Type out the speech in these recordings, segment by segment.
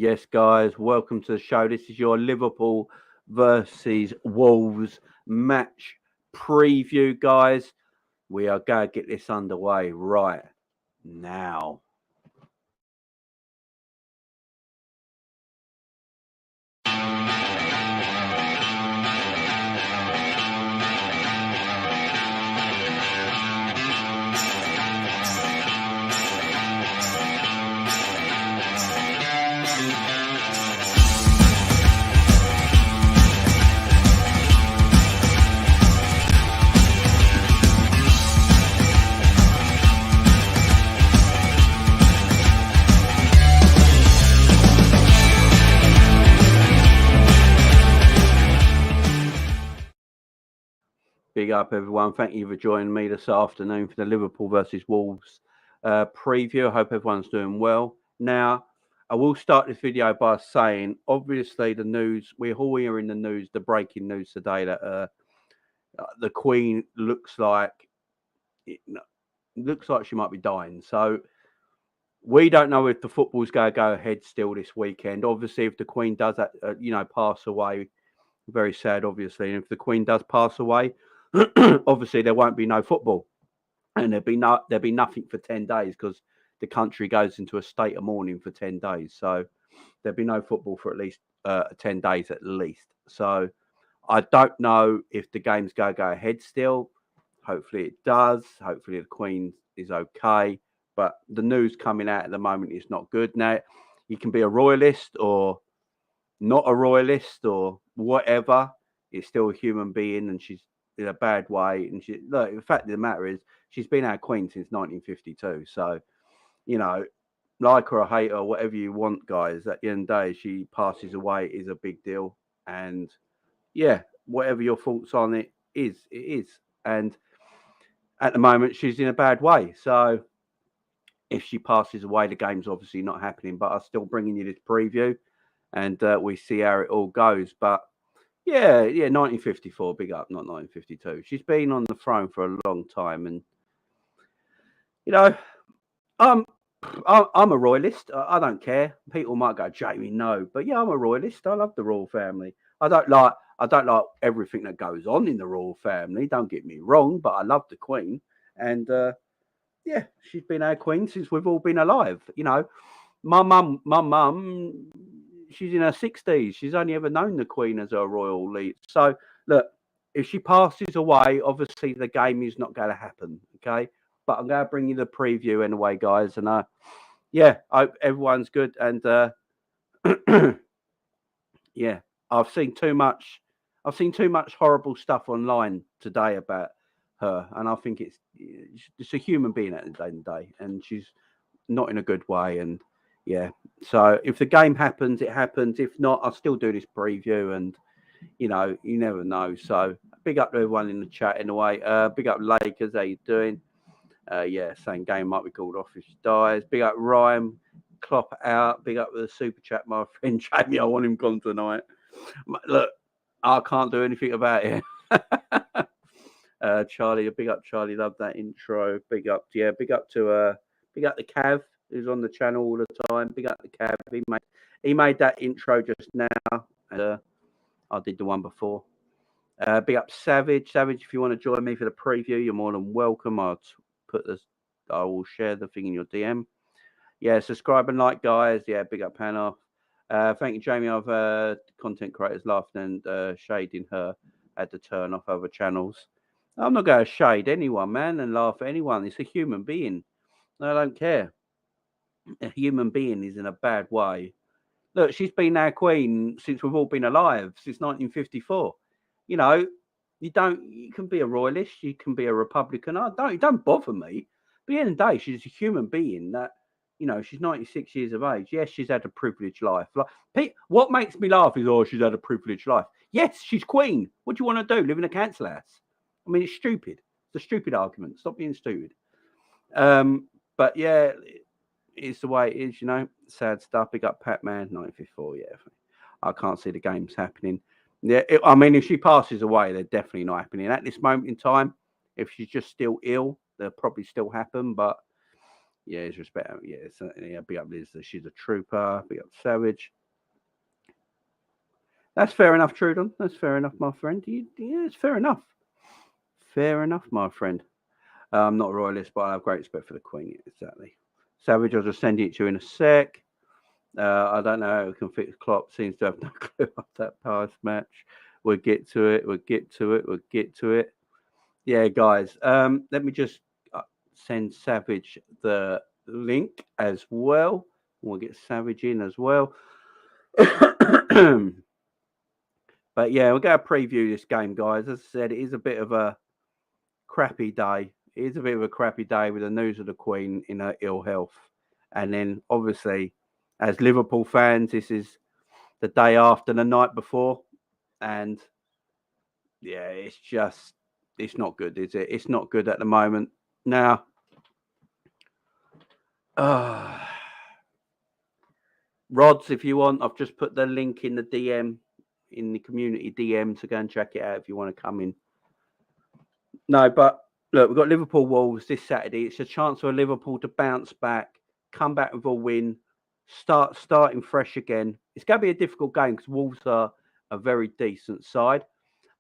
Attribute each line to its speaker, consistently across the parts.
Speaker 1: Yes, guys, welcome to the show. This is your Liverpool versus Wolves match preview, guys. We are going to get this underway right now. Big up, everyone. Thank you for joining me this afternoon for the Liverpool versus Wolves preview. I hope everyone's doing well. Now, I will start this video by saying, obviously, the news, we're all hearing the news, the breaking news today that the Queen looks like she might be dying. So we don't know if the football's going to go ahead still this weekend. Obviously, if the Queen does, pass away, very sad, obviously. And if the Queen does pass away, obviously there won't be no football, and there'll be nothing for 10 days because the country goes into a state of mourning for 10 days. So there'll be no football for at least 10 days at least. So I don't know if the game's going to go ahead still. Hopefully it does. Hopefully the Queen is okay. But the news coming out at the moment is not good. Now, you can be a royalist or not a royalist or whatever. It's still a human being, and she's in a bad way. And the fact of the matter is, she's been our Queen since 1952. So, like her or hate her, whatever you want, guys, at the end of the day, she passes away is a big deal. And yeah, whatever your thoughts on it is. And at the moment, she's in a bad way. So if she passes away, the game's obviously not happening. But I'm still bringing you this preview, and we see how it all goes. But yeah, 1954, big up, not 1952. She's been on the throne for a long time, and I'm a royalist. I don't care. People might go, Jamie, no, but yeah, I'm a royalist. I love the royal family. I don't like everything that goes on in the royal family. Don't get me wrong, but I love the Queen, and yeah, she's been our Queen since we've all been alive. My mum, she's in her 60s. She's only ever known the Queen as her royal lead. So, look, if she passes away, obviously the game is not going to happen, okay? But I'm going to bring you the preview anyway, guys. And, yeah, I hope everyone's good. And, yeah, I've seen too much horrible stuff online today about her. And I think it's a human being at the end of the day. And she's not in a good way. And, yeah, so if the game happens, it happens. If not, I'll still do this preview, and you never know. So big up to everyone in the chat anyway. Big up Lakers, how you doing? Yeah, same game might be called off if she dies. Big up Ryan, Klopp out. Big up with the super chat, my friend Jamie. I want him gone tonight. Look, I can't do anything about it. Charlie, big up Charlie. Love that intro. Big up to the Cav, who's on the channel all the time. Big up the Cab. He made that intro just now. And, I did the one before. Big up Savage. Savage, if you want to join me for the preview, you're more than welcome. I will share the thing in your DM. Yeah, subscribe and like, guys. Yeah, big up Hannah. Thank you, Jamie. I've heard content creators laughing and shading her at the turn off other channels. I'm not going to shade anyone, man, and laugh at anyone. It's a human being. I don't care. A human being is in a bad way. Look, she's been our Queen since we've all been alive, since 1954. You can be a royalist, you can be a Republican. It don't bother me. But at the end of the day, she's a human being that, she's 96 years of age. Yes, she's had a privileged life. What makes me laugh is, she's had a privileged life. Yes, she's Queen. What do you want to do? Live in a council house? I mean, it's stupid. It's a stupid argument. Stop being stupid. But yeah, it's the way it is, Sad stuff. Big up Pat-Man, 1954. Yeah, I can't see the games happening. Yeah, if she passes away, they're definitely not happening at this moment in time. If she's just still ill, they'll probably still happen. But Yeah, his respect. Yeah, certainly. Yeah, big up Liz. She's a trooper. Big up Savage. That's fair enough, Trudon. That's fair enough, my friend. Yeah, it's fair enough. Fair enough, my friend. I'm not a royalist, but I have great respect for the Queen. Yeah, exactly. Savage, I'll just send it to you in a sec. I don't know how we can fix Klopp. Seems to have no clue of that past match. We'll get to it. We'll get to it. We'll get to it. Yeah, guys. Let me just send Savage the link as well. We'll get Savage in as well. But yeah, we're going to preview this game, guys. As I said, it is a bit of a crappy day. It is a bit of a crappy day with the news of the Queen in her ill health. And then, obviously, as Liverpool fans, this is the day after the night before. And yeah, it's not good, is it? It's not good at the moment. Now, Rods, if you want, I've just put the link in the DM, in the community DM, to go and check it out if you want to come in. No, but look, we've got Liverpool Wolves this Saturday. It's a chance for Liverpool to bounce back, come back with a win, starting fresh again. It's going to be a difficult game because Wolves are a very decent side.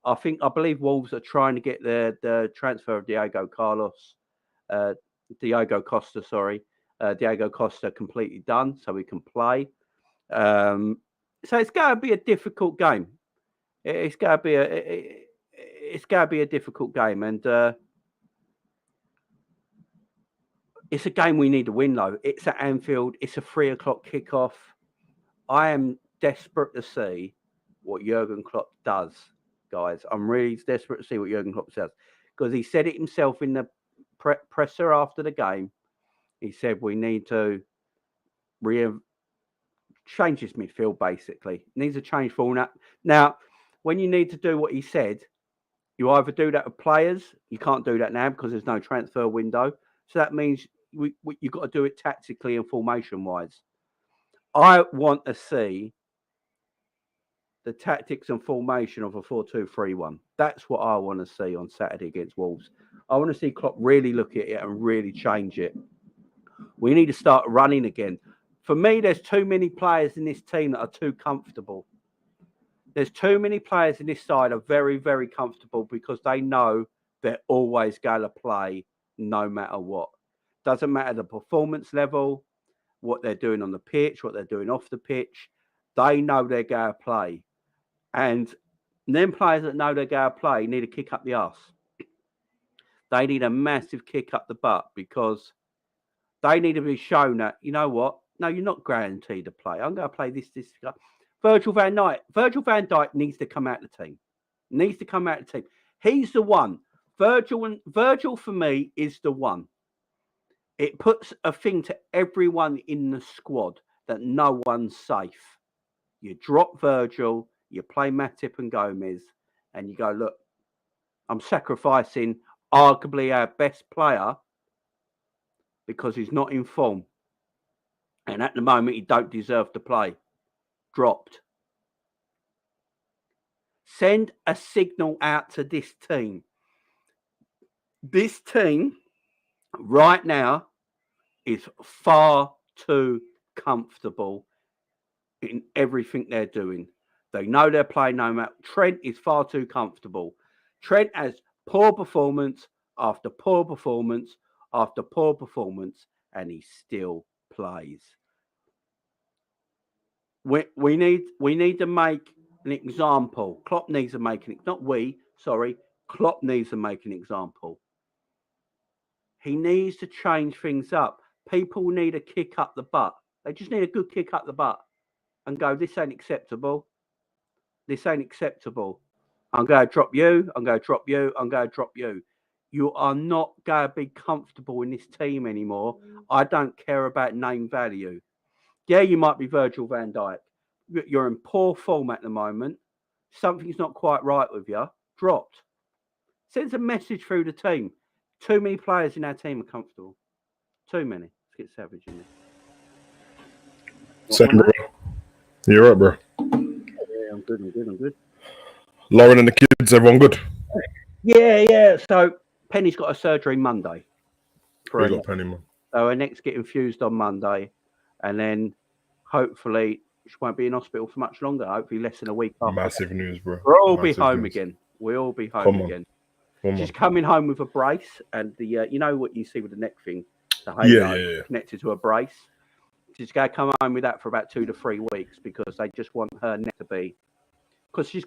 Speaker 1: I believe Wolves are trying to get the transfer of Diego Costa completely done so we can play. So it's going to be a difficult game. It's going to be a difficult game, and it's a game we need to win. Though it's at Anfield, it's a 3:00 kickoff. I am desperate to see what Jurgen Klopp does, guys. I'm really desperate to see what Jurgen Klopp does because he said it himself in the presser after the game. He said we need to change his midfield, basically. Needs a change format. Now, when you need to do what he said, you either do that with players. You can't do that now because there's no transfer window. So that means you've got to do it tactically and formation-wise. I want to see the tactics and formation of a 4-2-3-1. That's what I want to see on Saturday against Wolves. I want to see Klopp really look at it and really change it. We need to start running again. For me, there's too many players in this team that are too comfortable. There's too many players in this side are very, very comfortable because they know they're always going to play no matter what. Doesn't matter the performance level, what they're doing on the pitch, what they're doing off the pitch. They know they're going to play. And them players that know they're going to play need to kick up the arse. They need a massive kick up the butt because they need to be shown that, you know what? No, you're not guaranteed to play. I'm going to play this. Virgil van Dijk needs to come out of the team. He's the one. Virgil for me is the one. It puts a thing to everyone in the squad that no one's safe. You drop Virgil, you play Matip and Gomez, and you go, look, I'm sacrificing arguably our best player because he's not in form. And at the moment, he don't deserve to play. Dropped. Send a signal out to this team. This team right now is far too comfortable in everything they're doing. They know they're playing no matter. Trent is far too comfortable. Trent has poor performance after poor performance after poor performance, and he still plays. We need to make an example. Klopp needs to make an Klopp needs to make an example. He needs to change things up. People need a kick up the butt. They just need a good kick up the butt and go, this ain't acceptable. This ain't acceptable. I'm going to drop you. I'm going to drop you. I'm going to drop you. You are not going to be comfortable in this team anymore. I don't care about name value. Yeah, you might be Virgil van Dijk. You're in poor form at the moment. Something's not quite right with you. Dropped. Sends a message through the team. Too many players in our team are comfortable. Too many. Let's get Savage in there.
Speaker 2: Second, bro. You're right, bro.
Speaker 1: Yeah, I'm good.
Speaker 2: Lauren and the kids, everyone good?
Speaker 1: Yeah. So Penny's got a surgery Monday.
Speaker 2: We got Penny, man.
Speaker 1: So her neck's getting fused on Monday, and then hopefully she won't be in hospital for much longer. Hopefully less than a week after.
Speaker 2: Massive news, bro.
Speaker 1: We'll all be
Speaker 2: Massive
Speaker 1: home
Speaker 2: news.
Speaker 1: again. We'll all be home again. She's coming home with a brace, and the you know what you see with the neck thing, the halo connected to a brace. She's going to come home with that for about 2 to 3 weeks because they just want her neck to be, because she's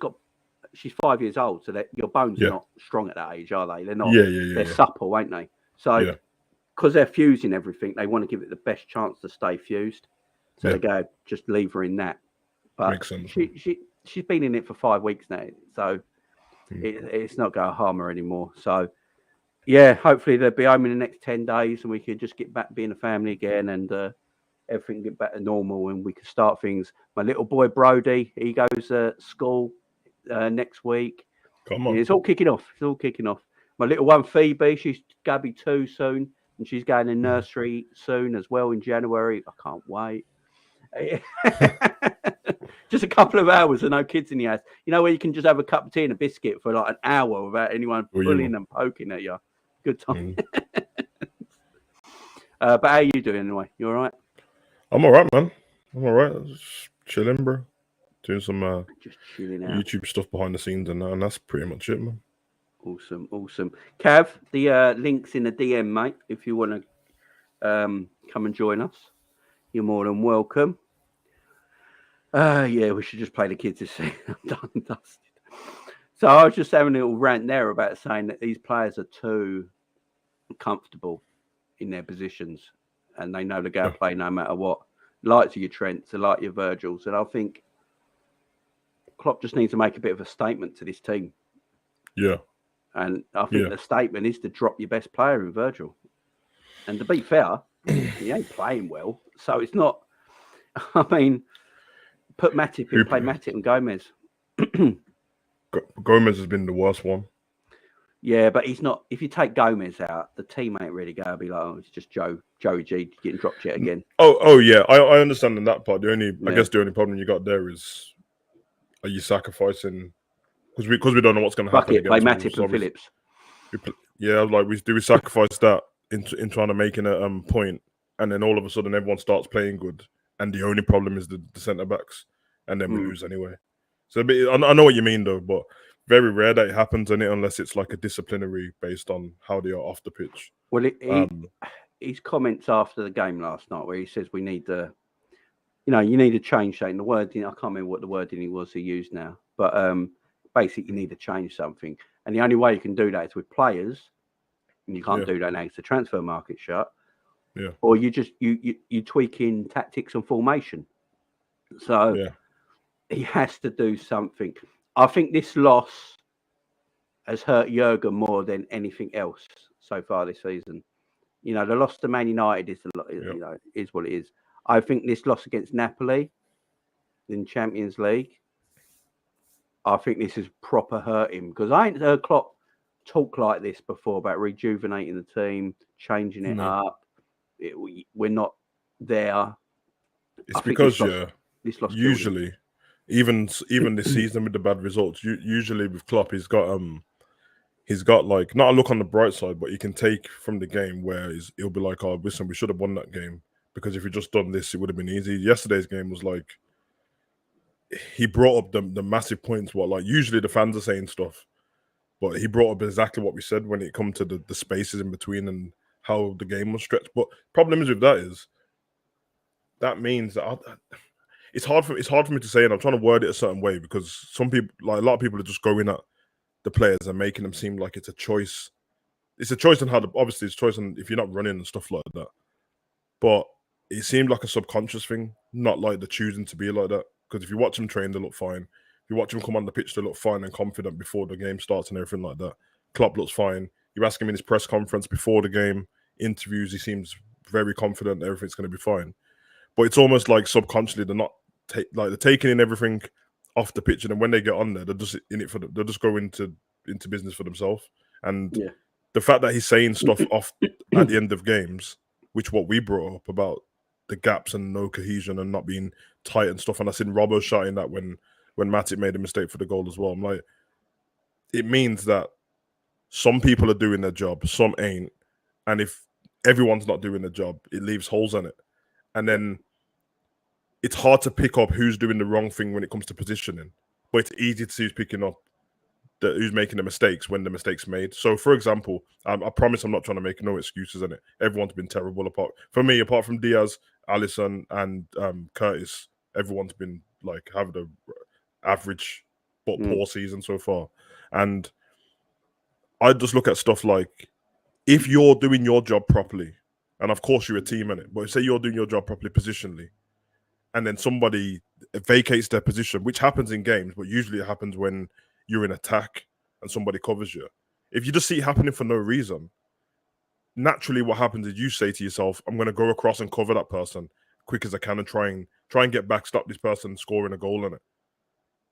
Speaker 1: 5 years old, so that your bones are not strong at that age, are they? They're not. They're supple, ain't they? So because they're fusing everything, they want to give it the best chance to stay fused. So they go, just leave her in that. But
Speaker 2: makes sense.
Speaker 1: She's been in it for 5 weeks now, so it's not going to harm her anymore. So yeah, hopefully they'll be home in the next 10 days, and we can just get back being a family again, and everything get back to normal, and we can start things. My little boy Brody, he goes to school next week.
Speaker 2: Come on,
Speaker 1: it's all kicking off. It's all kicking off. My little one Phoebe, she's going to be 2 soon, and she's going in nursery soon as well in January. I can't wait. Just a couple of hours and no kids in the house. You know, where you can just have a cup of tea and a biscuit for like an hour without anyone pulling and poking at you. Good time. But how are you doing anyway? You all right?
Speaker 2: I'm all right, man. I'm all right. Just chilling, bro. Doing some
Speaker 1: just chilling out.
Speaker 2: YouTube stuff behind the scenes, and that's pretty much it, man.
Speaker 1: Awesome. Cav, the link's in the DM, mate. If you want to come and join us, you're more than welcome. We should just play the kids this season. I'm done and dusted. So I was just having a little rant there about saying that these players are too comfortable in their positions, and they know they're going to play no matter what. Like to your Trents, like your Virgils, and I think Klopp just needs to make a bit of a statement to this team.
Speaker 2: Yeah.
Speaker 1: And I think the statement is to drop your best player in Virgil. And to be fair, he ain't playing well, so it's not. I mean, put Matip in, play Matip and Gomez.
Speaker 2: Gomez has been the worst one.
Speaker 1: Yeah, but he's not. If you take Gomez out, the team ain't really going to be like, it's just Joey G getting dropped yet again.
Speaker 2: Oh yeah, I understand in that part. I guess the only problem you got there is, are you sacrificing? Because we don't know what's going to happen.
Speaker 1: Fuck it, play Matip and Phillips.
Speaker 2: We sacrifice that in trying to make a point, and then all of a sudden everyone starts playing good, and the only problem is the centre backs, and then we lose anyway. So I know what you mean though, but very rare that it happens, unless it's like a disciplinary based on how they are off the pitch.
Speaker 1: Well, his comments after the game last night, where he says we need to, you need to change something. The wording, I can't remember what the wording he used now, but basically you need to change something, and the only way you can do that is with players, and you can't do that now because the transfer market's shut.
Speaker 2: Yeah.
Speaker 1: Or you just you tweak in tactics and formation. So he has to do something. I think this loss has hurt Jurgen more than anything else so far this season. The loss to Man United is is what it is. I think this loss against Napoli in Champions League, I think this is proper hurt him, because I ain't heard Klopp talk like this before about rejuvenating the team, changing it up. We're not there.
Speaker 2: It's because this loss usually, even this season with the bad results, usually with Klopp, he's got like not a look on the bright side, but he can take from the game where he'll be like, oh, listen, we should have won that game, because if we just done this, it would have been easy. Yesterday's game was like, he brought up the massive points. What, like, usually the fans are saying stuff, but he brought up exactly what we said when it come to the spaces in between and how the game was stretched. But problem is with that is that means that it's hard for me to say, and I'm trying to word it a certain way, because some people, like a lot of people, are just going at the players and making them seem like it's a choice. It's a choice on obviously it's a choice on if you're not running and stuff like that. But it seemed like a subconscious thing, not like the choosing to be like that. Because if you watch them train, they look fine. If you watch them come on the pitch, they look fine and confident before the game starts and everything like that. Klopp looks fine. You ask him in his press conference before the game, interviews, he seems very confident that everything's going to be fine. But it's almost like subconsciously they're not they're taking in everything off the pitch, and then when they get on there, they're just in it they'll just go into business for themselves. And the fact that he's saying stuff off at the end of games, which what we brought up about the gaps and no cohesion and not being tight and stuff, and I seen Robbo shouting that when Matip made a mistake for the goal as well. I'm like, it means that some people are doing their job, some ain't, and if everyone's not doing the job. It leaves holes in it. And then it's hard to pick up who's doing the wrong thing when it comes to positioning. But it's easy to see who's picking up who's making the mistakes when the mistakes made. So, for example, I promise I'm not trying to make no excuses in it. Everyone's been terrible apart from Diaz, Alisson, and Curtis. Everyone's been like having an average but poor season so far. And I just look at stuff like, if you're doing your job properly, and of course you're a team in it, but say you're doing your job properly positionally, and then somebody vacates their position, which happens in games, but usually it happens when you're in attack and somebody covers you. If you just see it happening for no reason, naturally what happens is you say to yourself, I'm going to go across and cover that person quick as I can and try and get back, stop this person scoring a goal in it.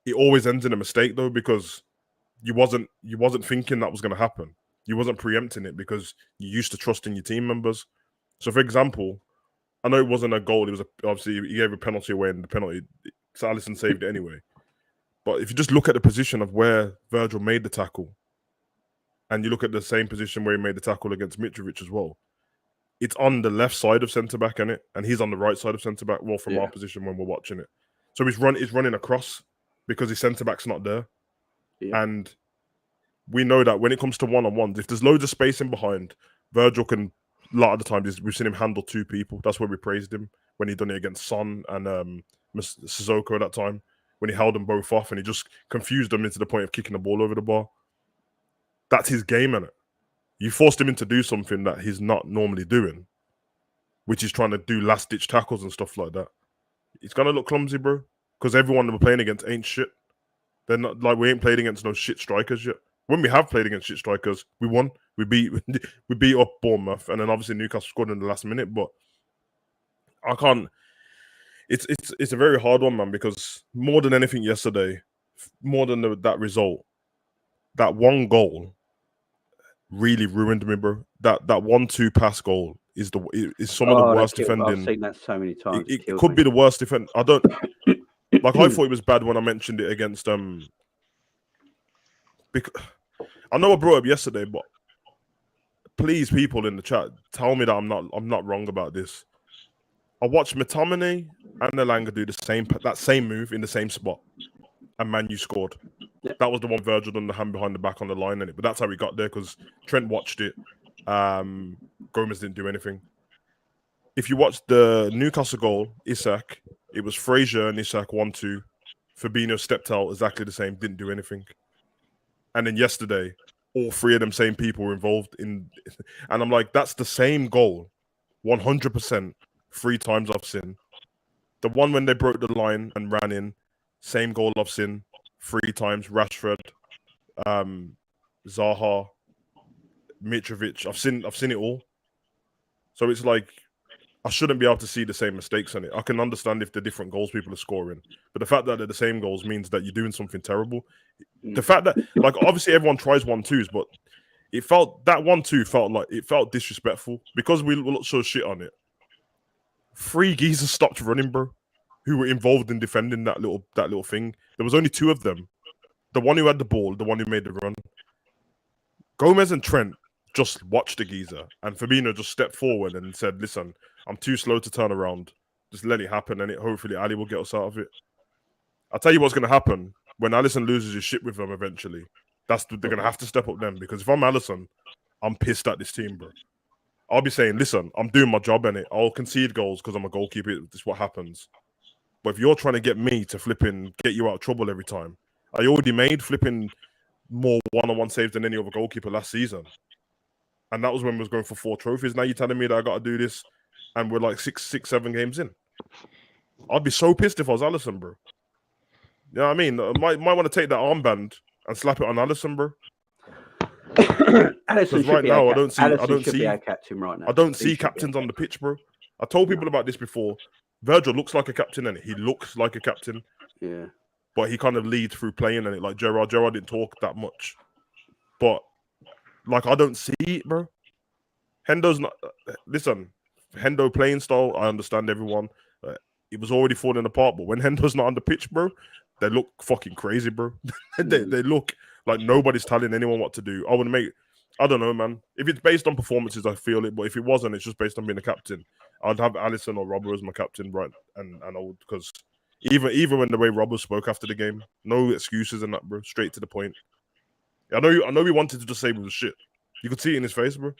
Speaker 2: It always ends in a mistake though, because you wasn't thinking that was going to happen. You wasn't preempting it because you used to trust in your team members. So, for example, I know it wasn't a goal. It was obviously he gave a penalty away, and the penalty, so Alisson saved it anyway. But if you just look at the position of where Virgil made the tackle, and you look at the same position where he made the tackle against Mitrovic as well, it's on the left side of centre back, innit? And he's on the right side of centre back. Well, from our position when we're watching it, so he's running across because his centre back's not there, and we know that when it comes to one-on-ones, if there's loads of space in behind, Virgil can. A lot of the time, we've seen him handle two people. That's where we praised him when he done it against Son and Sissoko at that time, when he held them both off and he just confused them into the point of kicking the ball over the bar. That's his game, innit? You forced him into do something that he's not normally doing, which is trying to do last-ditch tackles and stuff like that. It's going to look clumsy, bro, because everyone that we're playing against ain't shit. They're not like, we ain't played against no shit strikers yet. When we have played against shit strikers, we won. We beat up Bournemouth, and then obviously Newcastle scored in the last minute. But I can't. It's a very hard one, man, because more than anything yesterday, more than that result, that one goal really ruined me, bro. That 1-2 pass goal is some of the worst defending.
Speaker 1: I've seen that so many times.
Speaker 2: It could be the worst defend. I don't like. I thought it was bad when I mentioned it against because I know I brought it up yesterday, but please, people in the chat, tell me that I'm not wrong about this. I watched McTominay and Elanga do that same move in the same spot, and Man U scored. Yeah. That was the one Virgil done the hand behind the back on the line in it, but that's how we got there because Trent watched it. Gomez didn't do anything. If you watch the Newcastle goal, Isak, it was Fraser and Isak 1-2. Fabinho stepped out exactly the same, didn't do anything. And then yesterday, all three of them same people were involved in, and I'm like, that's the same goal, 100%, 3 times I've seen. The one when they broke the line and ran in, same goal I've seen 3 times. Rashford, Zaha, Mitrovic, I've seen it all. So it's like, I shouldn't be able to see the same mistakes in it. I can understand if the different goals people are scoring, but the fact that they're the same goals means that you're doing something terrible. The fact that, like, obviously everyone tries 1-2s, but that 1-2 felt disrespectful because we looked so shit on it. 3 geezers stopped running, bro, who were involved in defending that little thing. There was only 2 of them. The one who had the ball, the one who made the run. Gomez and Trent just watched the geezer, and Fabinho just stepped forward and said, listen, I'm too slow to turn around. Just let it happen, and hopefully Ali will get us out of it. I'll tell you what's going to happen. When Alisson loses his shit with them eventually, they're going to have to step up then, because if I'm Alisson, I'm pissed at this team, bro. I'll be saying, listen, I'm doing my job in it. I'll concede goals because I'm a goalkeeper. This is what happens. But if you're trying to get me to flipping get you out of trouble every time, I already made flipping more one-on-one saves than any other goalkeeper last season. And that was when we was going for 4 trophies. Now you're telling me that I got to do this and we're like 7 games in. I'd be so pissed if I was Alisson, bro. You know what I mean? I might want to take that armband and slap it on Alisson, bro.
Speaker 1: Because
Speaker 2: right now I don't see
Speaker 1: our captain right now.
Speaker 2: I don't see captains on the pitch, bro. I told people about this before. Virgil looks like a captain, and he looks like a captain.
Speaker 1: Yeah.
Speaker 2: But he kind of leads through playing, and it like Gerrard didn't talk that much. But like, I don't see it, bro. Hendo's not. Listen, Hendo playing style, I understand everyone. It was already falling apart, but when Hendo's not on the pitch, bro, they look fucking crazy, bro. They look like nobody's telling anyone what to do. Oh, and mate, I don't know, man. If it's based on performances, I feel it. But if it wasn't, it's just based on being a captain. I'd have Alisson or Robbo as my captain, right? And I would, because even when the way Robbo spoke after the game, no excuses and that, bro. Straight to the point. I know he wanted to just say we was shit. You could see it in his face, bro.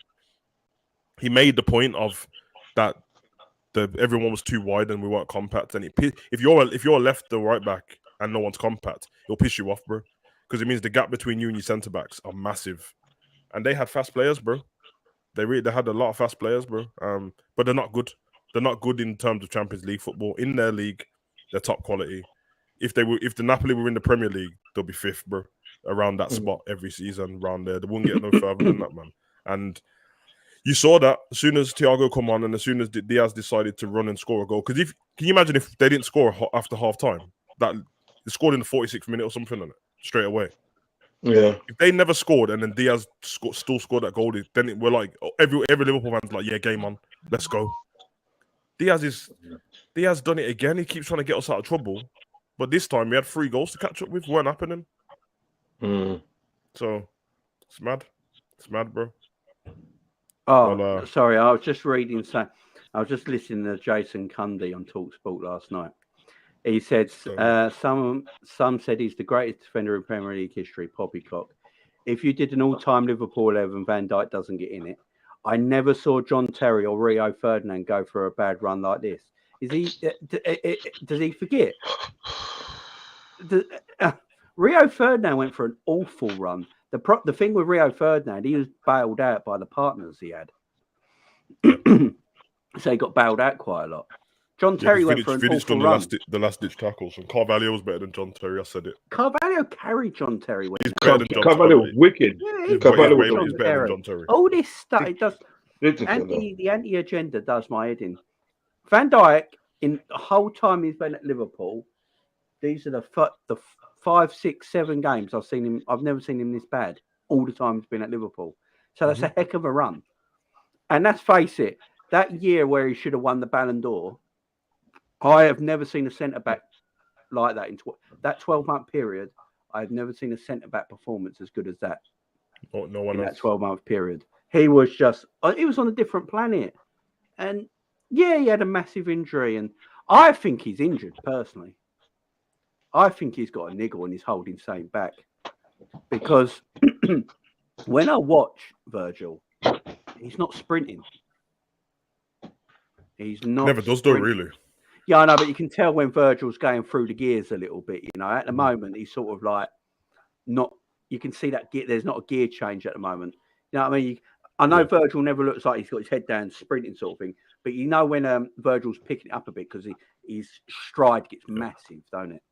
Speaker 2: He made the point of that everyone was too wide and we weren't compact. And if you're left or right back and no one's compact, it'll piss you off, bro. Because it means the gap between you and your centre backs are massive. And they had fast players, bro. They had a lot of fast players, bro. But they're not good. They're not good in terms of Champions League football. In their league, they're top quality. If the Napoli were in the Premier League, they'll be fifth, bro. Around that spot every season, around there. They wouldn't get no further than that, man. And you saw that as soon as Thiago come on and as soon as Diaz decided to run and score a goal. Because can you imagine if they didn't score after half time? That they scored in the 46th minute or something on it straight away.
Speaker 3: Yeah.
Speaker 2: If they never scored and then Diaz still scored that goal, then we're like every Liverpool fan's like, yeah, game on, let's go. Diaz done it again. He keeps trying to get us out of trouble, but this time we had 3 goals to catch up with. Weren't happening. So it's mad. It's mad, bro.
Speaker 1: Oh, sorry. I was just reading. I was just listening to Jason Cundy on TalkSport last night. He said some said he's the greatest defender in Premier League history, poppycock. If you did an all-time Liverpool 11, Van Dijk doesn't get in it. I never saw John Terry or Rio Ferdinand go for a bad run like this. Is he? Does he forget? Rio Ferdinand went for an awful run. The thing with Rio Ferdinand, he was bailed out by the partners he had. So he got bailed out quite a lot. John Terry went for an awful run.
Speaker 2: The last-ditch tackles. And Carvalho was better than John Terry, I said it.
Speaker 1: Carvalho carried John Terry.
Speaker 2: He's better than John
Speaker 3: Carvalho
Speaker 2: Terry.
Speaker 3: Wicked.
Speaker 1: Yeah,
Speaker 2: He's better than John Terry.
Speaker 1: All this stuff, it does. The anti-agenda does my head in. Van Dijk, in the whole time he's been at Liverpool, these are the 5, 6, 7 games I've seen him. I've never seen him this bad. All the time he's been at Liverpool. So that's a heck of a run. And let's face it, that year where he should have won the Ballon d'Or, I have never seen a centre-back like that. In that 12-month period, I've never seen a centre-back performance as good as that.
Speaker 2: No one
Speaker 1: in
Speaker 2: else.
Speaker 1: That 12-month period. He was he was on a different planet. And yeah, he had a massive injury. And I think he's injured, personally. I think he's got a niggle and he's holding something back. Because when I watch Virgil, he's not sprinting. He's not.
Speaker 2: Never does, though, really.
Speaker 1: Yeah, I know, but you can tell when Virgil's going through the gears a little bit. You know, at the moment, he's sort of like not. You can see that there's not a gear change at the moment. You know what I mean? I know Virgil never looks like he's got his head down sprinting sort of thing, but you know when Virgil's picking it up a bit because his stride gets massive, don't it?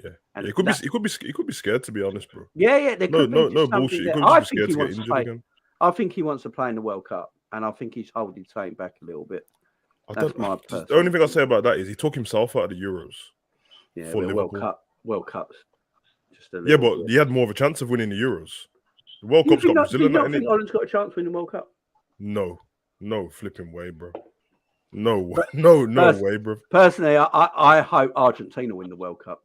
Speaker 2: Yeah, and he could be scared, to be honest, bro.
Speaker 1: Yeah.
Speaker 2: No bullshit. He could be scared to get injured again.
Speaker 1: I think he wants to play in the World Cup, and I think he's holding something back a little bit.
Speaker 2: The only thing I'll say about that is he took himself out of the Euros.
Speaker 1: Yeah, for Liverpool. World Cups. But
Speaker 2: he had more of a chance of winning the Euros. The World Cup's got Brazil in that, innit?
Speaker 1: Do you think Ireland's got a chance of winning the World Cup?
Speaker 2: No flipping way, bro. No way, bro.
Speaker 1: Personally, I hope Argentina win the World Cup.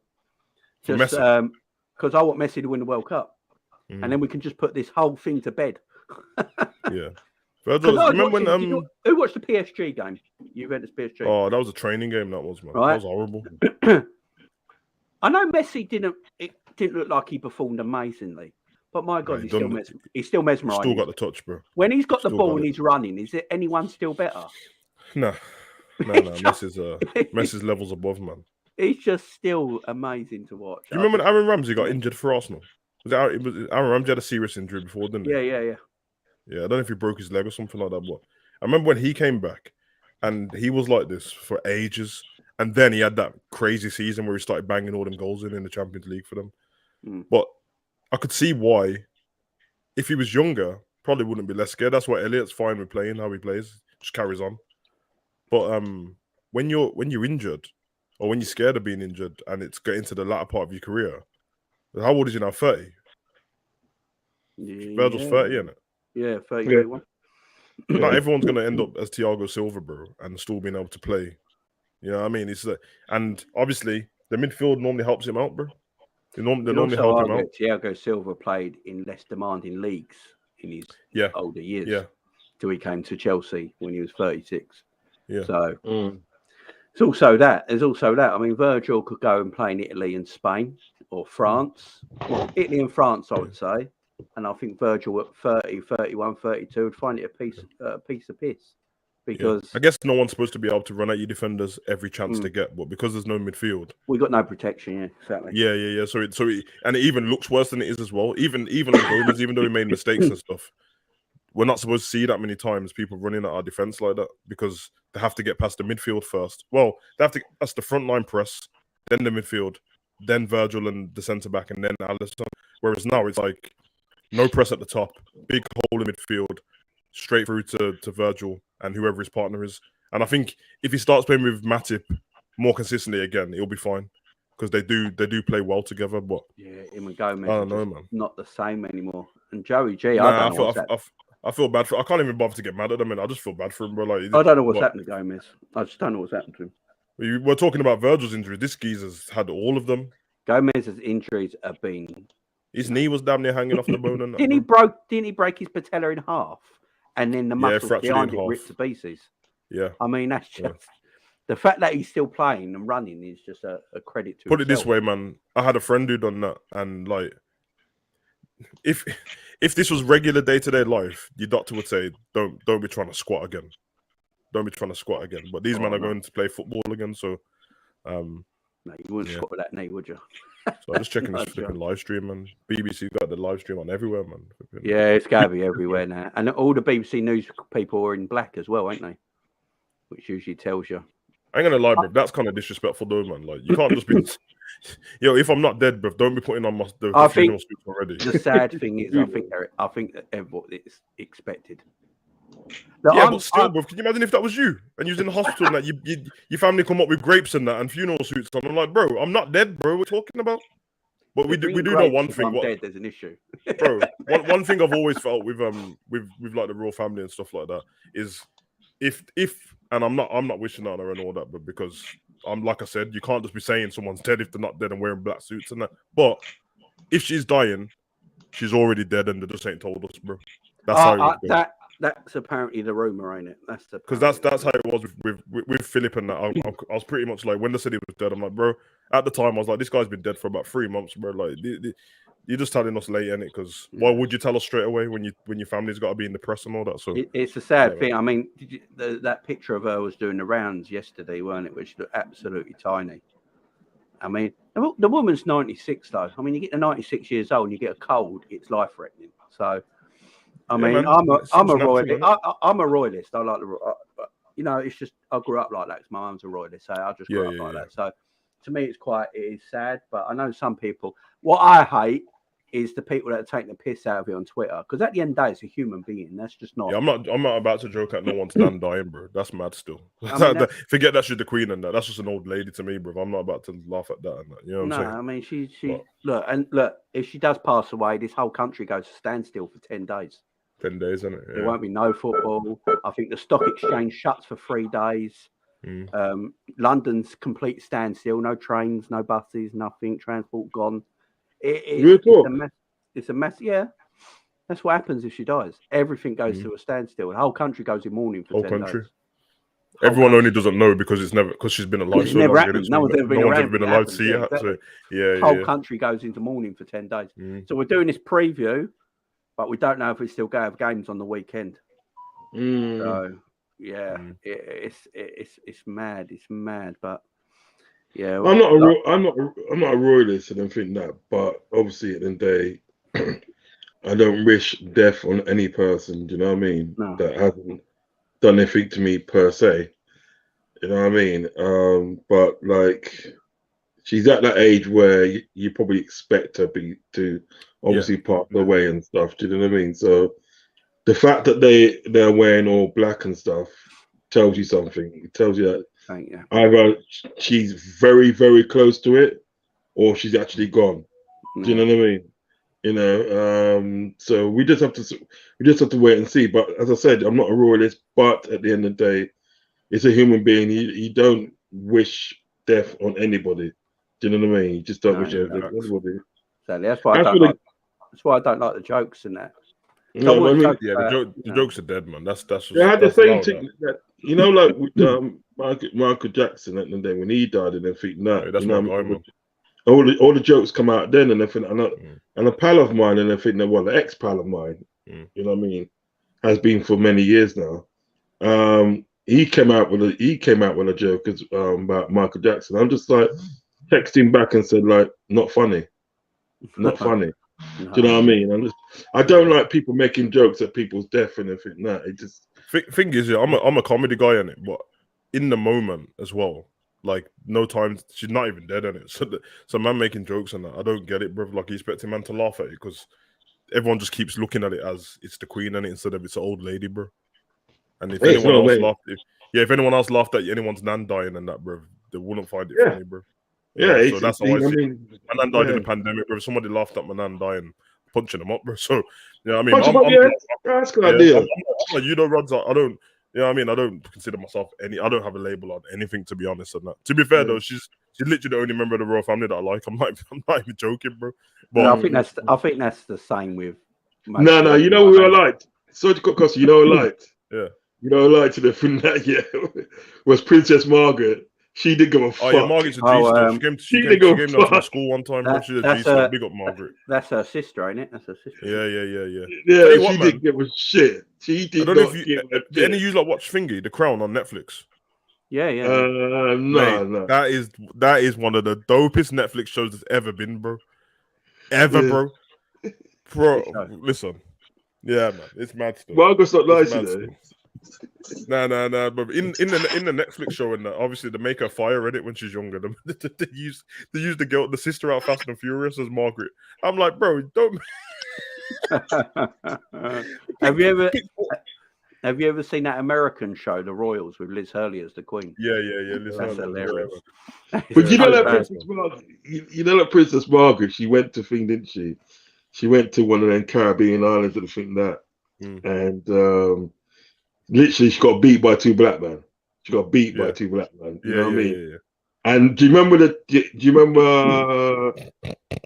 Speaker 1: Just because I want Messi to win the World Cup, and then we can just put this whole thing to bed.
Speaker 2: Yeah. Remember when
Speaker 1: who watched the PSG game? Juventus PSG.
Speaker 2: Oh, that was a training game. That was, man.
Speaker 1: Right?
Speaker 2: That was horrible.
Speaker 1: I know Messi didn't look like he performed amazingly, but my God, he's still mesmerising.
Speaker 2: Still got the touch, bro.
Speaker 1: When he's got the ball and he's running, is it anyone still better?
Speaker 2: No. Messi's levels above, man.
Speaker 1: He's just still amazing to watch.
Speaker 2: Do you remember when Aaron Ramsey got injured for Arsenal? Aaron Ramsey had a serious injury before, didn't he?
Speaker 1: Yeah.
Speaker 2: Yeah, I don't know if he broke his leg or something like that, but I remember when he came back and he was like this for ages. And then he had that crazy season where he started banging all them goals in the Champions League for them. But I could see why, if he was younger, probably wouldn't be less scared. That's why Elliott's fine with playing how he plays, just carries on. But when you're injured, or when you're scared of being injured, and it's getting to the latter part of your career, how old is he now? 30. Virgil's 30, isn't it?
Speaker 1: Yeah, 31.
Speaker 2: Not everyone's gonna end up as Thiago Silva, bro, and still being able to play. You know what I mean? It's and obviously the midfield normally helps him out, bro. They normally help him out.
Speaker 1: Thiago Silva played in less demanding leagues in his older years.
Speaker 2: Yeah.
Speaker 1: Till he came to Chelsea when he was 36.
Speaker 2: Yeah.
Speaker 1: So it's also that. There's also that. I mean, Virgil could go and play in Italy and Spain or France. Well, Italy and France, I would say. And I think Virgil at 30, 31, 32 would find it a piece of piss. Because
Speaker 2: I guess no one's supposed to be able to run at your defenders every chance they get, but because there's no midfield,
Speaker 1: we got no protection. Yeah, exactly.
Speaker 2: Yeah. So it even looks worse than it is as well. Even on Gomez, even though he made mistakes and stuff, we're not supposed to see that many times people running at our defense like that because they have to get past the midfield first. Well, they have to that's the front line press, then the midfield, then Virgil and the centre back, and then Alisson. Whereas now it's like no press at the top, big hole in midfield, straight through to Virgil and whoever his partner is. And I think if he starts playing with Matip more consistently again, he'll be fine because they do play well together. But
Speaker 1: him and Gomez
Speaker 2: I don't know, man.
Speaker 1: Not the same anymore. And Joey G, I
Speaker 2: feel bad for. I can't even bother to get mad at him, and I just feel bad for him, bro. Like
Speaker 1: I don't know what's happened to Gomez. I just don't know what's happened to him.
Speaker 2: We're talking about Virgil's injury. This geezer's had all of them.
Speaker 1: Gomez's injuries have been.
Speaker 2: His knee was damn near hanging off the bone. And
Speaker 1: didn't he break his patella in half? And then the muscles behind it ripped to pieces.
Speaker 2: Yeah.
Speaker 1: I mean, that's just the fact that he's still playing and running is just a credit to
Speaker 2: Put it this way, man. I had a friend who done that, and like, if this was regular day-to-day life, your doctor would say, don't be trying to squat again. Don't be trying to squat again. But these men are going to play football again, so
Speaker 1: no, you wouldn't squat with that knee, would you?
Speaker 2: So I'm just checking this flipping live stream, man. BBC got the live stream on everywhere, man.
Speaker 1: Yeah, it's gotta be everywhere now. And all the BBC News people are in black as well, ain't they? Which usually tells you.
Speaker 2: I ain't gonna lie, bro. That's kind of disrespectful, though, man. Like, you can't just be, if I'm not dead, bro, don't be putting on the funeral suits already.
Speaker 1: The sad thing is, I think that everybody is expected.
Speaker 2: But still, bro, can you imagine if that was you and you was in the hospital and that your family come up with grapes and that and funeral suits and I'm like, bro, I'm not dead, bro. We're talking about. But we do know one thing.
Speaker 1: Dead, there's an issue,
Speaker 2: bro. One thing I've always felt with like the royal family and stuff like that is if and I'm not wishing on her and all that, but because like I said, you can't just be saying someone's dead if they're not dead and wearing black suits and that. But if she's dying, she's already dead and they just ain't told us, bro. That's how it goes.
Speaker 1: That's apparently the rumor, ain't it?
Speaker 2: Because that's how it was with Philip and that. I was pretty much like when they said he was dead, I'm like, bro. At the time, I was like, this guy's been dead for about 3 months, bro. Like, you're just telling us late, innit? Because why would you tell us straight away when your family's got to be in the press and all that? So
Speaker 1: it's a sad thing. I mean, that picture of her was doing the rounds yesterday, weren't it? Which looked absolutely tiny. I mean, the woman's 96 though. I mean, you get to 96 years old and you get a cold, it's life threatening. So. I mean, I'm a royalist. I'm a royalist. I like it's just I grew up like that because my mum's a royalist, so I just grew up like that. So to me, it is sad. But I know some people. What I hate is the people that are taking the piss out of it on Twitter. Because at the end of the day, it's a human being. That's just not.
Speaker 2: Yeah, I'm not about to joke at no one's done dying, bro. That's mad still. Forget that she's the queen and that. That's just an old lady to me, bro. I'm not about to laugh at that and that. You know what I'm saying?
Speaker 1: I mean, she look. If she does pass away, this whole country goes to standstill for 10 days.
Speaker 2: 10 days, isn't it? Yeah.
Speaker 1: There won't be no football. I think the stock exchange shuts for 3 days. London's complete standstill. No trains, no buses, nothing. Transport gone. It's a mess. It's a mess. Yeah, that's what happens if she dies. Everything goes to a standstill. The whole country goes in mourning for 10 days.
Speaker 2: Everyone only doesn't know because she's been alive so long.
Speaker 1: No one's ever been alive to see
Speaker 2: it. So,
Speaker 1: the whole country goes into mourning for 10 days. So we're doing this preview. But we don't know if we still go have games on the weekend. So it's mad. It's mad. But yeah,
Speaker 3: I'm not a royalist. I don't think that. But obviously, at the end of the day, I don't wish death on any person. Do you know what I mean?
Speaker 1: No.
Speaker 3: That hasn't done anything to me per se. You know what I mean? But like, she's at that age where you probably expect her to obviously part the way and stuff. Do you know what I mean? So the fact that they're wearing all black and stuff tells you something. It tells you that either she's very, very close to it or she's actually gone. Do you know what I mean? You know, so we just have to wait and see. But as I said, I'm not a royalist, but at the end of the day, it's a human being. You don't wish death on anybody. Do you know what I mean? You just don't wish death on anybody.
Speaker 1: Exactly. That's why I don't like the jokes and that.
Speaker 2: The jokes are dead, man. That's just.
Speaker 3: They had the same thing
Speaker 2: that
Speaker 3: like with Michael Jackson at the day when he died and everything.
Speaker 2: That's my guy, man.
Speaker 3: All the jokes come out then and everything, and a pal of mine and everything. The ex-pal of mine, you know what I mean, has been for many years now. He came out with a joke about Michael Jackson. I'm just like texting back and said like, not funny. No. Do you know what I mean? I don't like people making jokes at people's death and everything. No, it just
Speaker 2: thing is, I'm a comedy guy in it, but in the moment as well. Like no time, she's not even dead in it. So man making jokes and that, I don't get it, bro. Like you expecting man to laugh at it because everyone just keeps looking at it as it's the queen in it instead of it's an old lady, bro. And if anyone else laughed at anyone's nan dying and that, bro, they wouldn't find it funny, bro.
Speaker 3: Yeah,
Speaker 2: so that's how I see it. My nan died in the pandemic, bro. If somebody laughed at my nan dying, punching them up, bro. So I mean,
Speaker 3: that's a good idea.
Speaker 2: I'm like, Rods, I don't. You know what I mean? I don't consider myself I don't have a label on anything, to be honest. And that. To be fair though, she's literally the only member of the royal family that I like. I'm not even joking, bro. But
Speaker 1: I think that's the same with.
Speaker 3: No, you know who I liked? Sorry to cut across. You know who I liked?
Speaker 2: Yeah.
Speaker 3: You know who I liked to the film that was Princess Margaret. She did go a fuck.
Speaker 2: Oh yeah, Margaret's a G-star. She came down to my school one time, bro. She's a G-star. Big up Margaret.
Speaker 1: That's her sister, ain't it? That's her sister.
Speaker 2: Yeah.
Speaker 3: Yeah, she didn't give a shit. She did. I don't know if
Speaker 2: did any of you watch Thingy, The Crown on Netflix?
Speaker 1: Yeah.
Speaker 3: No.
Speaker 2: That is one of the dopest Netflix shows that's ever been, bro. Bro. Listen. Yeah, man, it's mad stuff.
Speaker 3: Margaret's not nice, you know.
Speaker 2: Nah. But in the Netflix show, and obviously they make her fire in it when she's younger. They use the sister out Fast and Furious as Margaret. I'm like, bro, don't.
Speaker 3: Have
Speaker 2: you
Speaker 1: ever seen that American show, The Royals, with Liz Hurley as the Queen?
Speaker 2: Yeah. Liz
Speaker 1: That's hilarious.
Speaker 3: But you know that Princess Margaret. You know that Princess Margaret. She went to thing, didn't she? She went to one of them Caribbean islands and thing that, and literally she got beat by two black men. You know what I mean?
Speaker 2: Yeah.
Speaker 3: And do you remember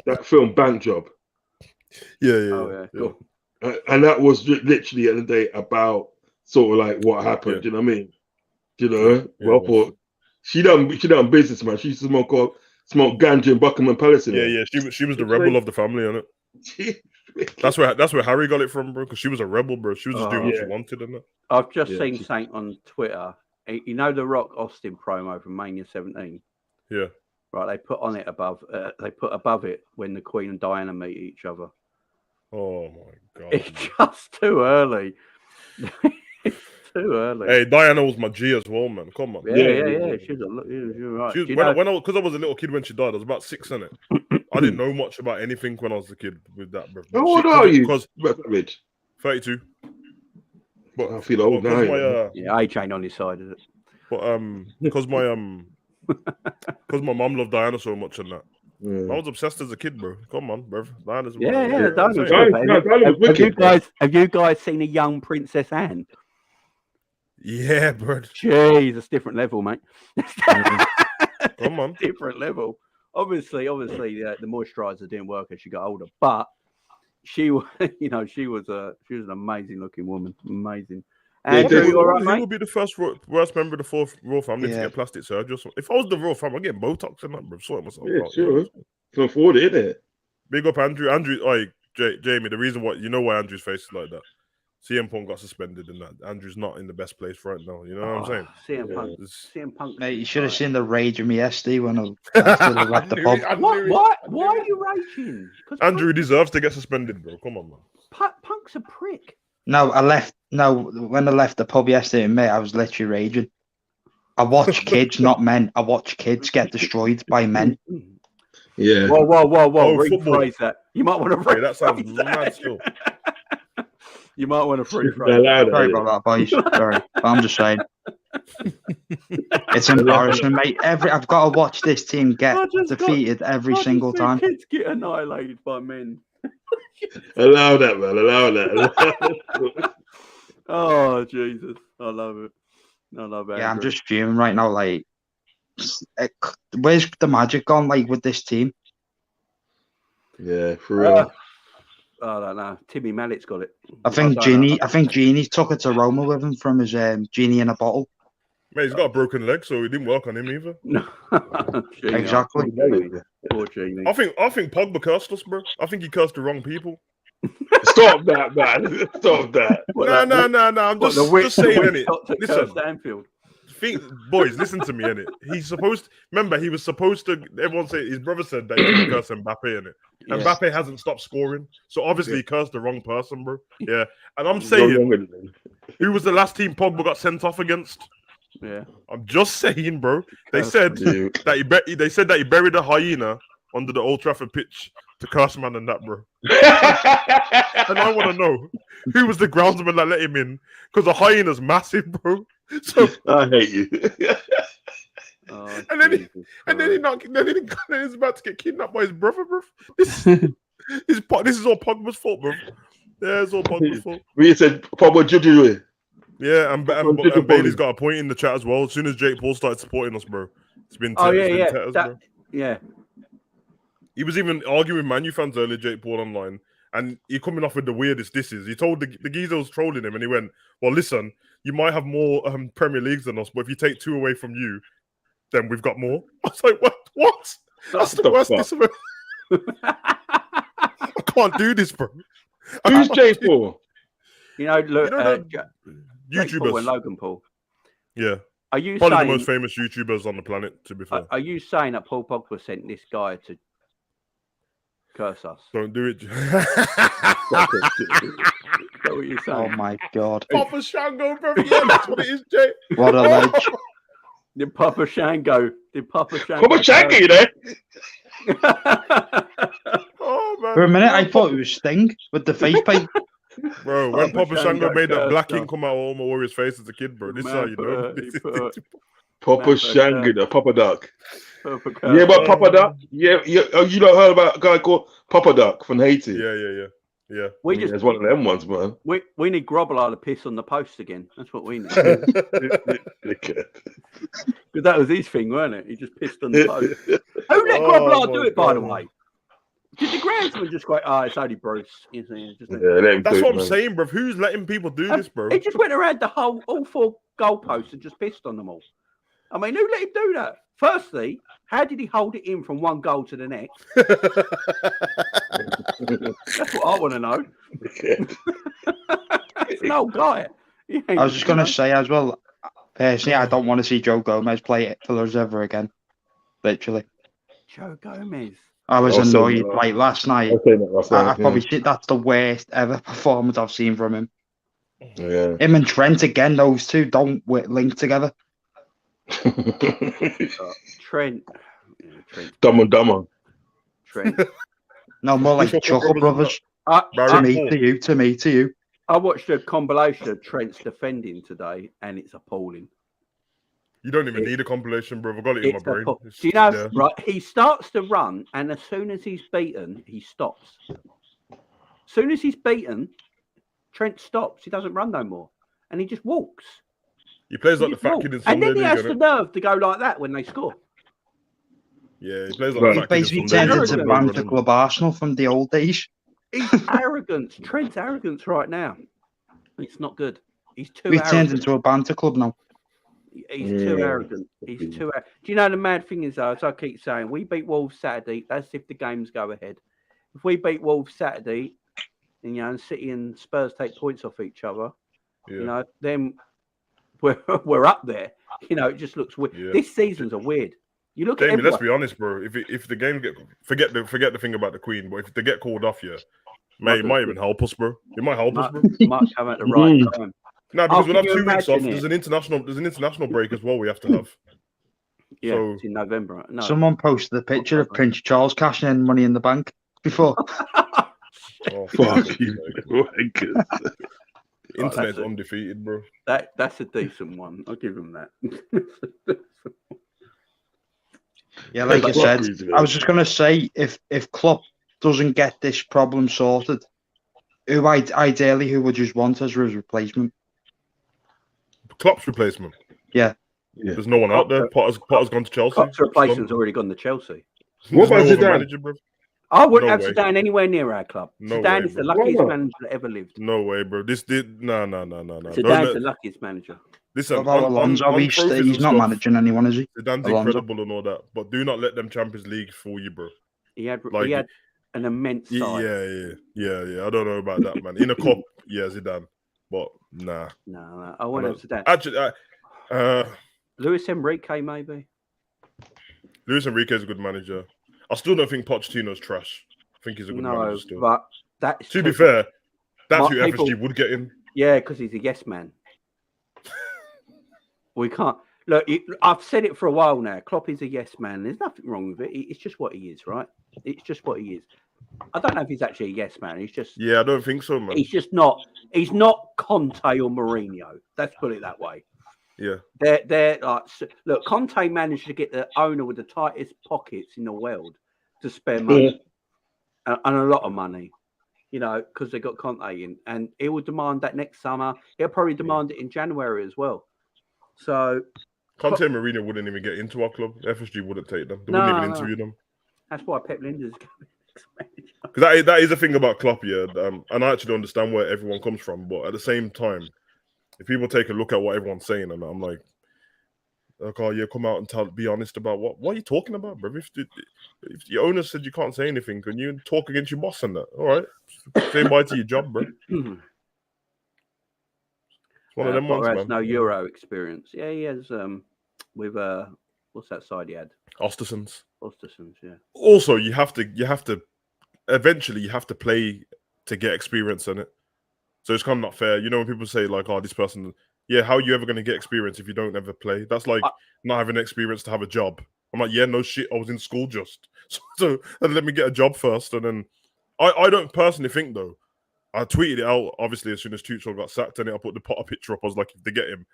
Speaker 3: that film Bank Job?
Speaker 2: Yeah.
Speaker 1: Oh, yeah. Cool.
Speaker 3: And that was literally at the day about sort of like what happened. Do you know what I mean? You know, I thought she done business, man. She used to smoke ganja in Buckingham Palace.
Speaker 2: Yeah. She was the rebel of the family, innit? That's where Harry got it from, bro. Because she was a rebel, bro. She was just doing what she wanted, innit?
Speaker 1: I've just seen something on Twitter. You know the Rock Austin promo from Mania 17.
Speaker 2: Yeah.
Speaker 1: Right. They put on it above. They put above it when the Queen and Diana meet each other.
Speaker 2: Oh my god!
Speaker 1: It's just too early. It's too early.
Speaker 2: Hey, Diana was my G as well, man. Come on.
Speaker 1: Yeah. She was right.
Speaker 2: Because I was a little kid when she died. I was about 6, innit? I didn't know much about anything when I was a kid with that, bro.
Speaker 3: How old are you?
Speaker 2: Because 32. But
Speaker 3: I feel old now.
Speaker 1: age ain't on his side, is it?
Speaker 2: But because my mom loved Diana so much and that. I was obsessed as a kid, bro. Come on, bro. Diana's
Speaker 1: Have you guys seen a young Princess Anne?
Speaker 2: Yeah, bro.
Speaker 1: Jeez, it's different level, mate.
Speaker 2: Come on,
Speaker 1: different level. Obviously, the moisturizer didn't work as she got older, but she was, she was an amazing looking woman, amazing. And
Speaker 2: who would be the first worst member of the fourth royal family to get plastic surgery? If I was the royal family, I'm getting Botox and that, bro. Sorting myself out.
Speaker 3: Sure. Can afford it, innit?
Speaker 2: Big up Andrew. Jamie. The reason why Andrew's face is like that. CM Punk got suspended and that. Andrew's not in the best place right now. You know what I'm saying?
Speaker 1: CM Punk.
Speaker 4: Mate, you should have seen the rage of me SD when I left the pub.
Speaker 1: Why are you raging?
Speaker 2: Andrew deserves to get suspended, bro. Come on, man.
Speaker 1: Punk's a prick.
Speaker 4: No, when I left the pub yesterday, mate, I was literally raging. I watch kids, not men. I watch kids get destroyed by men.
Speaker 3: Yeah.
Speaker 1: Whoa. Rephrase that. You might want to rephrase
Speaker 2: that. Sounds mad still.
Speaker 1: You might want to rephrase
Speaker 4: that. Sorry about that, boys. Sorry. But I'm just saying. It's embarrassing, mate. I've got to watch this team get defeated every single time.
Speaker 1: Kids get annihilated by men.
Speaker 3: Allow that, man. Allow that.
Speaker 1: Oh, Jesus. I love it.
Speaker 4: Yeah, I'm just fuming right now. Like, where's the magic gone, like, with this team?
Speaker 3: Yeah, for real.
Speaker 1: I don't know. Timmy Mallett's got it.
Speaker 4: I think Genie took it to Roma with him from his Genie in a bottle.
Speaker 2: Mate, he's got a broken leg, so it didn't work on him either.
Speaker 1: No.
Speaker 4: Exactly.
Speaker 1: Poor Genie.
Speaker 2: I think Pogba cursed us, bro. I think he cursed the wrong people.
Speaker 3: Stop that, man. Stop that.
Speaker 2: No. I'm just saying, innit? Listen,
Speaker 1: Stanfield.
Speaker 2: Boys, listen to me, innit? Remember, he was supposed to, everyone said, his brother said that he could curse Mbappe, innit? And
Speaker 1: Yeah.
Speaker 2: Mbappe hasn't stopped scoring. So obviously he cursed the wrong person, bro. Yeah. And I'm saying, who was the last team Pogba got sent off against?
Speaker 1: Yeah.
Speaker 2: I'm just saying, bro. They said that he buried a hyena under the Old Trafford pitch to curse man and that, bro. And I want to know who was the groundsman that let him in, because the hyena's massive, bro. So
Speaker 3: I hate you.
Speaker 2: And then he's about to get kidnapped by his brother, bro. This is all Pogba's fault, bro. Yeah, it's all Pogba's fault.
Speaker 3: We said Pogba Juju.
Speaker 2: Yeah, and Bailey's got a point in the chat as well. As soon as Jake Paul started supporting us, bro, it's been tetters, bro.
Speaker 1: Yeah.
Speaker 2: He was even arguing with Man U fans earlier, Jake Paul online, and he coming off with the weirdest disses. He told the geezer was trolling him, and he went, "Well, listen, you might have more Premier Leagues than us, but if you take 2 away from you, then we've got more." I was like, "What? That's the worst diss ever." I can't do this, bro.
Speaker 3: Who's Jake Paul?
Speaker 2: YouTubers
Speaker 1: and Logan Paul.
Speaker 2: Yeah.
Speaker 1: Are you
Speaker 2: probably
Speaker 1: saying,
Speaker 2: the most famous YouTubers on the planet, to be fair?
Speaker 1: Are you saying that Paul Pogba sent this guy to curse us?
Speaker 2: Don't do it.
Speaker 1: Is that what you're saying?
Speaker 4: Oh my God.
Speaker 2: Papa Shango, bro. Yeah, that's what it is, Jay.
Speaker 4: What a ledge.
Speaker 1: Did Papa Shango?
Speaker 3: Papa Shango, you know?
Speaker 2: Oh, man.
Speaker 4: For a minute, I thought it was Sting with the face paint.
Speaker 2: Bro, when Papa Shango made that black ink come out of all my Warriors' face as a kid, bro, this is how you know.
Speaker 3: Papa Shango, the Papa Duck. Yeah, but Papa Duck? Yeah, you don't heard about a guy called Papa Duck from Haiti?
Speaker 2: Yeah.
Speaker 3: It's one of them ones, man.
Speaker 1: We need Grobbelaar to piss on the post again. That's what we need.
Speaker 3: Because
Speaker 1: that was his thing, weren't it? He just pissed on the post. Who let Grobbelaar do it, by the way? Did the groundsman just go, it's only Bruce? That's
Speaker 2: what I'm saying, bro. Who's letting people do this, bro?
Speaker 1: He just went around all 4 goalposts and just pissed on them all. I mean, who let him do that? Firstly, how did he hold it in from one goal to the next? That's what I want to know. It's an old guy.
Speaker 4: I was just going to say as well, personally, I don't want to see Joe Gomez play it for us ever again. Literally.
Speaker 1: Joe Gomez.
Speaker 4: I was annoyed like last night. I probably think that's the worst ever performance I've seen from him.
Speaker 3: Yeah.
Speaker 4: Him and Trent again, those two don't link together.
Speaker 1: Trent.
Speaker 3: Dumb and Dumber.
Speaker 1: Trent.
Speaker 4: No, more like Chuckle Brothers. To me.
Speaker 1: I watched a compilation of Trent's defending today, and it's appalling.
Speaker 2: You don't even need a compilation, bro. I've got it in my brain.
Speaker 1: Do you know, right? He starts to run, and as soon as he's beaten, he stops. As soon as he's beaten, Trent stops. He doesn't run no more, and he just walks.
Speaker 2: He plays like the fat kid in Sunday.
Speaker 1: And then he has the nerve to go like that when they score.
Speaker 2: Yeah, he plays like
Speaker 4: the fat kid in Sunday. He basically turned into Banter Club Arsenal from the old days.
Speaker 1: He's arrogant. Trent's arrogance right now. It's not good. He's too arrogant.
Speaker 4: He turned into a Banter Club now.
Speaker 1: He's too arrogant. He's too arrogant. Do you know the mad thing is, though, as I keep saying, we beat Wolves Saturday. That's if the games go ahead. If we beat Wolves Saturday, and City and Spurs take points off each other, then we're up there. It just looks weird. Yeah. This season's weird. You look at
Speaker 2: let's be honest, bro. If the game forget the thing about the Queen, but if they get called off, it might even help us, bro. It might help us, bro.
Speaker 1: Might come at the right time.
Speaker 2: No, because we'll have 2 weeks off. There's an international break as well. We have to have.
Speaker 1: Yeah, so, it's in November. No.
Speaker 4: Someone posted a picture of Prince Charles cashing in Money in the Bank before.
Speaker 3: Fuck you!
Speaker 2: Internet's undefeated, bro.
Speaker 1: That's a decent one. I'll give him that.
Speaker 4: Yeah, like I said, I was just gonna say if Klopp doesn't get this problem sorted, who would you want as his replacement?
Speaker 2: Klopp's replacement.
Speaker 4: Yeah.
Speaker 2: There's no one out there. Potter's gone to Chelsea.
Speaker 1: Klopp's replacement's already gone to Chelsea.
Speaker 3: What about Zidane?
Speaker 1: I wouldn't have Zidane anywhere near our club.
Speaker 2: No
Speaker 1: Zidane
Speaker 2: way,
Speaker 1: is the luckiest manager that ever lived.
Speaker 2: No way, bro. No.
Speaker 1: Zidane's the luckiest manager.
Speaker 2: Listen,
Speaker 4: what about Alonso? He's not managing anyone, is he?
Speaker 2: Zidane's incredible and all that, but do not let them Champions League fool you, bro.
Speaker 1: He had an immense side.
Speaker 2: Yeah. I don't know about that, man. In a cup, Zidane, but nah.
Speaker 1: No. I wouldn't have Zidane.
Speaker 2: Actually,
Speaker 1: Luis Enrique, maybe.
Speaker 2: Luis Enrique is a good manager. I still don't think Pochettino's trash. I think he's a good manager still.
Speaker 1: But that's
Speaker 2: to be fair, that's who FSG would get in.
Speaker 1: Yeah, because he's a yes man. We can't look. I've said it for a while now. Klopp is a yes man. There's nothing wrong with it. It's just what he is, right? It's just what he is. I don't know if he's actually a yes man. He's just
Speaker 2: I don't think so, man.
Speaker 1: He's just not. He's not Conte or Mourinho. Let's put it that way.
Speaker 2: Yeah,
Speaker 1: they're like, look. Conte managed to get the owner with the tightest pockets in the world to spare money and a lot of money. You know, because they got Conte in, and he will demand that next summer. He'll probably demand it in January as well. So
Speaker 2: Conte and Mourinho wouldn't even get into our club. FSG wouldn't take them. They wouldn't even interview them.
Speaker 1: That's why Pep Linder's
Speaker 2: because that is the thing about Klopp, and I actually understand where everyone comes from. But at the same time, if people take a look at what everyone's saying, and I'm like, come out and be honest about what are you talking about, bro? If the owner said you can't say anything, can you talk against your boss and that? All right, say bye to your job, bro. One of them ones, man.
Speaker 1: No Euro experience. Yeah, he has. With what's that side he had?
Speaker 2: Ostersons,
Speaker 1: yeah.
Speaker 2: Also, you have to. Eventually, you have to play to get experience in it. So it's kind of not fair. You know, when people say like, "Oh, this person," how are you ever going to get experience if you don't ever play? That's like not having experience to have a job. I'm like, no shit. I was in school just so let me get a job first, and then I don't personally think though. I tweeted it out, obviously, as soon as Tuchel got sacked, and I put the Potter picture up. I was like, if they get him.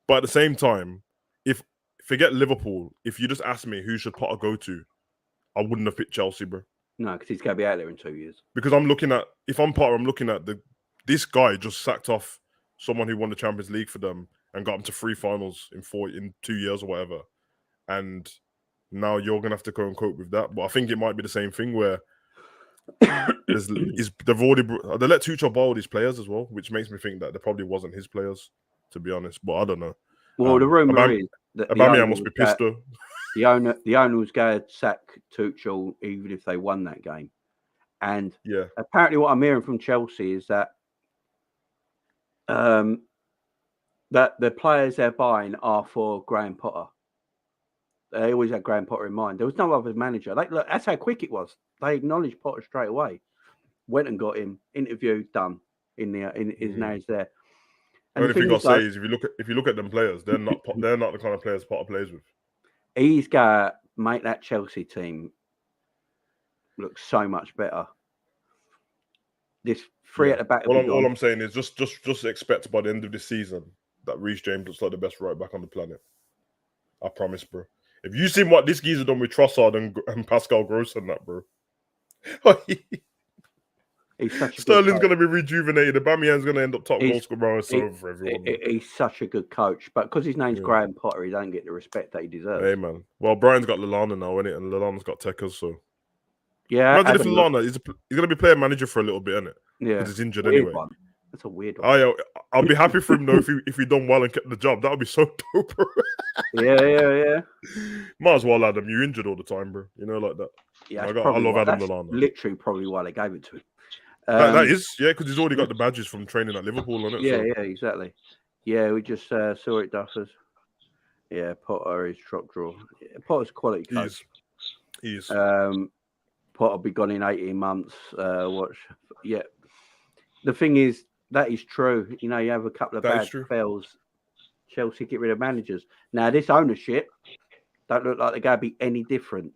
Speaker 2: But at the same time, forget Liverpool, if you just ask me who should Potter go to, I wouldn't have picked Chelsea, bro.
Speaker 1: No, because he's going to be out there in 2 years.
Speaker 2: Because if I'm Potter, I'm looking at this guy just sacked off someone who won the Champions League for them and got them to 3 finals in 2 years or whatever. And now you're going to have to go and cope with that. But I think it might be the same thing where they let Tuchel borrow these players as well, which makes me think that they probably wasn't his players, to be honest. But I don't know.
Speaker 1: Well, the rumor is that
Speaker 2: Aubameyang must be pissed though.
Speaker 1: The owner was going to sack Tuchel even if they won that game. And apparently, what I'm hearing from Chelsea is that that the players they're buying are for Graham Potter. They always had Graham Potter in mind. There was no other manager. Look, that's how quick it was. They acknowledged Potter straight away. Went and got him. Interview done. Now he's there.
Speaker 2: The only thing I'll say is if you look at them players, they're not the kind of players Potter plays with.
Speaker 1: He's gonna make that Chelsea team look so much better. This three at the back.
Speaker 2: All I'm saying is just expect by the end of this season that Reece James looks like the best right back on the planet. I promise, bro. If you seen what this geezer done with Trossard and Pascal Gross and that, bro. Sterling's going to be rejuvenated. Aubameyang's going to end up top goal scorer for everyone.
Speaker 1: He's such a good coach, but because his name's Graham Potter, he don't get the respect that he deserves.
Speaker 2: Hey, man. Well, Brian's got Lallana now, innit? And Lallana's got Tekers, so...
Speaker 1: Yeah.
Speaker 2: Imagine if Lallana, he's going to be player manager for a little bit, innit?
Speaker 1: Yeah.
Speaker 2: Because he's injured anyway.
Speaker 1: One. That's a weird one.
Speaker 2: I'll be happy for him, though, if he done well and kept the job. That would be so dope, bro.
Speaker 1: Yeah.
Speaker 2: Might as well, Adam. You're injured all the time, bro. You know, like that.
Speaker 1: Yeah,
Speaker 2: I love Adam Lallana.
Speaker 1: Literally probably why they gave it to him.
Speaker 2: That is, because he's already got the badges from training at Liverpool on it.
Speaker 1: Yeah, exactly. Yeah, we just saw it, Duffers. Yeah, Potter is top draw. Yeah, Potter's quality coach.
Speaker 2: He is.
Speaker 1: Potter will be gone in 18 months. Yeah. The thing is, that is true. You know, you have a couple of bad spells. Chelsea get rid of managers. Now, this ownership don't look like they're going to be any different.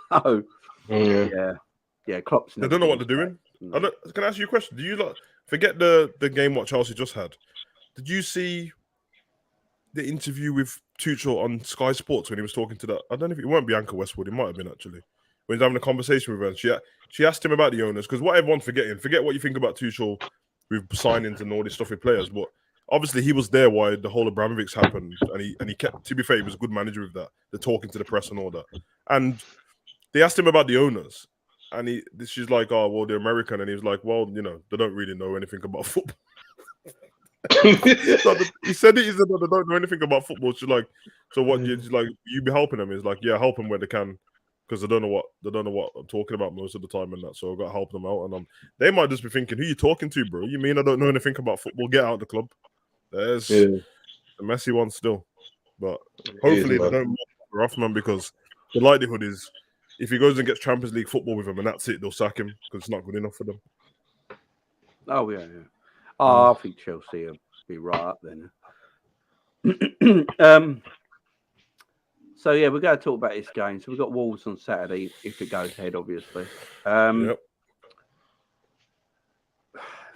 Speaker 1: So, yeah, Klopp's.
Speaker 2: They don't know what they're doing. Can I ask you a question? Do you forget the game what Chelsea just had? Did you see the interview with Tuchel on Sky Sports when he was talking to that? I don't know if it weren't Bianca Westwood. It might have been actually when he was having a conversation with her. And she asked him about the owners because what everyone's forgetting. Forget what you think about Tuchel with signings and all this stuff with players, but obviously he was there while the whole Abramovich happened, and he kept. To be fair, he was a good manager with that. The talking to the press and all that, and they asked him about the owners. And she's like, oh, well, they're American. And he was like, well, you know, they don't really know anything about football. He said it. He said, no, they don't know anything about football. She's like, so what? She's like, you be helping them? He's like, yeah, help them where they can, because they don't know what I'm talking about most of the time and that. So I've got to help them out. And they might just be thinking, who you talking to, bro? You mean I don't know anything about football? Get out of the club. There's the Messi one still, but hopefully they don't more off, man, because the likelihood is if he goes and gets Champions League football with them and that's it, they'll sack him because it's not good enough for them.
Speaker 1: Oh yeah. I think Chelsea will be right up then. So yeah, we're going to talk about this game. So we've got Wolves on Saturday if it goes ahead, obviously. 3:00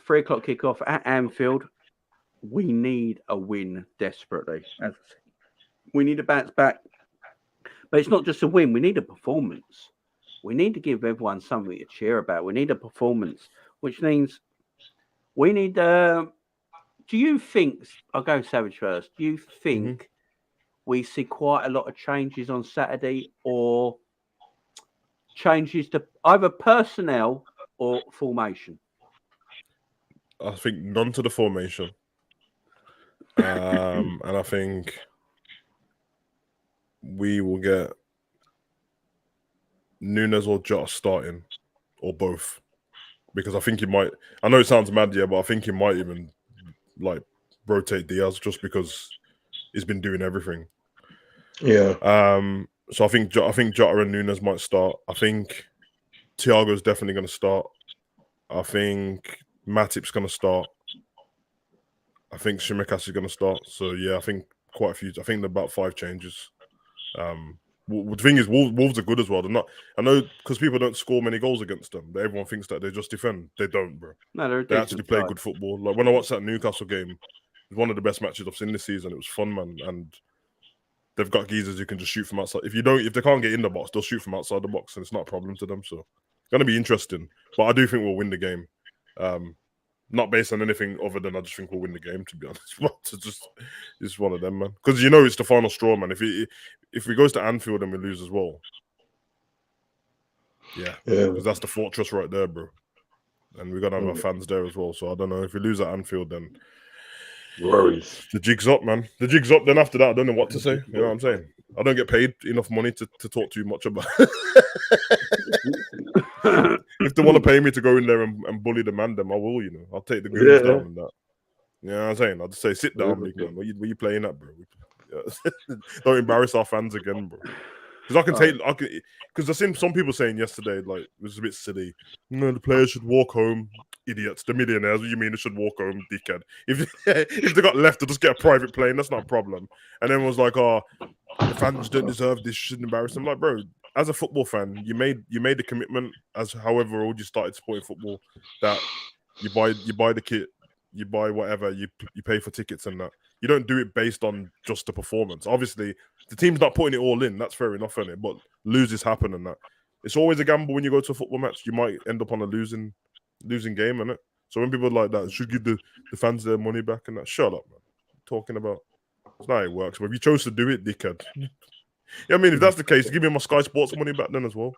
Speaker 1: kickoff at Anfield. We need a win desperately. We need a bounce back. But it's not just a win. We need a performance. We need to give everyone something to cheer about. We need a performance, which means we need... do you think... I'll go Savage first. Do you think we see quite a lot of changes on Saturday or changes to either personnel or formation?
Speaker 2: I think none to the formation. And I think we will get Nunes or Jota starting, or both, because I think he might. I know it sounds mad, yeah, but I think he might even like rotate Diaz just because he's been doing everything.
Speaker 3: Yeah.
Speaker 2: So I think Jota and Nunes might start. I think Thiago is definitely going to start. I think Matip's going to start. I think Tsimikas is going to start. So yeah, I think quite a few. I think there are about 5 changes. The thing is, Wolves are good as well. They're not. I know because people don't score many goals against them. But everyone thinks that they just defend. They don't, bro.
Speaker 1: No,
Speaker 2: they actually play good football. Like when I watched that Newcastle game, it was one of the best matches I've seen this season. It was fun, man, and they've got geezers who can just shoot from outside. If they can't get in the box, they'll shoot from outside the box, and it's not a problem to them. So it's gonna be interesting. But I do think we'll win the game. Not based on anything other than I just think we'll win the game, to be honest. But it's just one of them, man. Because you know it's the final straw, man. If we goes to Anfield and we lose as well, yeah, because that's the fortress right there, bro. And we're gonna have our fans there as well. So I don't know if we lose at Anfield, then
Speaker 3: worries.
Speaker 2: The jig's up, man. The jig's up. Then after that, I don't know what to say. You know what I'm saying? I don't get paid enough money to talk too much about. If they want to pay me to go in there and bully the man, then I will. You know, I'll take the goons down and that. You know what I'm saying? I'll just say, sit down, big man. What you playing at, bro? Yeah. Don't embarrass our fans again, bro. Because because I've seen some people saying yesterday, like, it was a bit silly. You know, the players should walk home. Idiots, the millionaires. What do you mean they should walk home, dickhead? If they got left to just get a private plane, that's not a problem. And everyone's like, oh, the fans don't deserve this. Shouldn't embarrass them. Like, bro, as a football fan, you made the commitment as however old you started supporting football that you buy the kit, you buy whatever, you pay for tickets and that. You don't do it based on just the performance. Obviously, the team's not putting it all in. That's fair enough, isn't it? But loses happen and that. It's always a gamble when you go to a football match. You might end up on a losing game, innit? So when people are like that, should give the fans their money back and that. Shut up, man. Talking about it's not how it works. But if you chose to do it, dickhead. Yeah, I mean, if that's the case, give me my Sky Sports money back then as well.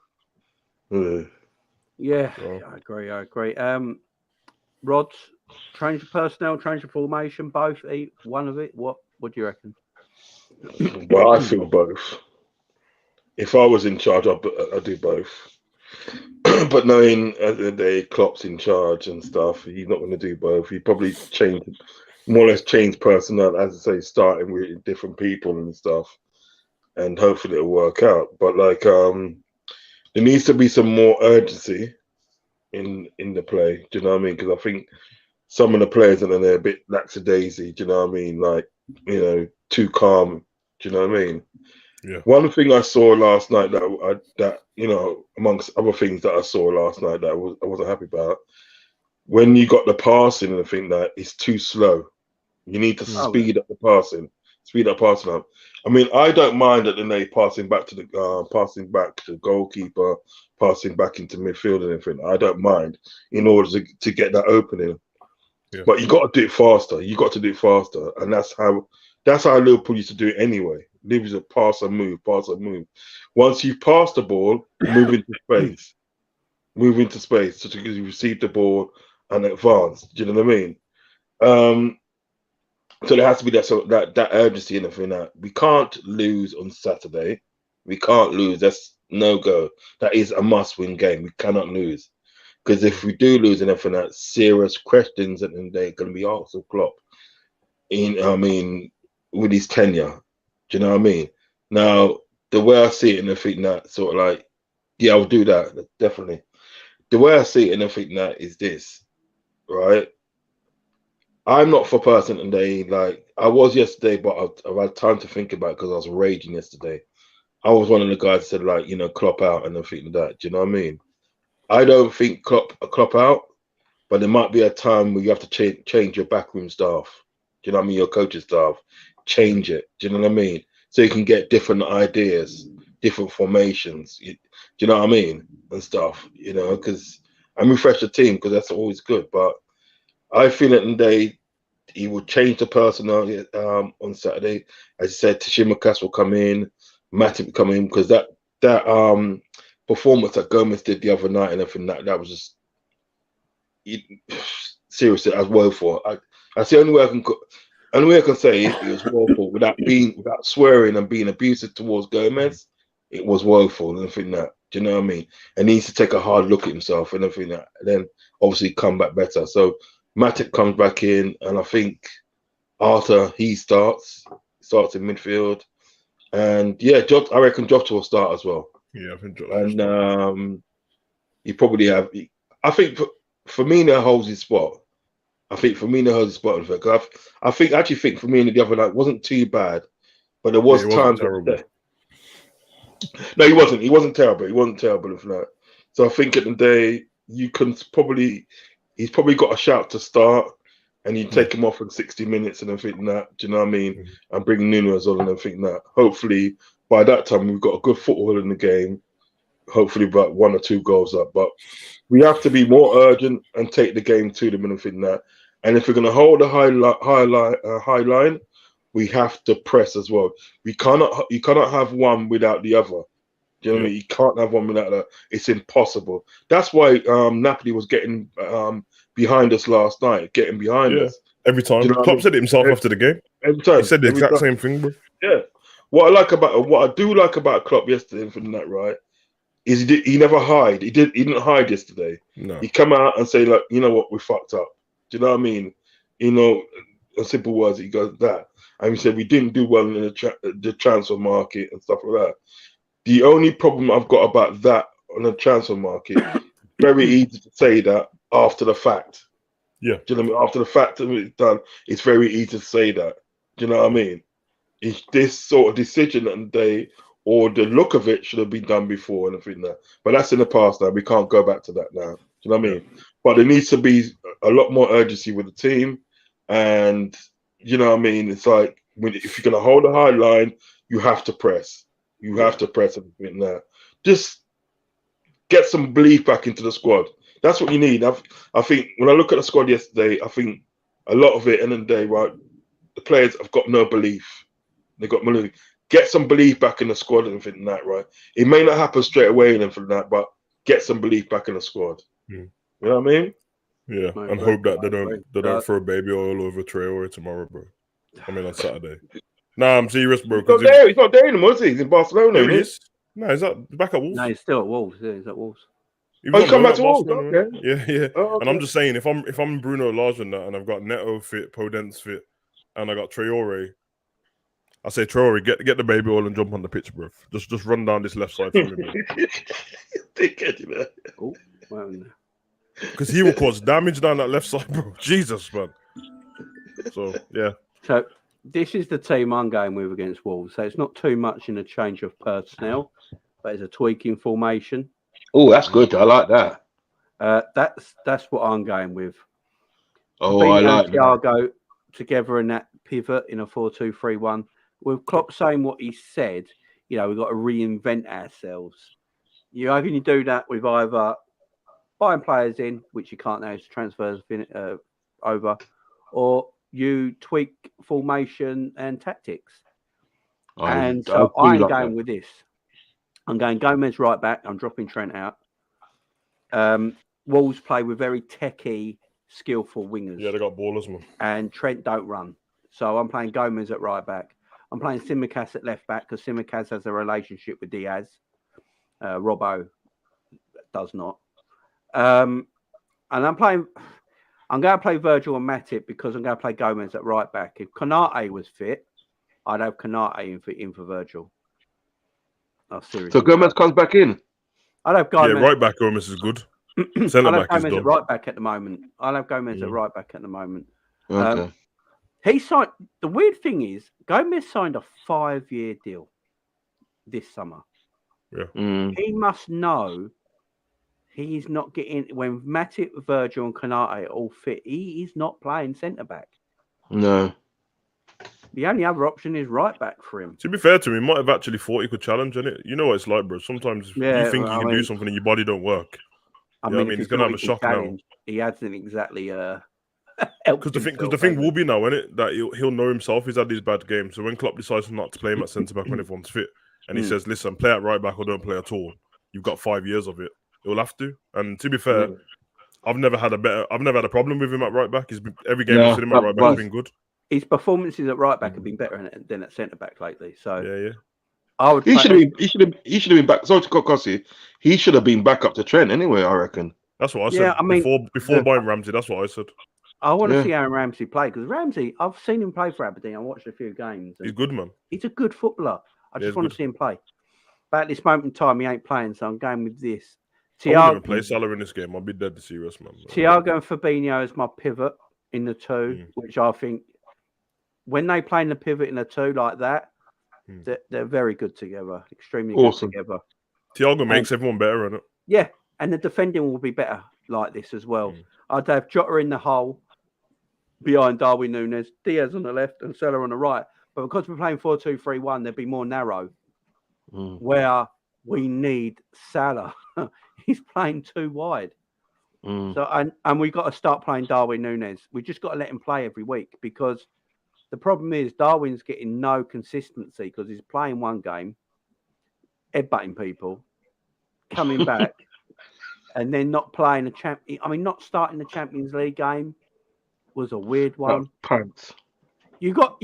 Speaker 1: Yeah, so. I agree. Rods, change of personnel, change of formation, both, one of it. What do you reckon?
Speaker 3: Well, I feel both. If I was in charge, I'd do both. But knowing at the end of the day, Klopp's in charge and stuff, he's not going to do both. He probably more or less change personnel, as I say, starting with different people and stuff. And hopefully it'll work out. But like, there needs to be some more urgency in the play. Do you know what I mean? Because I think some of the players are a bit lackadaisy. Do you know what I mean? Like, you know, too calm. Do you know what I mean?
Speaker 2: Yeah.
Speaker 3: One thing I saw last night that you know, amongst other things that I saw last night that I wasn't happy about, when you got the passing and I think that it's too slow. You need to speed up the passing. Speed up passing up. I mean, I don't mind that they passing back to the goalkeeper, passing back into midfield and everything. I don't mind in order to get that opening. Yeah. But you got to do it faster. And that's how Liverpool used to do it anyway. Liverpool used to pass and move. Once you've passed the ball, move into space. move into space, so to receive the ball and advance. Do you know what I mean? So there has to be that urgency and everything. That we can't lose on Saturday. We can't lose. That's no go. That is a must-win game. We cannot lose, because if we do lose and everything, that serious questions and they're going to be asked of Klopp. With his tenure. Do you know what I mean? Now, the way I see it and everything that sort of like, yeah, I'll do that definitely. The way I see it and everything that is this, right? I'm not for person today. Like I was yesterday, but I've had time to think about it because I was raging yesterday. I was one of the guys that said like, Klopp out and everything like that. Do you know what I mean? I don't think Klopp out, but there might be a time where you have to change your backroom staff. Do you know what I mean? Your coaching staff, change it. Do you know what I mean? So you can get different ideas, different formations. Do you know what I mean? And stuff. Because and refresh the team, because that's always good. But I feel that he will change the personnel on Saturday. As I said, Tsimikas will come in, Matip will come in, because that performance that Gomez did the other night and everything that was just seriously, as woeful. That's the only way I can say it was woeful without swearing and being abusive towards Gomez. It was woeful and everything that. Do you know what I mean? And he needs to take a hard look at himself and everything that, and then obviously come back better. So Matip comes back in, and I think after he starts in midfield, and yeah, I reckon Jota will start as well.
Speaker 2: Yeah, I think
Speaker 3: Jota. And you probably have. I think Firmino holds his spot. I think Firmino holds his spot. I actually think Firmino the other night wasn't too bad, but there was times. No, he wasn't. He wasn't terrible. He wasn't terrible for that. So I think at the day he's probably got a shout to start, and you take him off for 60 minutes and everything that. Do you know what I mean? And bring Nunes on and everything that. Hopefully by that time we've got a good football in the game. Hopefully about 1 or 2 goals up, but we have to be more urgent and take the game to them and everything that. And if we're going to hold a high line, we have to press as well. You cannot have one without the other. Do you know what I mean? You can't have one without that. It's impossible. That's why Napoli was getting behind us last night, us.
Speaker 2: Every time. Klopp said it himself after the game.
Speaker 3: Every time.
Speaker 2: He said the exact same thing, bro.
Speaker 3: Yeah. What I do like about Klopp yesterday and from that, right, is he never hide. He didn't hide yesterday.
Speaker 2: No.
Speaker 3: He come out and say, like, you know what, we fucked up. Do you know what I mean? In simple words, he goes that. And he said we didn't do well in the transfer market and stuff like that. The only problem I've got about that on the transfer market, very easy to say that after the fact.
Speaker 2: Yeah.
Speaker 3: Do you know what I mean? After the fact that it's done, it's very easy to say that. Do you know what I mean? It's this sort of decision and or the look of it should have been done before and everything that. But that's in the past now. We can't go back to that now. Do you know what I mean? But there needs to be a lot more urgency with the team. And, you know what I mean? It's like, if you're going to hold a high line, you have to press. You have to press everything there. Just get some belief back into the squad. That's what you need. I think when I look at the squad yesterday, I think a lot of it, end of the day, right, the players have got no belief. They've got belief. Get some belief back in the squad and everything like that, right? It may not happen straight away and everything like that, but get some belief back in the squad. You know what I mean?
Speaker 2: Yeah, and hope that they don't throw baby oil over Traore tomorrow, bro. I mean on Saturday. Nah, I'm serious, bro.
Speaker 3: He's not there anymore, is he? He's in Barcelona.
Speaker 2: There he is. No, he's back at Wolves.
Speaker 1: No, he's still at Wolves. Yeah, he's at Wolves.
Speaker 3: He's come back to Wolves. Okay.
Speaker 2: Yeah.
Speaker 3: Oh, okay.
Speaker 2: And I'm just saying, if I'm Bruno Lage and that, and I've got Neto fit, Podence fit, and I got Traore, I say Traore, get the baby oil and jump on the pitch, bro. Just run down this left side for me, man. Because he will cause damage down that left side, bro. Jesus, man. So yeah.
Speaker 1: So this is the team I'm going with against Wolves. So it's not too much in a change of personnel, but it's a tweaking formation.
Speaker 3: Oh, that's good. I like that.
Speaker 1: That's what I'm going with.
Speaker 3: Oh, Fabinho, I like
Speaker 1: Thiago together in that pivot in a 4-2-3-1. With Klopp saying what he said, we've got to reinvent ourselves. You can you do that with either buying players in, which you can't now, transfers over, or you tweak formation and tactics. I'm going with this. I'm going Gomez right back. I'm dropping Trent out. Wolves play with very techie, skillful wingers.
Speaker 2: Yeah, they got ballers, man.
Speaker 1: And Trent don't run. So I'm playing Gomez at right back. I'm playing Tsimikas at left back because Tsimikas has a relationship with Diaz. Robbo does not. And I'm going to play Virgil and Matip because I'm going to play Gomez at right back. If Konate was fit, I'd have Konate in for Virgil. Oh, seriously.
Speaker 3: So Gomez comes back in?
Speaker 1: I'd have Gomez.
Speaker 2: Yeah, right back Gomez is good. Centre back is done.
Speaker 1: At right back at the moment. I'll have Gomez at right back at the moment.
Speaker 3: Okay.
Speaker 1: He signed. The weird thing is, Gomez signed a 5-year deal this summer.
Speaker 2: Yeah.
Speaker 1: He must know he's not getting when Matip, Virgil, and Konate are all fit. He is not playing centre back.
Speaker 3: No.
Speaker 1: The only other option is right back for him.
Speaker 2: To be fair to him, he might have actually thought he could challenge on it. You know what it's like, bro. Sometimes you think you can do something and your body don't work. I mean, he's gonna have a shock now.
Speaker 1: He hasn't exactly.
Speaker 2: Because the thing will be now, isn't it, that he'll know himself. He's had these bad games. So when Klopp decides not to play him at centre back when everyone's fit, and he says, "Listen, play at right back or don't play at all," you've got 5 years of it. He'll have to. And to be fair, I've never had a problem with him at right back. Every game I've seen him at right back has been good.
Speaker 1: His performances at right back have been better than at centre back lately. So
Speaker 2: yeah.
Speaker 1: I would.
Speaker 3: He should have been back. Sorry to cut Cossie. He should have been back up to Trent anyway. I reckon.
Speaker 2: That's what I said. I mean, before buying Ramsey, that's what I said.
Speaker 1: I want to see Aaron Ramsey play because Ramsey, I've seen him play for Aberdeen. I watched a few games.
Speaker 2: He's good, man.
Speaker 1: He's a good footballer. I just want to see him play. But at this moment in time, he ain't playing, so I'm going with this.
Speaker 2: I wouldn't even play Salah in this game. I'll be dead serious, man.
Speaker 1: Thiago and Fabinho is my pivot in the two, which I think when they play in the pivot in the two like that, they're very good together. Extremely good together.
Speaker 2: Thiago makes everyone better, isn't it?
Speaker 1: Yeah, and the defending will be better like this as well. I'd have Jota in the hole behind Darwin Núñez, Diaz on the left and Salah on the right. But because we're playing 4-2-3-1, they'd be more narrow. Where we need Salah. He's playing too wide. So and we've got to start playing Darwin Núñez. We just got to let him play every week because the problem is Darwin's getting no consistency because he's playing one game, headbutting people, coming back, and then not playing a champion. I mean, not starting the Champions League game was a weird one.
Speaker 3: Pants.
Speaker 1: You got,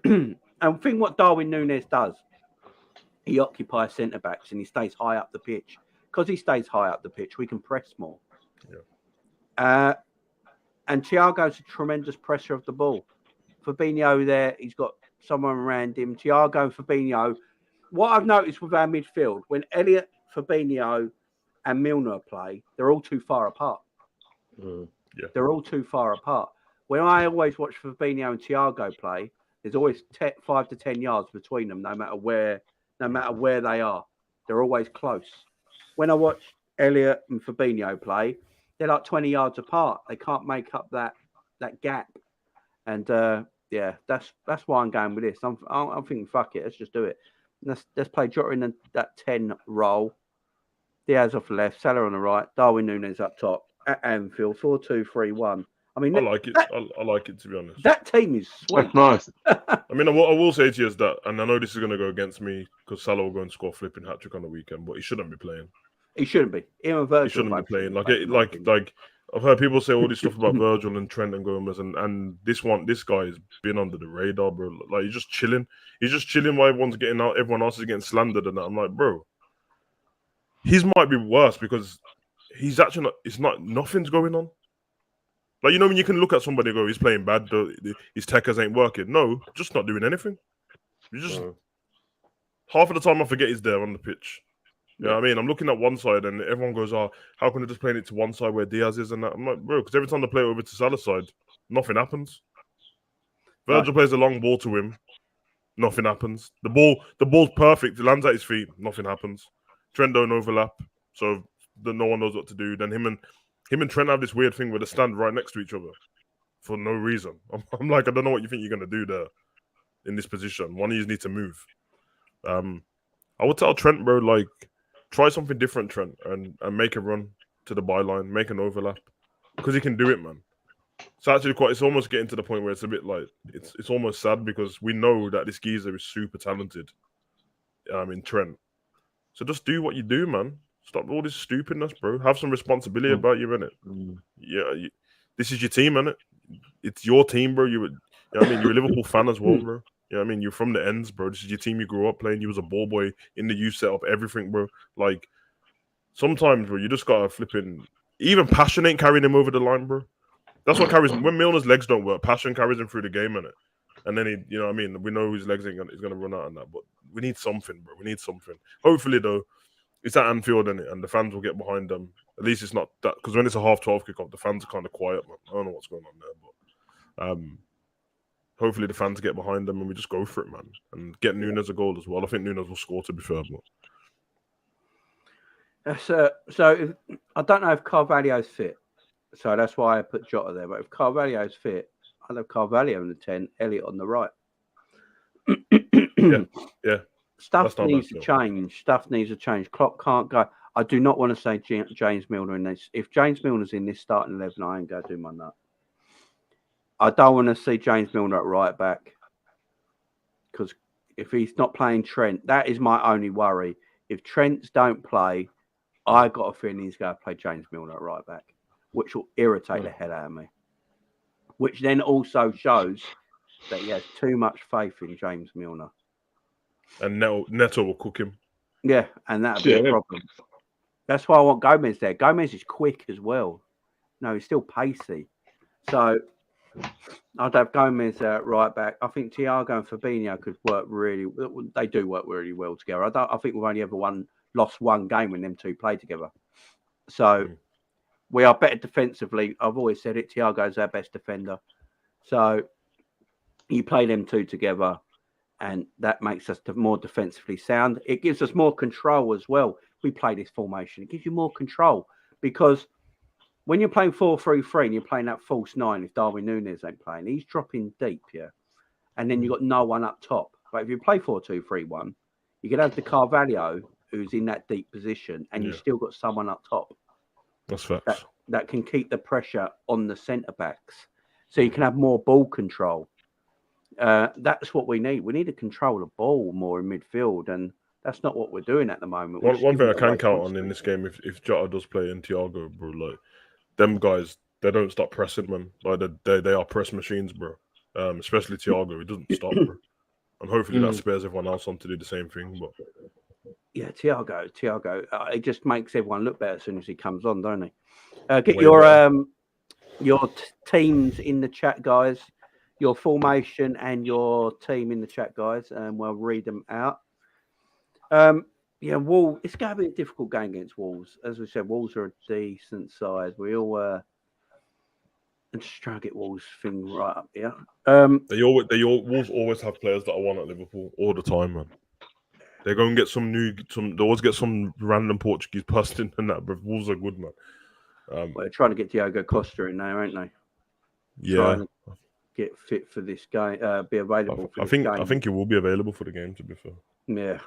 Speaker 1: and think what Darwin Núñez does. He occupies centre backs and he stays high up the pitch. Because he stays high up the pitch, we can press more. Yeah. And Thiago's a tremendous presser of the ball. Fabinho there, he's got someone around him. Thiago and Fabinho. What I've noticed with our midfield, when Elliott, Fabinho, and Milner play, they're all too far apart. They're all too far apart. When I always watch Fabinho and Thiago play, there's always 5 to 10 yards between them, no matter where they are. They're always close. When I watch Elliott and Fabinho play, they're like 20 yards apart. They can't make up that gap. And that's why I'm going with this. I'm thinking, fuck it, let's just do it. Let's play Jota in that 10 role. Diaz off the left, Salah on the right, Darwin Núñez up top at Anfield, 4-2-3-1. I mean,
Speaker 2: I like it. I like it, to be honest.
Speaker 1: That team is sweet.
Speaker 3: That's nice.
Speaker 2: I mean, I will say to you is that, and I know this is going to go against me because Salah will go and score a flipping hat-trick on the weekend, but he shouldn't be playing.
Speaker 1: He shouldn't be. Him and Virgil
Speaker 2: he shouldn't be playing. Like I've heard people say all this stuff about Virgil and Trent and Gomez, and this guy has been under the radar, bro. Like he's just chilling. He's just chilling while everyone's getting out. Everyone else is getting slandered, and that. I'm like, bro, his might be worse because he's actually not. It's not. Nothing's going on. Like, you know, when you can look at somebody and go, he's playing bad, his techers ain't working. No, just not doing anything. You just half of the time I forget he's there on the pitch. You know what I mean? I'm looking at one side and everyone goes, "Oh, how can they just play it to one side where Diaz is?" And that. I'm like, bro, because every time they play it over to Salah's side, nothing happens. Virgil plays a long ball to him, nothing happens. The ball's perfect. It lands at his feet, nothing happens. Trent don't overlap, so no one knows what to do. Then him and Trent have this weird thing where they stand right next to each other for no reason. I'm like, I don't know what you think you're going to do there in this position. One of you need to move. I would tell Trent, bro, like, try something different, Trent, and make a run to the byline, make an overlap. Because he can do it, man. It's actually it's almost getting to the point where it's a bit like, it's almost sad because we know that this geezer is super talented in Trent. So just do what you do, man. Stop all this stupidness, bro. Have some responsibility about you, innit? Yeah, this is your team, innit? It's your team, bro. You know what I mean? You're a Liverpool fan as well, bro. You know what I mean? You're from the ends, bro. This is your team you grew up playing. You was a ball boy in the youth setup, everything, bro. Like, sometimes, bro, you just gotta flipping... Even passion ain't carrying him over the line, bro. That's what carries him. When Milner's legs don't work, passion carries him through the game, innit? And then, you know what I mean? We know his legs he's gonna run out on that, but we need something, bro. We need something. Hopefully, though, it's at Anfield, innit? And the fans will get behind them. At least it's not that... Because when it's a 12:30 kickoff, the fans are kind of quiet, man. I don't know what's going on there, but... hopefully the fans get behind them and we just go for it, man. And get Nunes a goal as well. I think Nunes will score, to be fair. But...
Speaker 1: So I don't know if Carvalho's fit. So that's why I put Jota there. But if Carvalho's fit, I'll have Carvalho in the 10, Elliott on the right.
Speaker 2: yeah.
Speaker 1: Stuff needs to change. Stuff needs to change. Klopp can't go. I do not want to say James Milner in this. If James Milner's in this starting 11, I ain't going to do my nut. I don't want to see James Milner at right back because if he's not playing Trent, that is my only worry. If Trents don't play, I got a feeling he's going to play James Milner at right back, which will irritate the hell out of me. Which then also shows that he has too much faith in James Milner.
Speaker 2: And Neto will cook him.
Speaker 1: Yeah, and that'll be a problem. That's why I want Gomez there. Gomez is quick as well. No, he's still pacey. So I'd have Gomez right back. I think Thiago and Fabinho could work really. They do work really well together. I think we've only ever lost one game when them two play together. So we are better defensively. I've always said it. Thiago's our best defender. So you play them two together, and that makes us more defensively sound. It gives us more control as well. We play this formation. It gives you more control because when you're playing 4-3-3 and you're playing that false 9, if Darwin Núñez ain't playing, he's dropping deep, yeah. And then you've got no one up top. But if you play 4-2-3-1, you can have the Carvalho who's in that deep position, and you've still got someone up top.
Speaker 2: That's facts.
Speaker 1: That can keep the pressure on the centre backs, so you can have more ball control. That's what we need. We need to control the ball more in midfield, and that's not what we're doing at the moment.
Speaker 2: One thing I can count on in this game, if Jota does play in Thiago, bro, like them guys, they don't stop pressing, man. Like they are press machines, bro. Especially Thiago, he doesn't stop, bro. And hopefully that spares everyone else on to do the same thing. But
Speaker 1: yeah, Thiago, it just makes everyone look better as soon as he comes on, don't he? Get your teams in the chat, guys. Your formation and your team in the chat, guys, and we'll read them out. Wolves. It's going to be a difficult game against Wolves. As we said, Wolves are a decent side. We all I'm just trying to get Wolves thing right up here.
Speaker 2: Wolves always have players that I want at Liverpool all the time, man. They go and get they always get some random Portuguese person and that, but Wolves are good, man.
Speaker 1: They're trying to get Thiago Costa in there, aren't they?
Speaker 2: Yeah.
Speaker 1: Get fit for this game, be available for this game.
Speaker 2: I think he will be available for the game, to be fair.
Speaker 1: Yeah,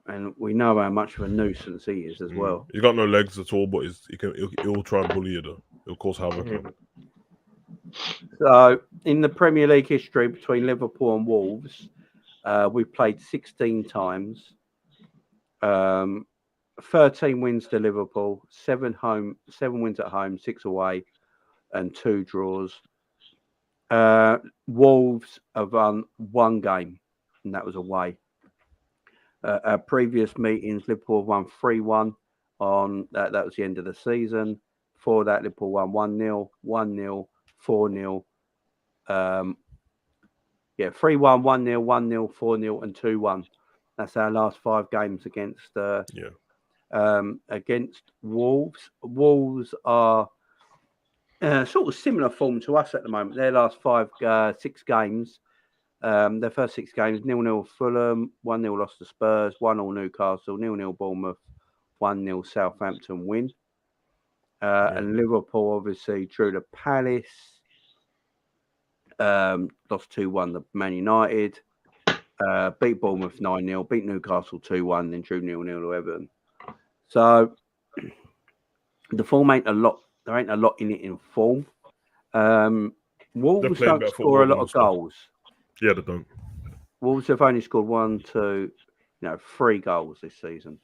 Speaker 1: and we know how much of a nuisance he is as well.
Speaker 2: He's got no legs at all, but he'll try and bully you, though. He'll cause havoc.
Speaker 1: So, in the Premier League history between Liverpool and Wolves, we've played 16 times. 13 wins to Liverpool, 7 wins at home, 6 away, and 2 draws. Wolves have won 1 game, and that was away. Our previous meetings, Liverpool have won 3-1 on that. That was the end of the season. Before that, Liverpool won 1-0, 1-0, 4-0. 3-1, 1-0, 1-0, 4-0, and 2-1. That's our last 5 games against Wolves. Wolves are sort of similar form to us at the moment. Their last 6 games, their first 6 games, 0-0 Fulham, 1-0 lost to Spurs, 1-0 Newcastle, 0-0 Bournemouth, 1-0 Southampton win. And Liverpool obviously drew to Palace, lost 2-1 to Man United, beat Bournemouth 9-0, beat Newcastle 2-1, then drew 0-0 to Everton. So the form ain't a lot. There ain't a lot in it in form. Wolves don't score a lot of goals.
Speaker 2: Yeah, they don't.
Speaker 1: Wolves have only scored 3 goals this season.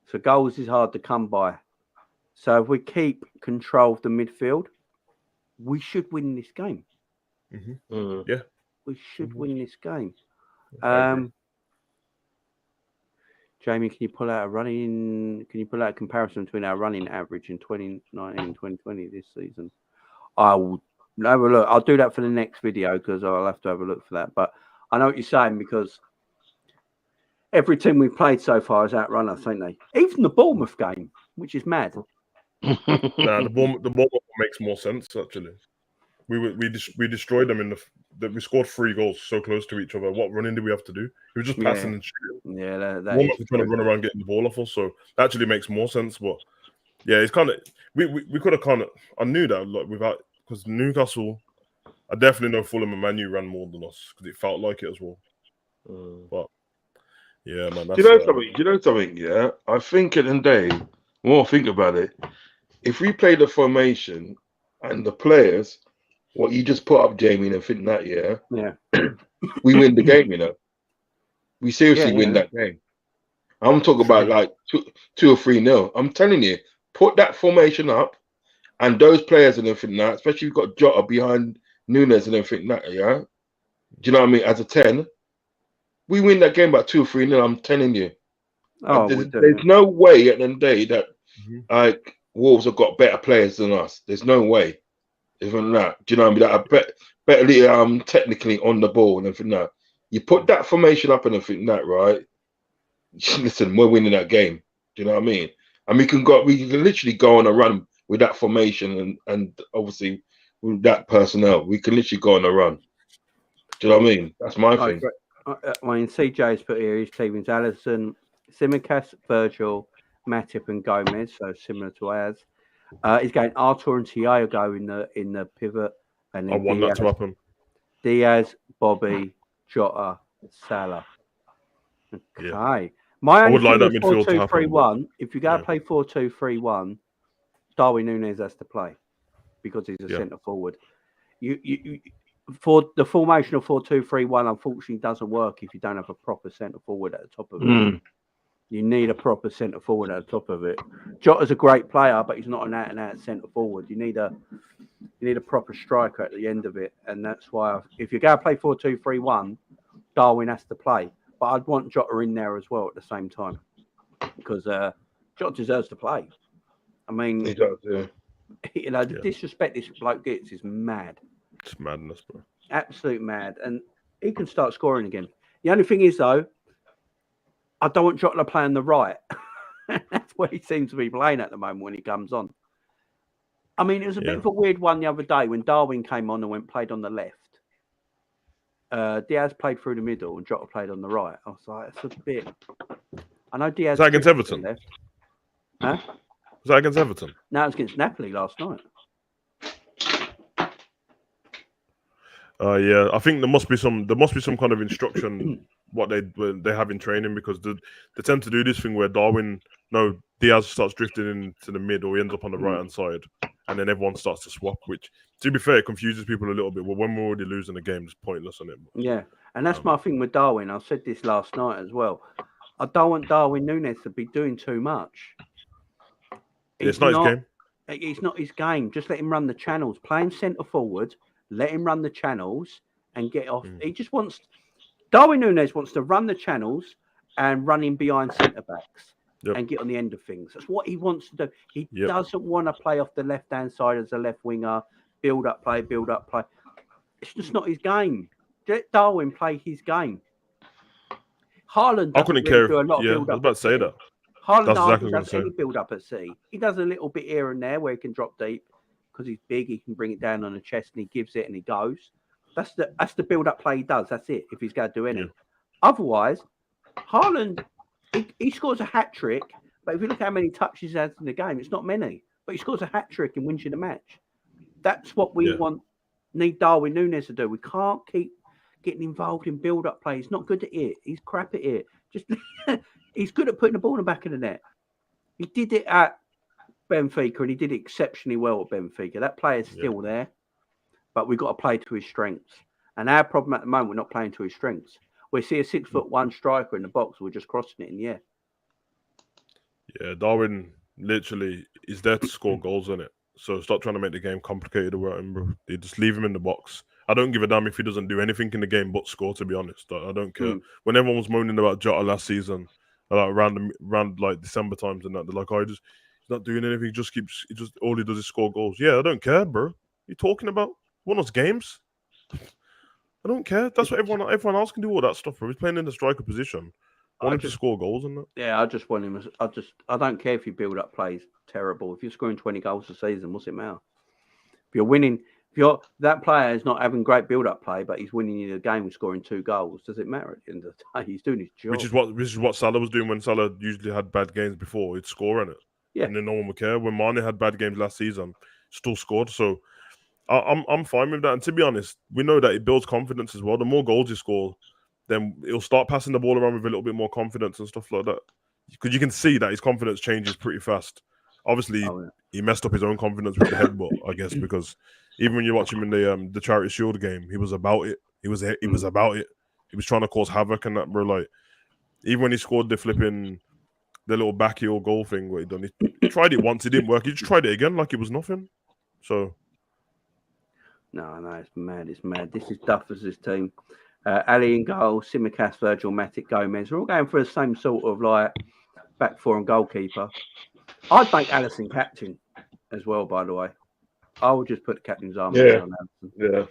Speaker 1: So goals is hard to come by. So if we keep control of the midfield, we should win this game.
Speaker 2: Yeah.
Speaker 1: We should win this game. Jamie, can you pull out a comparison between our running average in 2019 and 2020 this season? I will have a look. I'll do that for the next video because I'll have to have a look for that. But I know what you're saying because every team we've played so far has outrun us, haven't they? Even the Bournemouth game, which is mad.
Speaker 2: The Bournemouth makes more sense actually. We destroyed them we scored 3 goals so close to each other. What running did we have to do? It was just passing and shooting.
Speaker 1: Yeah, that
Speaker 2: Bournemouth trying to run around getting the ball off us, so that actually makes more sense. But yeah, it's kind of we could have I knew that without because Newcastle, I definitely know Fulham and Man U ran more than us because it felt like it as well. But yeah, man.
Speaker 3: Do you know something? Yeah, I think at the end of the day, more think about it. If we play the formation and the players, what you just put up, Jamie, and think that, we win the game. You know, we seriously win that game. I'm talking about like 2 or 3-0. I'm telling you, put that formation up, and those players and everything that, especially if you've got Jota behind Nunes and everything that, yeah. Do you know what I mean? As a 10, we win that game by 2 or 3-0. I'm telling you. There's no way at the end of the day that like Wolves have got better players than us. There's no way. Even that, do you know what I mean? That better technically on the ball and everything that. You put that formation up and everything that, right? Listen, we're winning that game. Do you know what I mean? And we can literally go on a run with that formation and obviously with that personnel, we can literally go on a run. Do you know what I mean? That's my thing.
Speaker 1: CJ's put here his team is Alisson, Tsimikas, Virgil, Matip, and Gomez, so similar to ours. He's going Arthur and Thiago in the pivot, and then
Speaker 2: I want that to happen.
Speaker 1: Diaz, Bobby, Jota, Salah. Okay.
Speaker 2: Yeah.
Speaker 1: I
Speaker 2: would like that midfield to happen.
Speaker 1: 4-2-3-1. If you go play 4-2-3-1, Darwin Núñez has to play because he's a centre forward. You for the formation of 4-2-3-1, unfortunately, doesn't work if you don't have a proper centre forward at the top of it. You need a proper centre forward at the top of it. Jota's a great player, but he's not an out-and-out centre forward. You need a proper striker at the end of it, and that's why if you go play 4-2-3-1, Darwin has to play. But I'd want Jota in there as well at the same time because Jota deserves to play. I mean,
Speaker 3: he does,
Speaker 1: the disrespect this bloke gets is mad.
Speaker 2: It's madness, bro.
Speaker 1: Absolute mad, and he can start scoring again. The only thing is though, I don't want Jota to play on the right. That's where he seems to be playing at the moment when he comes on. I mean, it was a bit of a weird one the other day when Darwin came on and played on the left. Diaz played through the middle and Jota played on the right. I was like, it's a bit. I know Diaz.
Speaker 2: Was that against Everton?
Speaker 1: Huh?
Speaker 2: Was that against Everton?
Speaker 1: No, it was against Napoli last night.
Speaker 2: Yeah, I think there must be some kind of instruction what they have in training because they tend to do this thing where Diaz starts drifting into the mid or he ends up on the right hand side, and then everyone starts to swap. Which, to be fair, confuses people a little bit. But when we're already losing the game, it's pointless, isn't it?
Speaker 1: Yeah, and that's my thing with Darwin. I said this last night as well. I don't want Darwin Núñez to be doing too much.
Speaker 2: It's not his game.
Speaker 1: It's not his game. Just let him run the channels. Play him centre forward. Let him run the channels and get off. He just wants. Darwin Núñez wants to run the channels and run in behind centre backs and get on the end of things. That's what he wants to do. He doesn't want to play off the left hand side as a left winger. Build up play. It's just not his game. Let Darwin play his game. Haaland doesn't do a lot of build up.
Speaker 2: I was about to say that.
Speaker 1: Haaland does any build up at sea. He does a little bit here and there where he can drop deep because he's big. He can bring it down on the chest and he gives it and he goes. That's the build up play he does. That's it. If he's going to do anything, otherwise, Haaland he scores a hat trick. But if you look how many touches he has in the game, it's not many. But he scores a hat trick and wins you the match. That's what we need Darwin Núñez to do. We can't keep getting involved in build up play. He's not good at it. He's crap at it. He's good at putting the ball in the back of the net. He did it at Benfica and he did it exceptionally well at Benfica. That player's still there, but we've got to play to his strengths. And our problem at the moment, we're not playing to his strengths. We see a 6'1" striker in the box, we're just crossing it in the air.
Speaker 2: Yeah, Darwin literally is there to score goals in it. So stop trying to make the game complicated about him, bro. They just leave him in the box. I don't give a damn if he doesn't do anything in the game but score. To be honest, I don't care. When everyone was moaning about Jota last season, like around like December times and that, they're like, "Oh, he's not doing anything. He just all he does is score goals." Yeah, I don't care, bro. What are you talking about? Won us games. I don't care. That's what everyone else can do. All that stuff, bro. He's playing in the striker position. I want him to score goals and that.
Speaker 1: Yeah, I just want him. I don't care if you build up plays terrible. If you're scoring 20 goals a season, what's it matter? If you're winning, that player is not having great build up play, but he's winning you the game with scoring 2 goals. Does it matter at the end of the day? He's doing his job.
Speaker 2: Which is what Salah was doing when Salah usually had bad games before. He'd score in it. Yeah. And then no one would care. When Mane had bad games last season, still scored. So I'm fine with that. And to be honest, we know that it builds confidence as well. The more goals you score, then he'll start passing the ball around with a little bit more confidence and stuff like that. Because you can see that his confidence changes pretty fast. Obviously, he messed up his own confidence with the headbutt, I guess, because even when you watch him in the Charity Shield game, he was about it. He was about it. He was trying to cause havoc and that, bro. Like, even when he scored the little back heel goal thing, what he done, he tried it once, it didn't work. He just tried it again like it was nothing. So,
Speaker 1: no, it's mad. It's mad. This is Duffers' team. Ali in goal, Tsimikas, Virgil, Matip, Gomez. We're all going for the same sort of like back four and goalkeeper. I'd make Alisson captain as well, by the way. I would just put the captain's arm on Alisson.
Speaker 3: Yeah.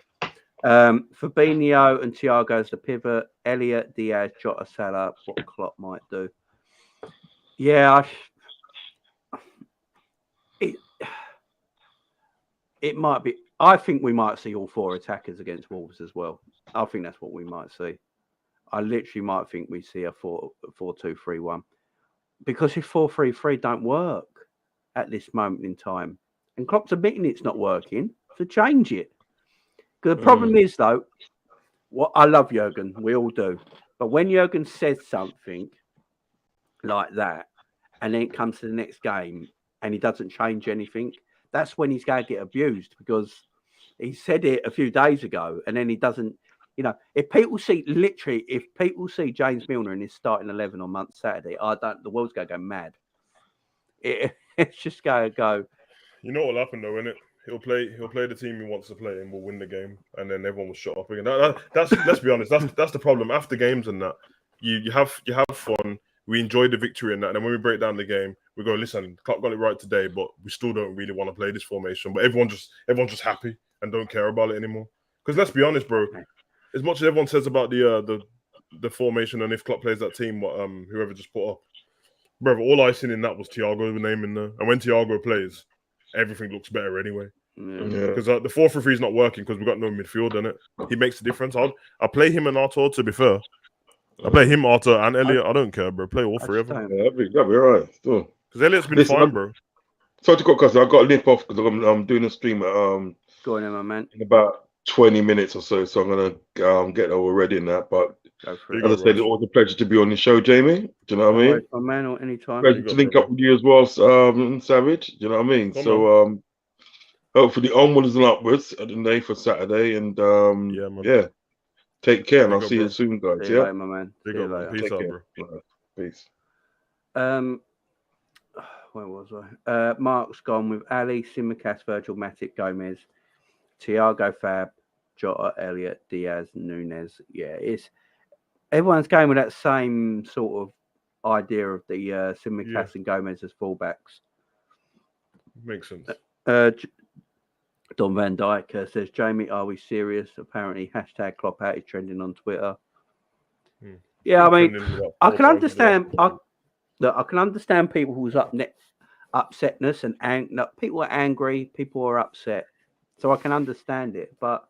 Speaker 1: Fabinho and Thiago as the pivot. Elliott, Diaz, Jota, Salah. What Klopp might do. Yeah, it might be. I think we might see all 4 attackers against Wolves as well. I think that's what we might see. I literally might think we see a 4-2-3-1 because if 4-3-3 don't work at this moment in time, and Klopp's admitting it's not working, so change it. Because the problem is though, what I love Jurgen, we all do, but when Jurgen says something like that, and then it comes to the next game and he doesn't change anything, that's when he's going to get abused because he said it a few days ago and then he doesn't, if people see James Milner in his starting 11 on Saturday, the world's going to go mad. It's just going to go.
Speaker 2: You know what'll happen though, innit? He'll play the team he wants to play and we'll win the game and then everyone will shut up again. That's let's be honest, that's the problem. After games and that, you have fun. We enjoy the victory and that. And then when we break down the game, we go, listen, Klopp got it right today, but we still don't really want to play this formation. But everyone's just happy and don't care about it anymore. Because let's be honest, bro. As much as everyone says about the formation and if Klopp plays that team, what whoever just put up, bro, all I seen in that was Thiago's name in there. And when Thiago plays, everything looks better anyway. Because the 4-3-3 is not working because we've got no midfield in it. He makes the difference. I'll play him and Arthur, to be fair. I play him, Arthur, and Elliott. I don't care, bro. Play all 3 of them.
Speaker 3: Yeah, that'd be all right. Still.
Speaker 2: Because Elliott's been fine, bro.
Speaker 3: Sorry to cut, cause I've got to nip off because I'm doing a stream at
Speaker 1: Go on, my man.
Speaker 3: In about 20 minutes or so. So I'm gonna get all ready in that. But as I said, it's always a pleasure to be on the show, Jamie. Do you know what I mean?
Speaker 1: My man, or anytime.
Speaker 3: Pleasure to link up with you as well, Savage. Do you know what I mean? So hopefully onwards and upwards at the day for Saturday, and yeah. Take care, and I'll see you soon, guys.
Speaker 1: See you later, my man.
Speaker 2: Peace out, bro.
Speaker 3: Peace.
Speaker 1: Where was I? Mark's gone with Ali, Tsimikas, Virgil, Matip, Gomez, Thiago, Fab, Jota, Elliott, Diaz, Nunez. Yeah, everyone's going with that same sort of idea of the Tsimikas and Gomez as fullbacks.
Speaker 2: Makes sense.
Speaker 1: Don Van Dyke says, Jamie, are we serious? Apparently, # Klopp out is trending on Twitter. Yeah, I mean, I can understand. I can understand people who's upsetness and people are angry, people are upset. So I can understand it. But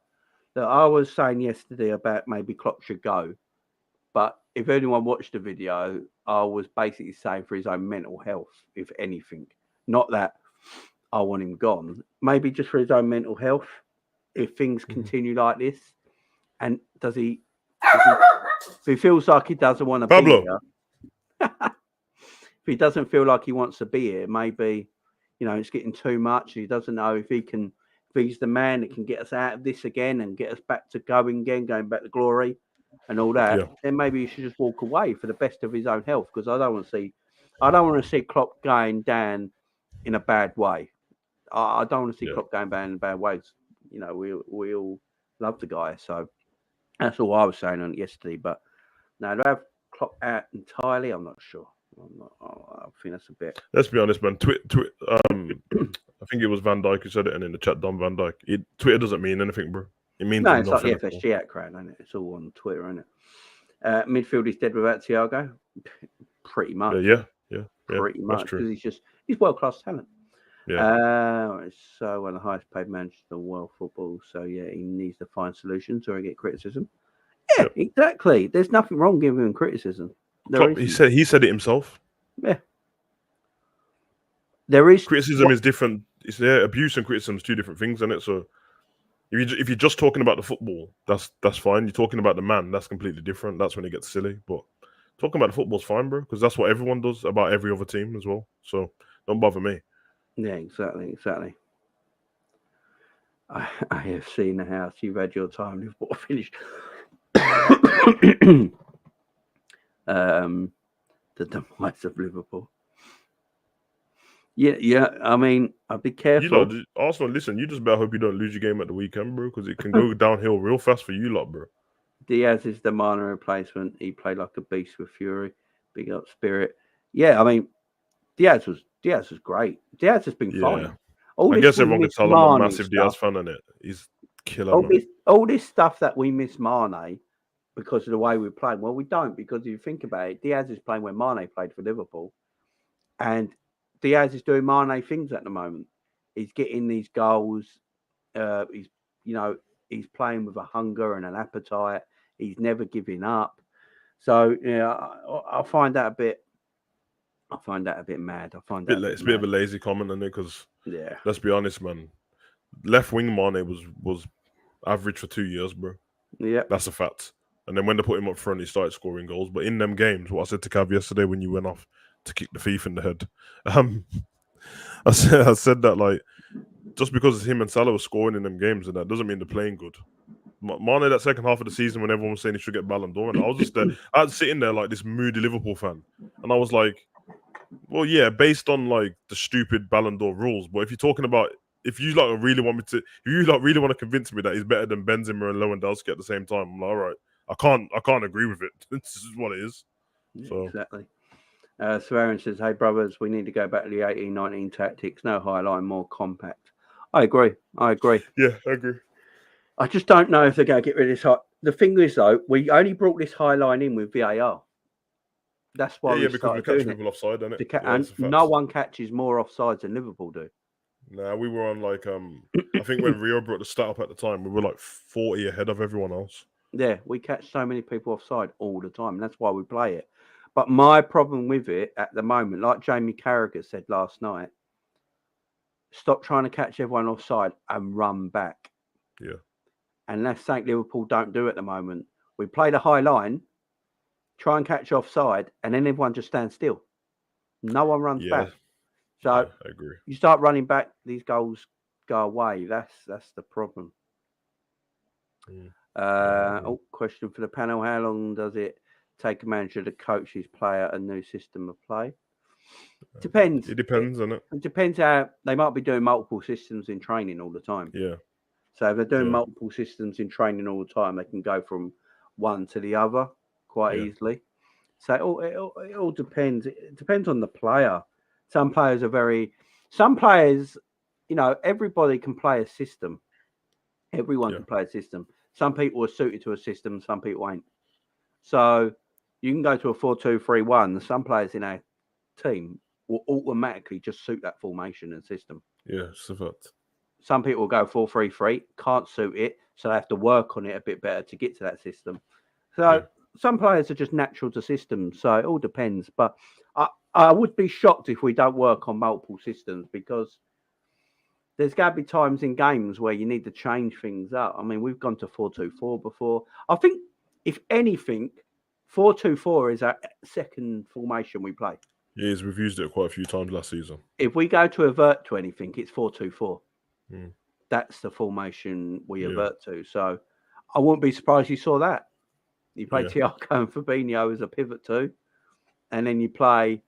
Speaker 1: I was saying yesterday about maybe Klopp should go. But if anyone watched the video, I was basically saying for his own mental health, if anything. Not that I want him gone. Maybe just for his own mental health. If things continue like this, and does he if he feels like he doesn't want to be here, if he doesn't feel like he wants to be here, maybe it's getting too much. He doesn't know if he's the man that can get us out of this again and get us back to going back to glory and all that. Then maybe he should just walk away for the best of his own health, because I don't want to see I don't want to see Klopp going down in a bad way. I don't want to see Klopp going down in bad ways. You know, we all love the guy, so that's all I was saying on it yesterday. But now to have Klopp out entirely, I'm not sure. I think that's a bit.
Speaker 2: Let's be honest, man. I think it was Van Dijk who said it, and in the chat, Don Van Dijk. Twitter doesn't mean anything, bro. It means
Speaker 1: no, it's
Speaker 2: nothing.
Speaker 1: like the FSG out crowd, isn't it? It's all on Twitter, isn't it? Midfield is dead without Thiago. Pretty much.
Speaker 2: Yeah.
Speaker 1: Pretty much, because he's world class talent.
Speaker 2: Yeah.
Speaker 1: So one of the highest paid managers in the world football. So yeah, he needs to find solutions or get criticism. Yeah, exactly. There's nothing wrong giving him criticism.
Speaker 2: He said it himself.
Speaker 1: Yeah. There is
Speaker 2: criticism is different. It's abuse and criticism is two different things, isn't it? So if you're just talking about the football, that's fine. You're talking about the man, that's completely different. That's when it gets silly. But talking about the football's fine, bro, because that's what everyone does about every other team as well. So don't bother me.
Speaker 1: Yeah, exactly. I have seen the house. You've had your time. Liverpool finished. The demise of Liverpool. Yeah. I mean, I'd be careful.
Speaker 2: Arsenal, listen, you just better hope you don't lose your game at the weekend, bro, because it can go downhill real fast for you lot, bro.
Speaker 1: Diaz is the minor replacement. He played like a beast with Fury. Big up spirit. Yeah, I mean, Diaz was great. Diaz has been fine.
Speaker 2: I guess everyone can tell I'm a massive Diaz fan, innit? He's killer.
Speaker 1: All this stuff that we miss Mane because of the way we played. Well, we don't, because if you think about it, Diaz is playing when Mane played for Liverpool, and Diaz is doing Mane things at the moment. He's getting these goals. He's playing with a hunger and an appetite. He's never giving up. So I find that a bit. I find that a bit mad.
Speaker 2: It's a bit of a lazy comment, isn't it? Because let's be honest, man. Left wing Mane was average for 2 years, bro.
Speaker 1: Yeah,
Speaker 2: that's a fact. And then when they put him up front, he started scoring goals. But in them games, what I said to Cav yesterday when you went off to kick the thief in the head, I said that, like, just because him and Salah were scoring in them games, and that doesn't mean they're playing good. Mane, that second half of the season, when everyone was saying he should get Ballon d'Or, and I was just there, I was sitting there like this moody Liverpool fan, and I was like, well, yeah, based on like the stupid Ballon d'Or rules, but if you're talking about, if you really want to convince me that he's better than Benzema and Lewandowski at the same time, I'm like, all right, I can't agree with it. This is what it is. So.
Speaker 1: Exactly. Swearing says, hey brothers, we need to go back to the 18-19 tactics. No high line, more compact. I agree.
Speaker 2: Yeah, I agree.
Speaker 1: I just don't know if they're going to get rid of this high. The thing is, though, we only brought this high line in with VAR. That's why
Speaker 2: because we catch people offside, don't it?
Speaker 1: And no one catches more offsides than Liverpool do.
Speaker 2: Nah, we were on like I think when Rio brought the stat up at the time, we were like 40 ahead of everyone else.
Speaker 1: Yeah, we catch so many people offside all the time, and that's why we play it. But my problem with it at the moment, like Jamie Carragher said last night, stop trying to catch everyone offside and run back.
Speaker 2: Yeah.
Speaker 1: And that's something Liverpool don't do at the moment. We play the high line, try and catch offside, and then everyone just stands still. No one runs back. So
Speaker 2: I agree.
Speaker 1: You start running back, these goals go away. That's the problem. Question for the panel. How long does it take a manager to coach his player a new system of play? Depends.
Speaker 2: It depends, doesn't it?
Speaker 1: It depends how they might be doing multiple systems in training all the time.
Speaker 2: Yeah.
Speaker 1: So if they're doing multiple systems in training all the time, they can go from one to the other quite easily. So it all depends. It depends on the player. Some players, everybody can play a system. Everyone can play a system. Some people are suited to a system, some people ain't. So you can go to a 4-2-3-1. Some players in our team will automatically just suit that formation and system.
Speaker 2: Yeah, it's a fact.
Speaker 1: Some people will go 4-3-3, can't suit it, so they have to work on it a bit better to get to that system. So some players are just natural to systems, so it all depends. But I would be shocked if we don't work on multiple systems, because there's going to be times in games where you need to change things up. I mean, we've gone to 4-2-4 before. I think, if anything, 4-2-4 is our second formation we play.
Speaker 2: Yeah, we've used it quite a few times last season.
Speaker 1: If we go to avert to anything, it's 4-2-4. That's the formation we avert to. So I wouldn't be surprised you saw that. You play Thiago and Fabinho as a pivot too, and then you play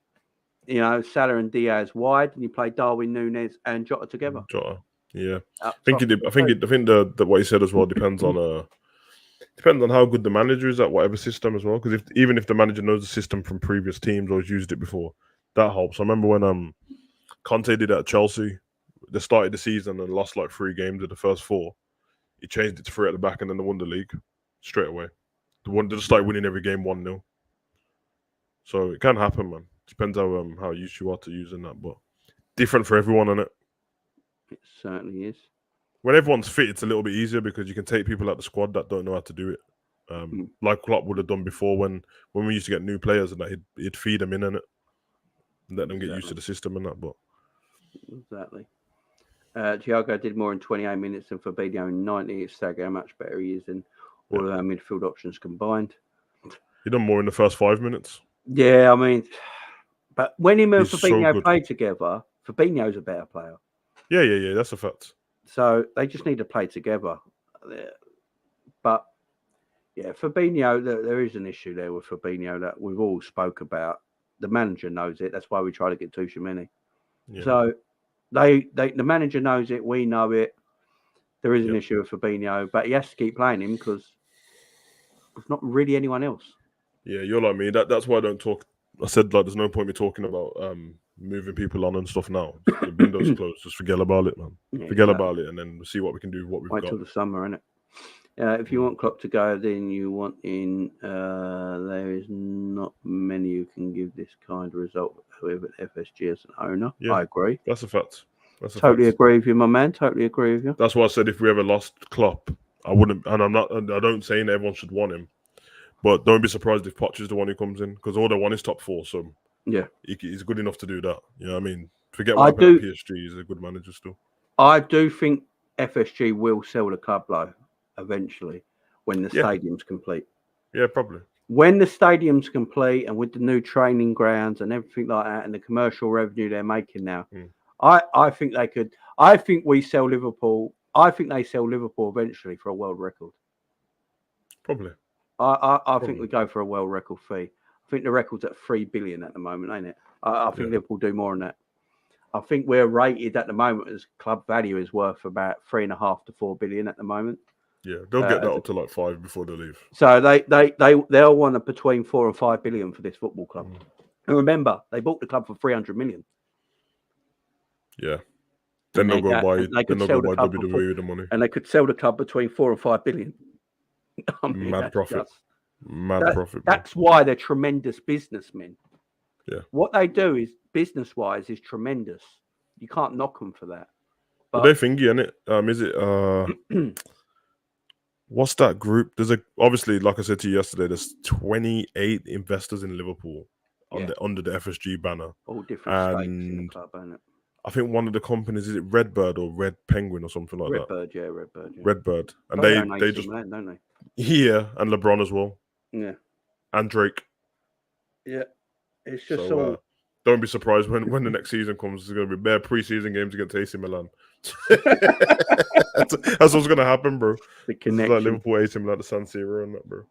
Speaker 1: Salah and Diaz wide, and you play Darwin Núñez and Jota together.
Speaker 2: Jota, yeah. I think the what he said as well depends on how good the manager is at whatever system as well. Because even if the manager knows the system from previous teams or has used it before, that helps. I remember when Conte did it at Chelsea. They started the season and lost like 3 games of the first 4. He changed it to 3 at the back, and then they won the league straight away. They just started winning every game 1-0. So it can happen, man. Depends how used you are to using that, but different for everyone, isn't it?
Speaker 1: It certainly is.
Speaker 2: When everyone's fit, it's a little bit easier because you can take people out the squad that don't know how to do it. Like Klopp would have done before when we used to get new players and that he'd feed them in it and let them get used to the system and that. But
Speaker 1: exactly. Thiago did more in 28 minutes than Fabinho in 90. It's staggering how much better he is than all of our midfield options combined.
Speaker 2: He done more in the first 5 minutes.
Speaker 1: Yeah, I mean, but when him and Fabinho play together, Fabinho's a better player.
Speaker 2: Yeah, that's a fact.
Speaker 1: So they just need to play together. But yeah, Fabinho, there is an issue there with Fabinho that we've all spoke about. The manager knows it. That's why we try to get Tuchemeni. Yeah. So the manager knows it. We know it. There is an issue with Fabinho, but he has to keep playing him because there's not really anyone else. Yeah,
Speaker 2: you're like me. That's why I don't talk. I said there's no point me talking about moving people on and stuff now. The window's closed. Just forget about it, man. Forget about it, and then we'll see what we can do. What we've got.
Speaker 1: Wait till the summer, innit? If you want Klopp to go, then you want in. There is not many who can give this kind of result. Whoever FSG as an owner, I agree.
Speaker 2: That's a fact.
Speaker 1: Totally agree with you, my man. Totally agree with you.
Speaker 2: That's why I said if we ever lost Klopp, I wouldn't. And I don't say that everyone should want him, but don't be surprised if Poch is the one who comes in because all they want is top 4. So he's good enough to do that. You know what I mean? Forget what happened at PSG. He's a good manager still.
Speaker 1: I do think FSG will sell the club though eventually when the stadium's complete.
Speaker 2: Yeah, probably.
Speaker 1: When the stadium's complete and with the new training grounds and everything like that and the commercial revenue they're making now, I think they could. I think we sell Liverpool. I think they sell Liverpool eventually for a world record.
Speaker 2: Probably.
Speaker 1: I think we go for a world record fee. I think the record's at 3 billion at the moment, ain't it? I think Liverpool do more than that. I think we're rated at the moment as club value is worth about 3.5 to 4 billion at the moment.
Speaker 2: Yeah, they'll get that up to like 5 before they leave.
Speaker 1: So they'll want between 4 and 5 billion for this football club. And remember, they bought the club for 300 million.
Speaker 2: Yeah. Then they'll go buy WWE with the money.
Speaker 1: And they could sell the club between 4 and 5 billion.
Speaker 2: Mad profit. Profit.
Speaker 1: That's why they're tremendous businessmen.
Speaker 2: Yeah.
Speaker 1: What they do is business-wise is tremendous. You can't knock them for that.
Speaker 2: But they're thingy, innit? Is it what's that group? There's obviously, like I said to you yesterday, there's 28 investors in Liverpool under the FSG banner.
Speaker 1: All different stakes in the club, ain't it?
Speaker 2: I think one of the companies, is it Redbird or Red Penguin or something like that?
Speaker 1: Redbird.
Speaker 2: Redbird. And they just
Speaker 1: land, don't they?
Speaker 2: Yeah, and LeBron as well.
Speaker 1: Yeah.
Speaker 2: And Drake.
Speaker 1: Yeah. It's just all
Speaker 2: don't be surprised when the next season comes. There's going to be bare pre-season games against AC Milan. That's what's going to happen, bro.
Speaker 1: The connection.
Speaker 2: Like Liverpool, AC Milan, the San Siro and that, bro.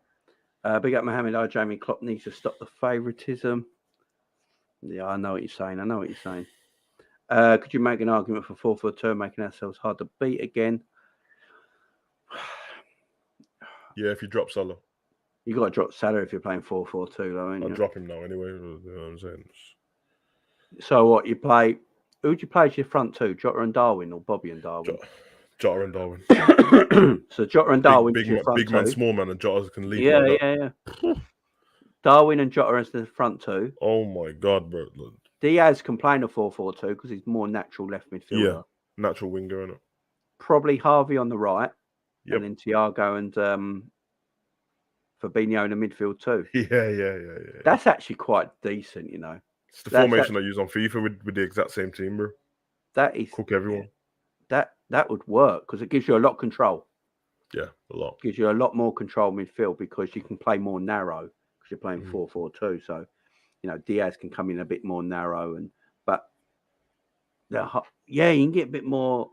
Speaker 1: Big up Mohamed Jamie Klopp needs to stop the favouritism. Yeah, I know what you're saying. Could you make an argument for 4-4-2, making ourselves hard to beat again?
Speaker 2: Yeah, if you drop Salah.
Speaker 1: You got to drop Salah if you're playing 4-4-2, though, ain't you?
Speaker 2: I'll drop him now anyway. You know what I'm saying?
Speaker 1: So what, you play... Who would you play as your front two? Jota and Darwin or Bobby and Darwin?
Speaker 2: Jota and Darwin.
Speaker 1: So Jota and Darwin
Speaker 2: big
Speaker 1: two.
Speaker 2: man, small man, and Jota can lead.
Speaker 1: Yeah. Darwin and Jota as the front two.
Speaker 2: Oh my God, bro.
Speaker 1: Diaz can play in a 4-4-2 because he's more natural left midfielder.
Speaker 2: Yeah, natural winger, innit?
Speaker 1: Probably Harvey on the right. Yep. And then Thiago and Fabinho in the midfield too.
Speaker 2: Yeah.
Speaker 1: That's actually quite decent, you know.
Speaker 2: It's the formation I use on FIFA with the exact same team, bro.
Speaker 1: That is
Speaker 2: cook everyone.
Speaker 1: Yeah, that would work because it gives you a lot of control.
Speaker 2: Yeah, a lot.
Speaker 1: Gives you a lot more control midfield because you can play more narrow because you're playing 4-4-2. So, you know, Diaz can come in a bit more narrow you can get a bit more,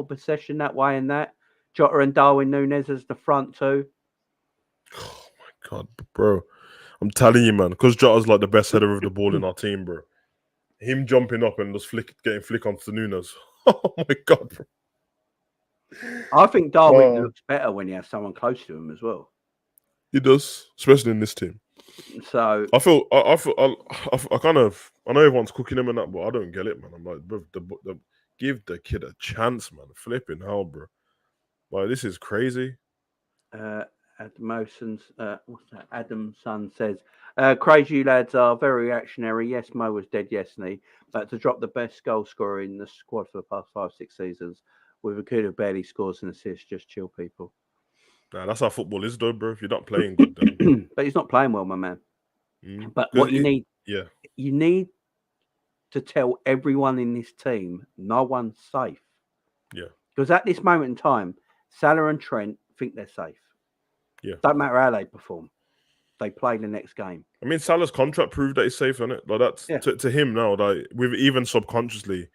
Speaker 1: possession that way and that. Jota and Darwin Núñez as the front two.
Speaker 2: Oh my God, bro. I'm telling you, man, because Jota's like the best header of the ball in our team, bro. him jumping up and just getting flick onto Nunes. Oh my god, bro.
Speaker 1: I think Darwin looks better when he has someone close to him as well.
Speaker 2: He does, especially in this team.
Speaker 1: So
Speaker 2: I kind of, I know everyone's cooking him and that, but I don't get it, man. I'm like, bro, give the kid a chance, man. Flipping hell, bro. Like, this is crazy.
Speaker 1: Adam's son says, crazy you lads are very reactionary. Yes, Mo was dead yesterday, but to drop the best goal scorer in the squad for the past 5-6 seasons with a kid who barely scores and assists, just chill, people.
Speaker 2: Nah, that's how football is, though, bro. If you're not playing good, then...
Speaker 1: But he's not playing well, my man. But what you need, you need to tell everyone in this team, no one's safe.
Speaker 2: Yeah.
Speaker 1: Because at this moment in time, Salah and Trent think they're safe.
Speaker 2: Yeah.
Speaker 1: Don't matter how they perform. They play the next game.
Speaker 2: I mean, Salah's contract proved that he's safe, isn't it? Like, that's to him now. Like, with even subconsciously,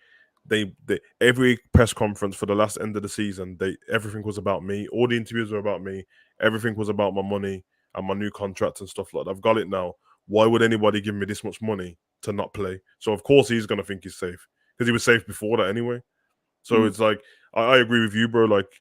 Speaker 2: they every press conference for the last end of the season, everything was about me. All the interviews were about me. Everything was about my money and my new contract and stuff like that. I've got it now. Why would anybody give me this much money to not play? So of course he's gonna think he's safe because he was safe before that anyway. So it's like I agree with you, bro. Like,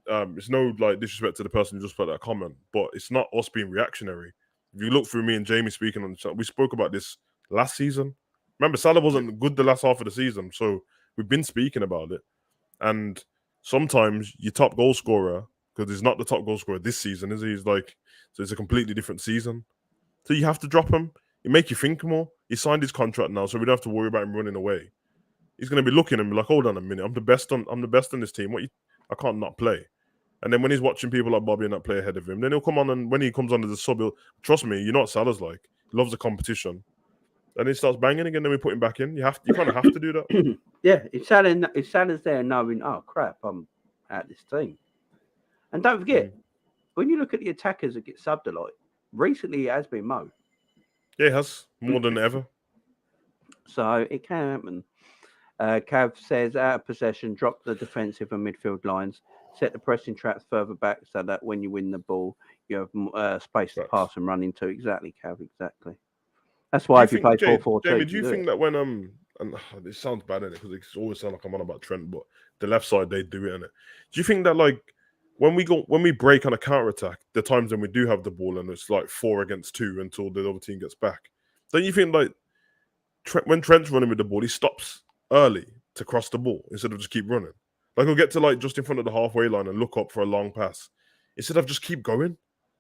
Speaker 2: it's no like disrespect to the person who just put that comment, but it's not us being reactionary. If you look through me and Jamie speaking on the chat, we spoke about this last season. Remember, Salah wasn't good the last half of the season, so we've been speaking about it. And sometimes your top goal scorer, because he's not the top goal scorer this season, is he? He's like, so it's a completely different season. So you have to drop him. It make you think more. He signed his contract now, so we don't have to worry about him running away. He's going to be looking and be like, hold on a minute, I'm the best on this team. I can't not play. And then when he's watching people like Bobby and that play ahead of him, then he'll come on, and when he comes on as a sub, trust me, you know what Salah's like. He loves the competition. And he starts banging again, then we put him back in. You kind of have to do that.
Speaker 1: Yeah, if Salah's there knowing, oh crap, I'm out of this team. And don't forget, when you look at the attackers that get subbed a lot, recently it has been Mo.
Speaker 2: Yeah, it has. More than ever.
Speaker 1: So it can happen. Cav says, out of possession, drop the defensive and midfield lines, set the pressing traps further back so that when you win the ball, you have space to pass and run into. Exactly, Cav, exactly. That's why if you play 4-4-2,
Speaker 2: Jamie, do you think that when and it sounds bad in it because it always sounds like I'm on about Trent, but the left side they do it in it. Do you think that like when we break on a counter attack, the times when we do have the ball and it's like 4 against 2 until the other team gets back, don't you think like when Trent's running with the ball, he stops early to cross the ball instead of just keep running? Like he'll get to like just in front of the halfway line and look up for a long pass instead of just keep going.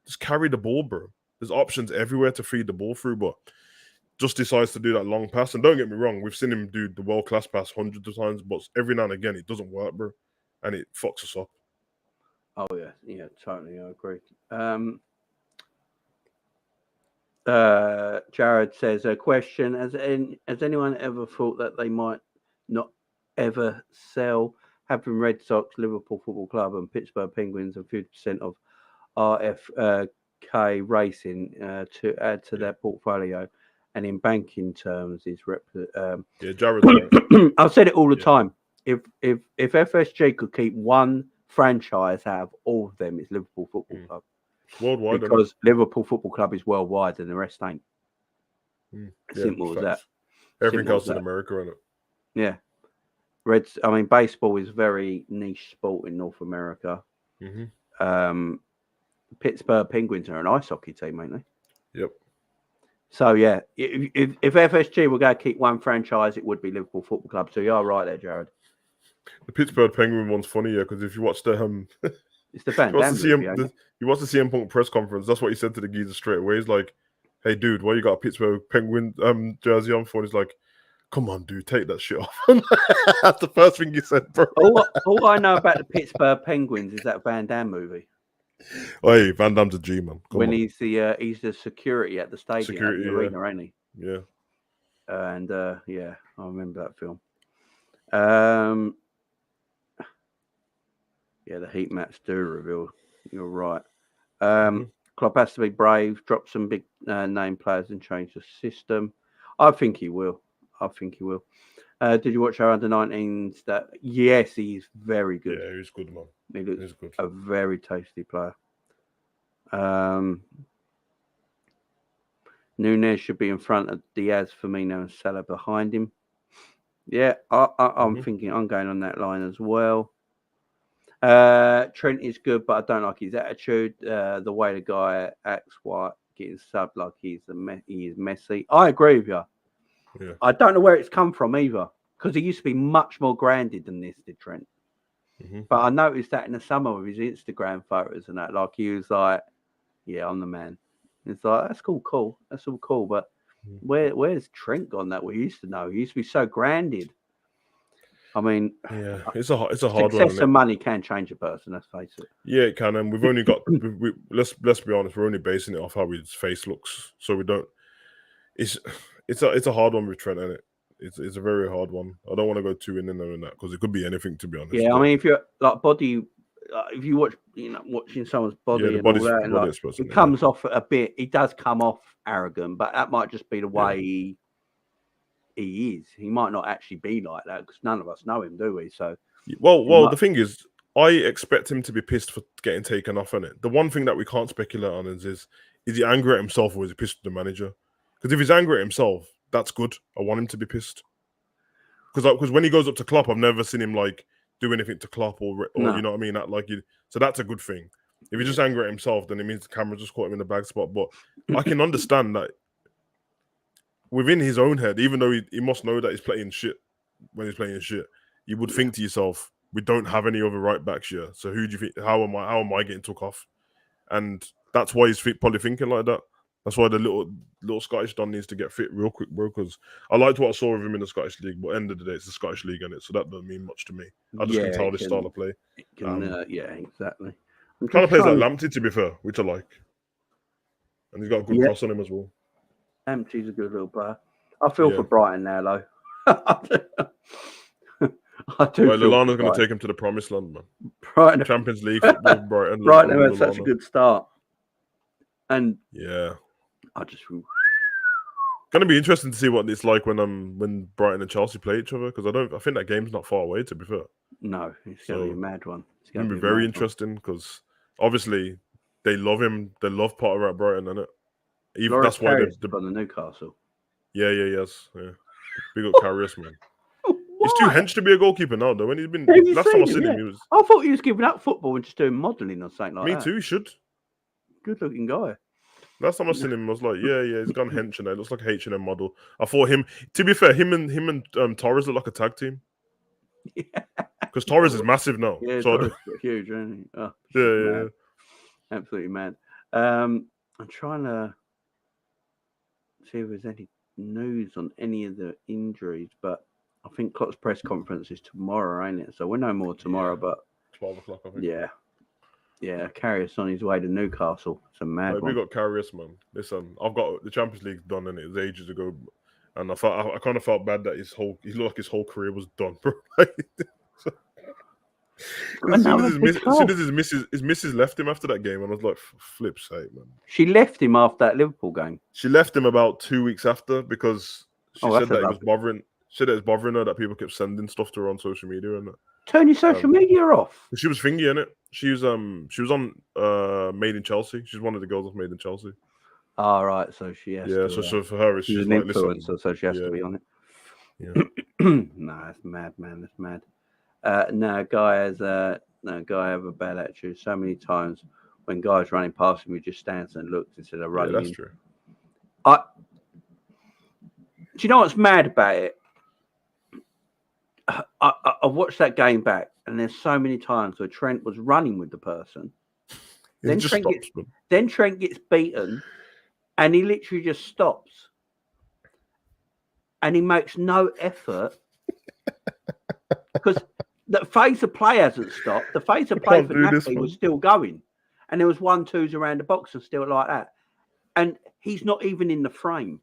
Speaker 2: Just carry the ball, bro. There's options everywhere to feed the ball through, but just decides to do that long pass. And don't get me wrong, we've seen him do the world-class pass hundreds of times, but every now and again it doesn't work, bro. And it fucks us up.
Speaker 1: Oh, yeah, totally, I agree. Jared says, a question, has anyone ever thought that they might not ever sell having Red Sox, Liverpool Football Club and Pittsburgh Penguins and 50% of RFK Racing to add to their portfolio? And in banking terms, is
Speaker 2: Jared.
Speaker 1: I've said it all the time. If FSG could keep one franchise out of all of them, it's Liverpool Football Club.
Speaker 2: Worldwide,
Speaker 1: because Liverpool Football Club is worldwide and the rest ain't. Simple as that.
Speaker 2: Everything else in America, isn't it?
Speaker 1: Yeah. Baseball is very niche sport in North America. Pittsburgh Penguins are an ice hockey team, ain't they?
Speaker 2: Yep.
Speaker 1: So, yeah, if FSG were going to keep one franchise, it would be Liverpool Football Club. So you are right there, Jared.
Speaker 2: The Pittsburgh Penguin one's funny, because if you watch the
Speaker 1: it's the fan.
Speaker 2: You watch the CM Punk press conference. That's what he said to the geezer straight away. He's like, "Hey, dude, why you got a Pittsburgh Penguin jersey on for?" And he's like, "Come on, dude, take that shit off." That's the first thing he said, bro.
Speaker 1: All I know about the Pittsburgh Penguins is that Van Damme movie.
Speaker 2: Hey, Van Damme's a G, man.
Speaker 1: He's the security at the stadium, at the arena, ain't he?
Speaker 2: Yeah.
Speaker 1: And I remember that film. The heat maps do reveal. You're right. Klopp has to be brave, drop some big name players and change the system. I think he will. Did you watch our under-19s? Yes, he's very good.
Speaker 2: Yeah, he's good, man.
Speaker 1: He looks a very tasty player. Nunes should be in front of Diaz, Firmino and Salah behind him. Yeah, I'm thinking I'm going on that line as well. Trent is good, but I don't like his attitude. The way the guy acts, getting subbed like he is Messi. I agree with you.
Speaker 2: Yeah.
Speaker 1: I don't know where it's come from either, because he used to be much more grounded than this, did Trent. But I noticed that in the summer of his Instagram photos and that, like he was like, "Yeah, I'm the man." It's like that's cool. That's all cool, but where's Trent gone that we used to know? He used to be so grounded. I mean,
Speaker 2: yeah, it's a hard one.
Speaker 1: Success and money can change a person. Let's face it.
Speaker 2: Yeah, it can, and we've only got. Let's be honest. We're only basing it off how his face looks, so we don't. It's a hard one with Trent, isn't it? It's a very hard one. I don't want to go too in there on that because it could be anything, to be honest.
Speaker 1: Yeah, I mean, if you're like body, if you watch, watching someone's body and all that, and like, it comes off a bit. He does come off arrogant, but that might just be the way he is. He might not actually be like that because none of us know him, do we? So,
Speaker 2: well, the thing is, I expect him to be pissed for getting taken off on it. The one thing that we can't speculate on is he angry at himself or is he pissed at the manager? Because if he's angry at himself, that's good. I want him to be pissed. Because when he goes up to Klopp, I've never seen him like do anything to Klopp or
Speaker 1: No.
Speaker 2: You know what I mean. So that's a good thing. If he's just angry at himself, then it means the camera just caught him in the bag spot. But I can understand that within his own head, even though he must know that he's playing shit when he's playing shit, you would think to yourself, we don't have any other right backs here. So who do you think? How am I getting took off? And that's why he's probably thinking like that. That's why the little Scottish Don needs to get fit real quick, bro. Because I liked what I saw of him in the Scottish League, but at the end of the day, it's the Scottish League, and so that doesn't mean much to me. I just can tell this style of play.
Speaker 1: Yeah, exactly.
Speaker 2: Kind of plays like Lamptey, to be fair, which I like, and he's got a good cross on him as well.
Speaker 1: Lamptey's a good little player. I feel for Brighton now, though. I do.
Speaker 2: Right, Lallana's going to take him to the promised land, man.
Speaker 1: Brighton,
Speaker 2: Champions League football, Brighton.
Speaker 1: Brighton had such a good start, and I just
Speaker 2: going to be interesting to see what it's like when Brighton and Chelsea play each other, because I think that game's not far away, to be fair.
Speaker 1: No, it's going to be a mad one.
Speaker 2: It's going to be very interesting because obviously they love him. They love Potter at Brighton, isn't it? Even that's why they've
Speaker 1: on the Newcastle.
Speaker 2: Yeah. Big up Karius, man. He's too hench to be a goalkeeper now, though. When he's been last time I seen him, he was.
Speaker 1: I thought he was giving up football and just doing modelling or something like that.
Speaker 2: Me too. He should.
Speaker 1: Good looking guy.
Speaker 2: Last time I seen him, I was like, yeah, he's gone hench and it looks like a H&M model. I thought him. To be fair, him and Torres look like a tag team. Yeah. Because Torres is massive now.
Speaker 1: Yeah, so Torres is huge, isn't he? Oh,
Speaker 2: yeah.
Speaker 1: Absolutely mad. I'm trying to see if there's any news on any of the injuries, but I think Klopp's press conference is tomorrow, ain't it? So we'll know more tomorrow. But
Speaker 2: 12 o'clock, I think.
Speaker 1: Yeah. Karius on his way to Newcastle. It's a mad one.
Speaker 2: We got Karius, man. Listen, I've got the Champions League done, and it was ages ago, and I kind of felt bad that he looked like his whole career was done, bro. As soon as his missus left him after that game, and I was like, flip's sake, man.
Speaker 1: She left him after that Liverpool game.
Speaker 2: She left him about 2 weeks after because she said that it was bothering. She said it was bothering her that people kept sending stuff to her on social media and that.
Speaker 1: Turn your social media off.
Speaker 2: She was thingy in it. She was on Made in Chelsea. She's one of the girls of Made in Chelsea.
Speaker 1: Oh, right. So she has to.
Speaker 2: So for her, she's
Speaker 1: an
Speaker 2: like,
Speaker 1: influencer, so she has to be on it.
Speaker 2: Yeah.
Speaker 1: Nah, that's mad, man. That's mad. Guy has a bad attitude. So many times when guys running past him, he just stands and looks instead of running.
Speaker 2: Yeah, that's true.
Speaker 1: Do you know what's mad about it? I watched that game back, and there's so many times where Trent was running with the person. Then Trent gets beaten, and he literally just stops, and he makes no effort because the phase of play hasn't stopped. The phase of play for Napoli was still going, and there was 1-2s around the box and still like that, and he's not even in the frame.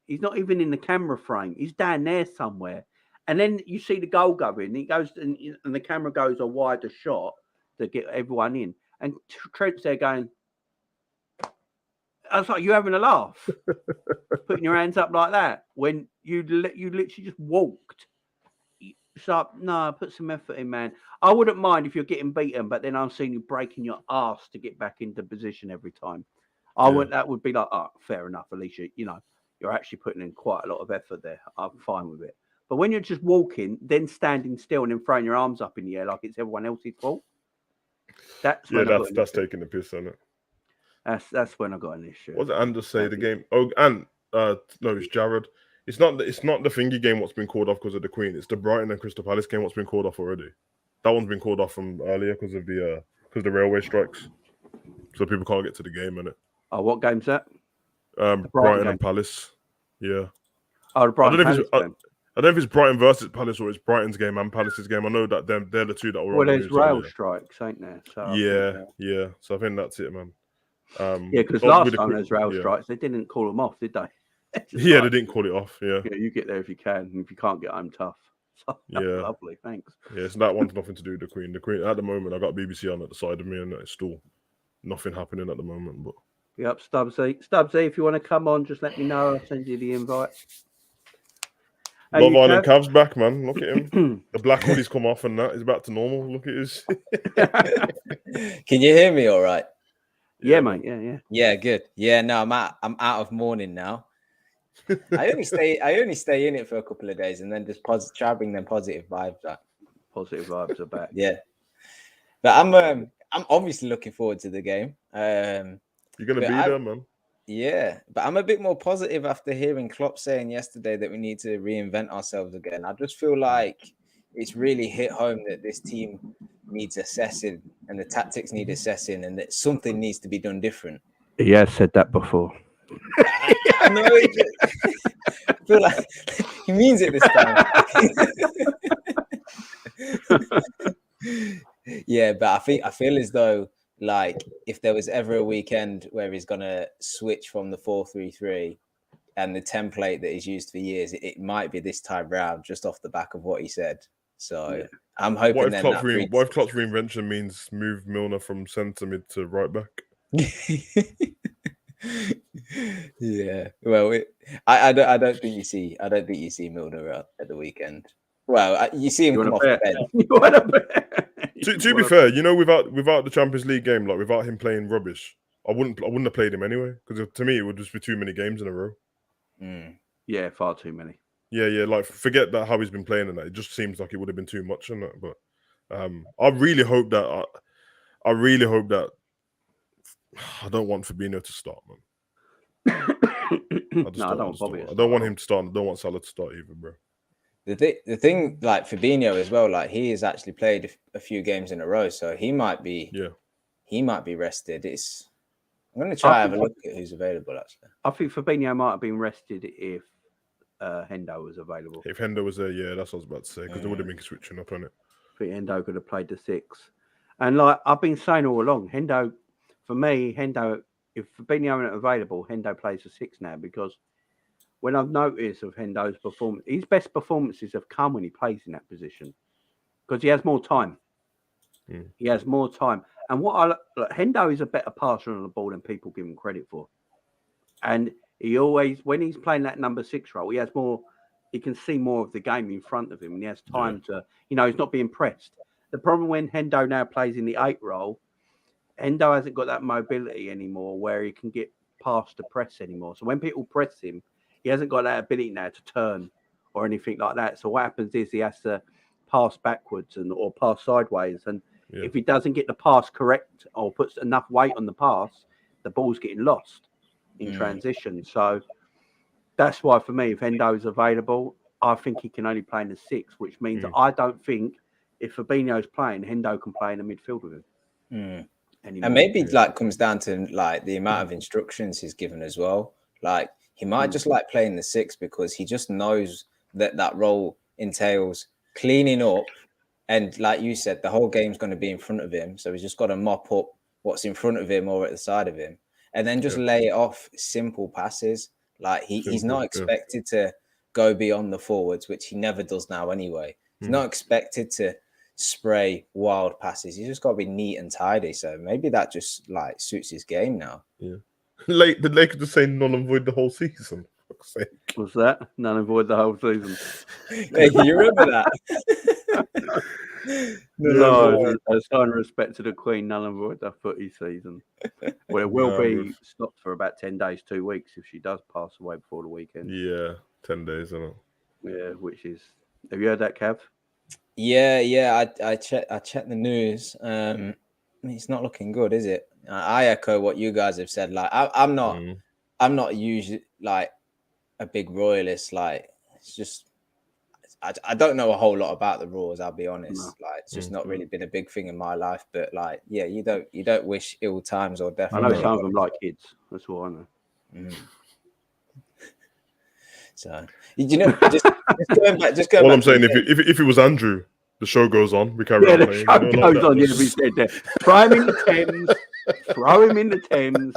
Speaker 1: He's not even in the camera frame. He's down there somewhere. And then you see the goal going. He goes and the camera goes a wider shot to get everyone in. And Trent's there going, I was like, you having a laugh? Putting your hands up like that when you literally just walked. So, no, put some effort in, man. I wouldn't mind if you're getting beaten, but then I'm seeing you breaking your ass to get back into position every time. That would be like, fair enough, Alicia. You're actually putting in quite a lot of effort there. I'm fine with it. But when you're just walking, then standing still and then throwing your arms up in the air like it's everyone else's fault, that's
Speaker 2: taking the piss on it.
Speaker 1: That's when I got an issue.
Speaker 2: What did Anders say? The game? Oh, and no, it's Jared. It's not the thingy game what's been called off because of the Queen. It's the Brighton and Crystal Palace game what's been called off already. That one's been called off from earlier because of the railway strikes, so people can't get to the game in it.
Speaker 1: Oh, what game's that?
Speaker 2: Brighton and Palace. Yeah.
Speaker 1: Oh, the Brighton Palace game.
Speaker 2: I don't know if it's Brighton versus Palace or it's Brighton's game and Palace's game. I know that they're the two that were.
Speaker 1: Well, there's rail strikes, ain't there? So
Speaker 2: yeah. So I think that's it, man.
Speaker 1: Because last time there was rail strikes, they didn't call them off, did they?
Speaker 2: They didn't call it off. Yeah.
Speaker 1: You get there if you can, and if you can't get home, tough. So, lovely, thanks.
Speaker 2: Yeah, so that one's nothing to do with the Queen. The Queen at the moment, I got BBC on at the side of me, and it's still nothing happening at the moment. But
Speaker 1: yep, Stubbsy, if you want to come on, just let me know. I'll send you the invite.
Speaker 2: Love Island Cavs back, man. Look at him. The black hoodie's come off, and that is back to normal. Look at his.
Speaker 5: Can you hear me all right?
Speaker 1: Yeah, mate. Yeah.
Speaker 5: Yeah, good. Yeah, no, I'm out of mourning now. I only stay in it for a couple of days and then just try to bring them positive vibes back.
Speaker 1: Positive vibes are back.
Speaker 5: Yeah, but I'm obviously looking forward to the game.
Speaker 2: You're gonna be there, man.
Speaker 5: Yeah, but I'm a bit more positive after hearing Klopp saying yesterday that we need to reinvent ourselves again. I just feel like it's really hit home that this team needs assessing and the tactics need assessing and that something needs to be done different.
Speaker 1: He has said that before.
Speaker 5: I know. I feel like he means it this time. Yeah, but I feel as though like if there was ever a weekend where he's gonna switch from the 4-3-3 and the template that he's used for years, it might be this time round, just off the back of what he said. So I'm hoping.
Speaker 2: What if Klopp's reinvention means move Milner from centre mid to right back?
Speaker 5: Yeah, well, I don't think you see Milner at the weekend. Well, you see him come off the bed.
Speaker 2: To be fair, without the Champions League game, like without him playing rubbish, I wouldn't have played him anyway because to me it would just be too many games in a row.
Speaker 1: Yeah, far too many.
Speaker 2: Yeah, like forget that how he's been playing and that. It just seems like it would have been too much in that. But I really hope that I don't want Fabinho to start, man. I don't want him to start. I don't want Salah to start either, bro.
Speaker 5: The thing, like Fabinho as well, like he has actually played a few games in a row, so he might be rested. I'm going to try and have a look at who's available. Actually,
Speaker 1: I think Fabinho might have been rested if Hendo was available.
Speaker 2: If Hendo was there, yeah, that's what I was about to say because they would have been switching up on it.
Speaker 1: I think Hendo could have played the 6, and like I've been saying all along, Hendo, for me, if Fabinho isn't available, Hendo plays the 6 now because when I've noticed of Hendo's performance, his best performances have come when he plays in that position because he has more time. He has more time. And Hendo is a better passer on the ball than people give him credit for. And he always, when he's playing that number 6 role, he has more, he can see more of the game in front of him and he has time to, he's not being pressed. The problem when Hendo now plays in the 8 role, Hendo hasn't got that mobility anymore where he can get past the press anymore. So when people press him, he hasn't got that ability now to turn or anything like that. So what happens is he has to pass backwards or pass sideways. And if he doesn't get the pass correct or puts enough weight on the pass, the ball's getting lost in transition. So that's why for me, if Hendo is available, I think he can only play in the 6, which means I don't think if Fabinho's playing, Hendo can play in the midfield with him.
Speaker 5: And maybe comes down to like the amount of instructions he's given as well. Like he might just like playing the 6 because he just knows that role entails cleaning up, and like you said, the whole game's going to be in front of him. So he's just got to mop up what's in front of him or at the side of him, and then just lay it off simple passes. Like he's not expected to go beyond the forwards, which he never does now anyway. He's not expected to spray wild passes. He's just got to be neat and tidy. So maybe that just like suits his game now.
Speaker 2: Yeah. Did Lakers just say null and void the whole season?
Speaker 1: What's that? Null and void the whole season.
Speaker 5: Hey, you remember that?
Speaker 1: No, a sign of respect to the Queen, null and void the footy season. Well, it will be stopped for about 10 days, 2 weeks if she does pass away before the weekend.
Speaker 2: Yeah, 10 days, isn't it?
Speaker 1: Yeah, which is. Have you heard that, Cav?
Speaker 5: Yeah. I checked the news. It's not looking good, is it? I echo what you guys have said. Like, I'm not usually like a big royalist. Like, it's just I don't know a whole lot about the Roars. I'll be honest.
Speaker 1: No.
Speaker 5: Like, it's just not really been a big thing in my life. But like, yeah, you don't wish ill times or death.
Speaker 1: I know some of them like kids. That's all I know.
Speaker 5: So you know, just going back.
Speaker 2: All I'm saying, if it was Andrew, the show goes on. We carry on playing.
Speaker 1: The show goes on. Yeah, we said that. Throw him in the Thames. Throw him in the Thames.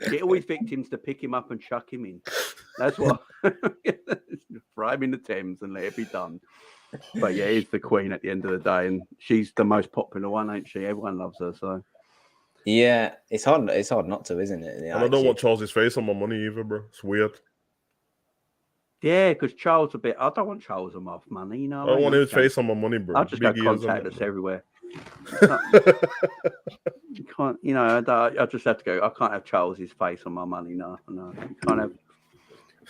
Speaker 1: Get all his victims to pick him up and chuck him in. That's what. Throw him in the Thames and let it be done. But yeah, he's the queen at the end of the day, and she's the most popular one, ain't she? Everyone loves her. So
Speaker 5: yeah, it's hard. It's hard not to, isn't it?
Speaker 2: And I don't want Charles's face on my money either, bro. It's weird.
Speaker 1: Yeah, because Charles I don't want Charles on my money, you know.
Speaker 2: I don't want his face on my money, bro.
Speaker 1: I'll just go contact us everywhere. You can't, you know. I just have to go. I can't have Charles's face on my money. No. You can't have.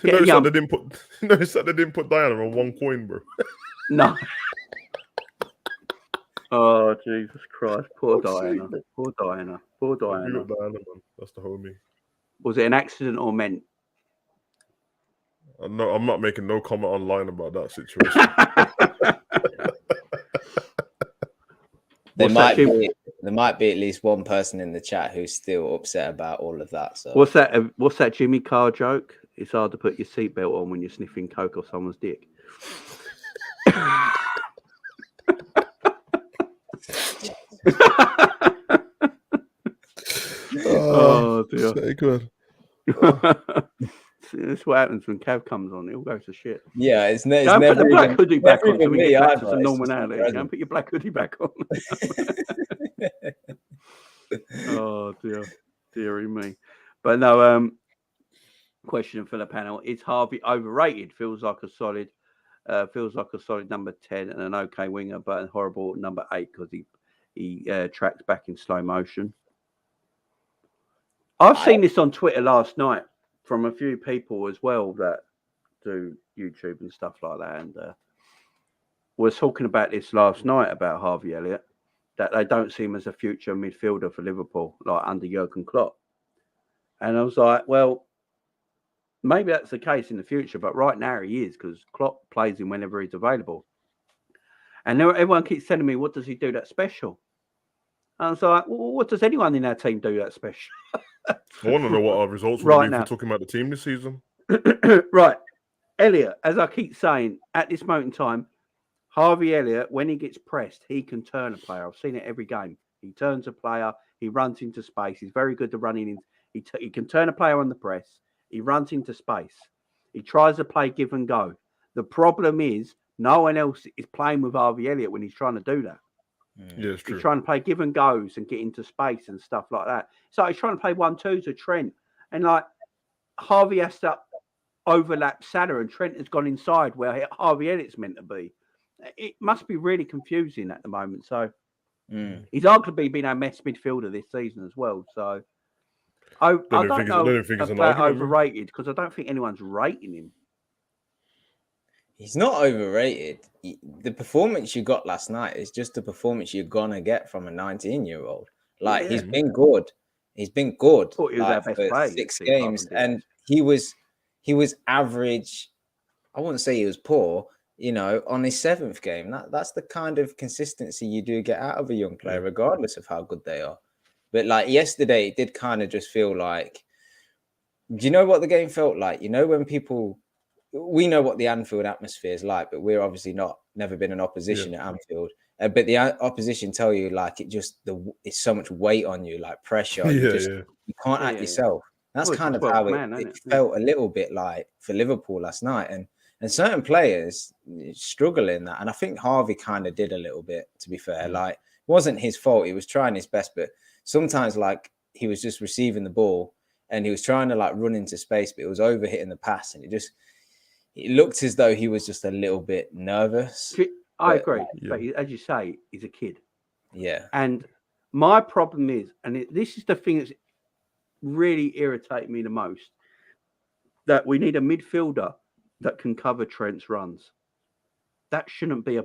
Speaker 2: They said they didn't put Diana on one coin, bro.
Speaker 1: No. Oh Jesus Christ! Poor Diana. Poor Diana.
Speaker 2: Man. That's the homie.
Speaker 1: Was it an accident or meant?
Speaker 2: No, I'm not making no comment online about that situation.
Speaker 5: There might be at least one person in the chat who's still upset about all of that. So
Speaker 1: what's that Jimmy Carr joke? It's hard to put your seatbelt on when you're sniffing coke off someone's dick. Oh dear.
Speaker 2: Good.
Speaker 1: That's what happens when Cav comes on. It all goes to shit.
Speaker 5: Yeah, it's
Speaker 1: never.
Speaker 5: Don't
Speaker 1: put the black hoodie back on.
Speaker 5: Me,
Speaker 1: back to some normality. Don't put your black hoodie back on. Oh dearie me. But no. Question for the panel: is Harvey overrated? Feels like a solid number 10 and an okay winger, but a horrible number 8 because he tracks back in slow motion. I've seen this on Twitter last night from a few people as well that do YouTube and stuff like that, and was talking about this last night about Harvey Elliott, that they don't see him as a future midfielder for Liverpool, like under Jurgen Klopp. And I was like, well, maybe that's the case in the future, but right now he is, because Klopp plays him whenever he's available. And everyone keeps telling me, what does he do that's special? And I was like, well, what does anyone in our team do that's special?
Speaker 2: I want to know what our results will be if we're talking about the team this season.
Speaker 1: Right. Elliott, as I keep saying, at this moment in time, Harvey Elliott, when he gets pressed, he can turn a player. I've seen it every game. He turns a player. He runs into space. He's very good at running in. He can turn a player on the press. He runs into space. He tries to play give and go. The problem is no one else is playing with Harvey Elliott when he's trying to do that.
Speaker 2: Yeah, it's true.
Speaker 1: He's trying to play give and goes and get into space and stuff like that. So he's trying to play 1-2 to Trent. And like Harvey has to overlap Salah, and Trent has gone inside where Harvey Elliott's meant to be. It must be really confusing at the moment. So he's arguably been our best midfielder this season as well. So I don't know about overrated, because I don't think anyone's rating him.
Speaker 5: He's not overrated. The performance you got last night is just the performance you're gonna get from a 19-year-old. Like, he's been good. He's been good.
Speaker 1: I thought he was our best player
Speaker 5: 6 games, and he was average. I wouldn't say he was poor. You know, on his 7th game, that's the kind of consistency you do get out of a young player, regardless of how good they are. But like yesterday, it did kind of just feel like. Do you know what the game felt like? You know, when people. We know what the Anfield atmosphere is like, but we're obviously never been in opposition at Anfield. But the opposition tell you like it's so much weight on you, like pressure. You can't act yourself. That's kind of how it felt a little bit like for Liverpool last night, and certain players struggle in that. And I think Harvey kind of did a little bit. To be fair, like it wasn't his fault. He was trying his best, but sometimes like he was just receiving the ball and he was trying to like run into space, but it was over hitting the pass, and it looked as though he was just a little bit nervous.
Speaker 1: I agree. But as you say, he's a kid.
Speaker 5: Yeah.
Speaker 1: And my problem is, and this is the thing that's really irritating me the most, that we need a midfielder that can cover Trent's runs. That shouldn't be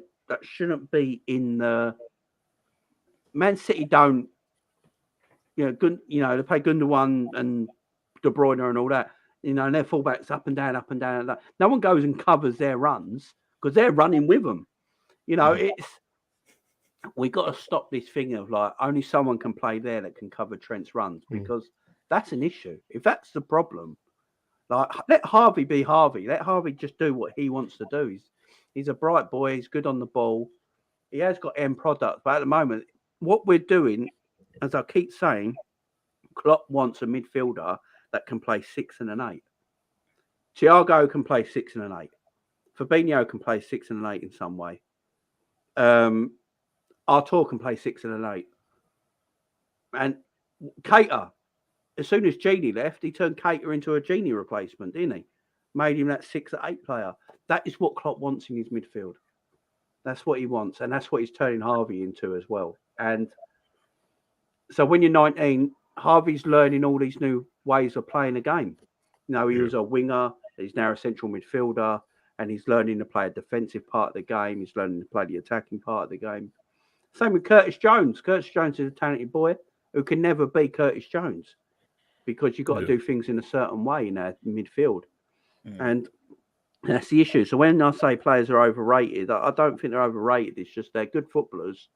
Speaker 1: in the Man City. Don't they play Gundogan and De Bruyne and all that. And their fullbacks up and down. No one goes and covers their runs because they're running with them. We got to stop this thing of like only someone can play there that can cover Trent's runs, because that's an issue. If that's the problem, like let Harvey be Harvey. Let Harvey just do what he wants to do. He's a bright boy. He's good on the ball. He has got end product. But at the moment, what we're doing, as I keep saying, Klopp wants a midfielder that can play 6 and an 8. Thiago can play 6 and an 8. Fabinho can play 6 and an 8 in some way. Artur can play 6 and an 8. And Keita, as soon as Genie left, he turned Keita into a Genie replacement, didn't he? Made him that 6 or 8 player. That is what Klopp wants in his midfield. That's what he wants. And that's what he's turning Harvey into as well. And so when you're 19, Harvey's learning all these new ways of playing a game. He was a winger. He's now a central midfielder. And he's learning to play a defensive part of the game. He's learning to play the attacking part of the game. Same with Curtis Jones. Curtis Jones is a talented boy who can never be Curtis Jones, because you've got to do things in a certain way in our midfield. And that's the issue. So when I say players are overrated, I don't think they're overrated. It's just they're good footballers,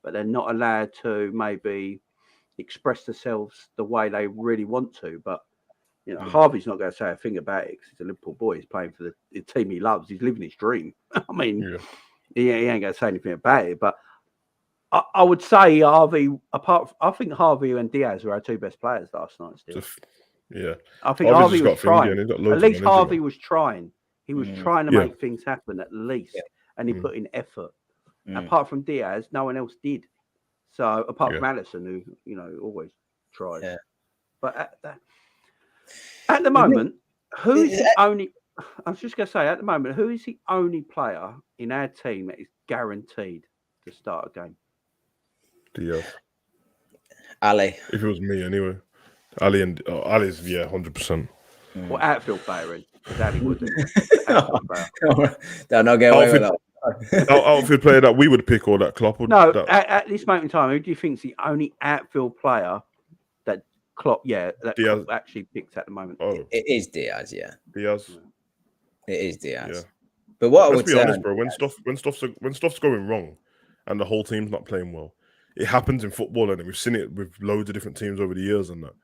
Speaker 1: but they're not allowed to maybe express themselves the way they really want to. But Harvey's not going to say a thing about it because he's a Liverpool boy. He's playing for the team he loves. He's living his dream. I mean, he ain't going to say anything about it. But I would say Harvey, I think Harvey and Diaz were our 2 best players last night still. I think Harvey was trying. At least Harvey was trying. He was trying to make things happen at least. And he put in effort. Apart from Diaz, no one else did. So apart from Alisson, who, always tries. Yeah. But at the moment, who is the only... I was just going to say, at the moment, who is the only player in our team that is guaranteed to start a game?
Speaker 2: Diaz.
Speaker 5: Ali.
Speaker 2: If it was me, anyway. Ali and Ali's, 100%.
Speaker 1: What outfield player is? Ali would do.
Speaker 5: They'll not get away with that.
Speaker 2: Outfield player that we would pick, or that Klopp would.
Speaker 1: No, at this moment in time, who do you think is the only outfield player that Klopp, Klopp actually picks at the moment?
Speaker 2: Oh.
Speaker 5: It is Diaz,
Speaker 2: Diaz.
Speaker 5: It is Diaz.
Speaker 2: Yeah.
Speaker 5: But what
Speaker 2: Let's be honest, bro. When stuff's going wrong, and the whole team's not playing well, it happens in football, and we've seen it with loads of different teams over the years and that.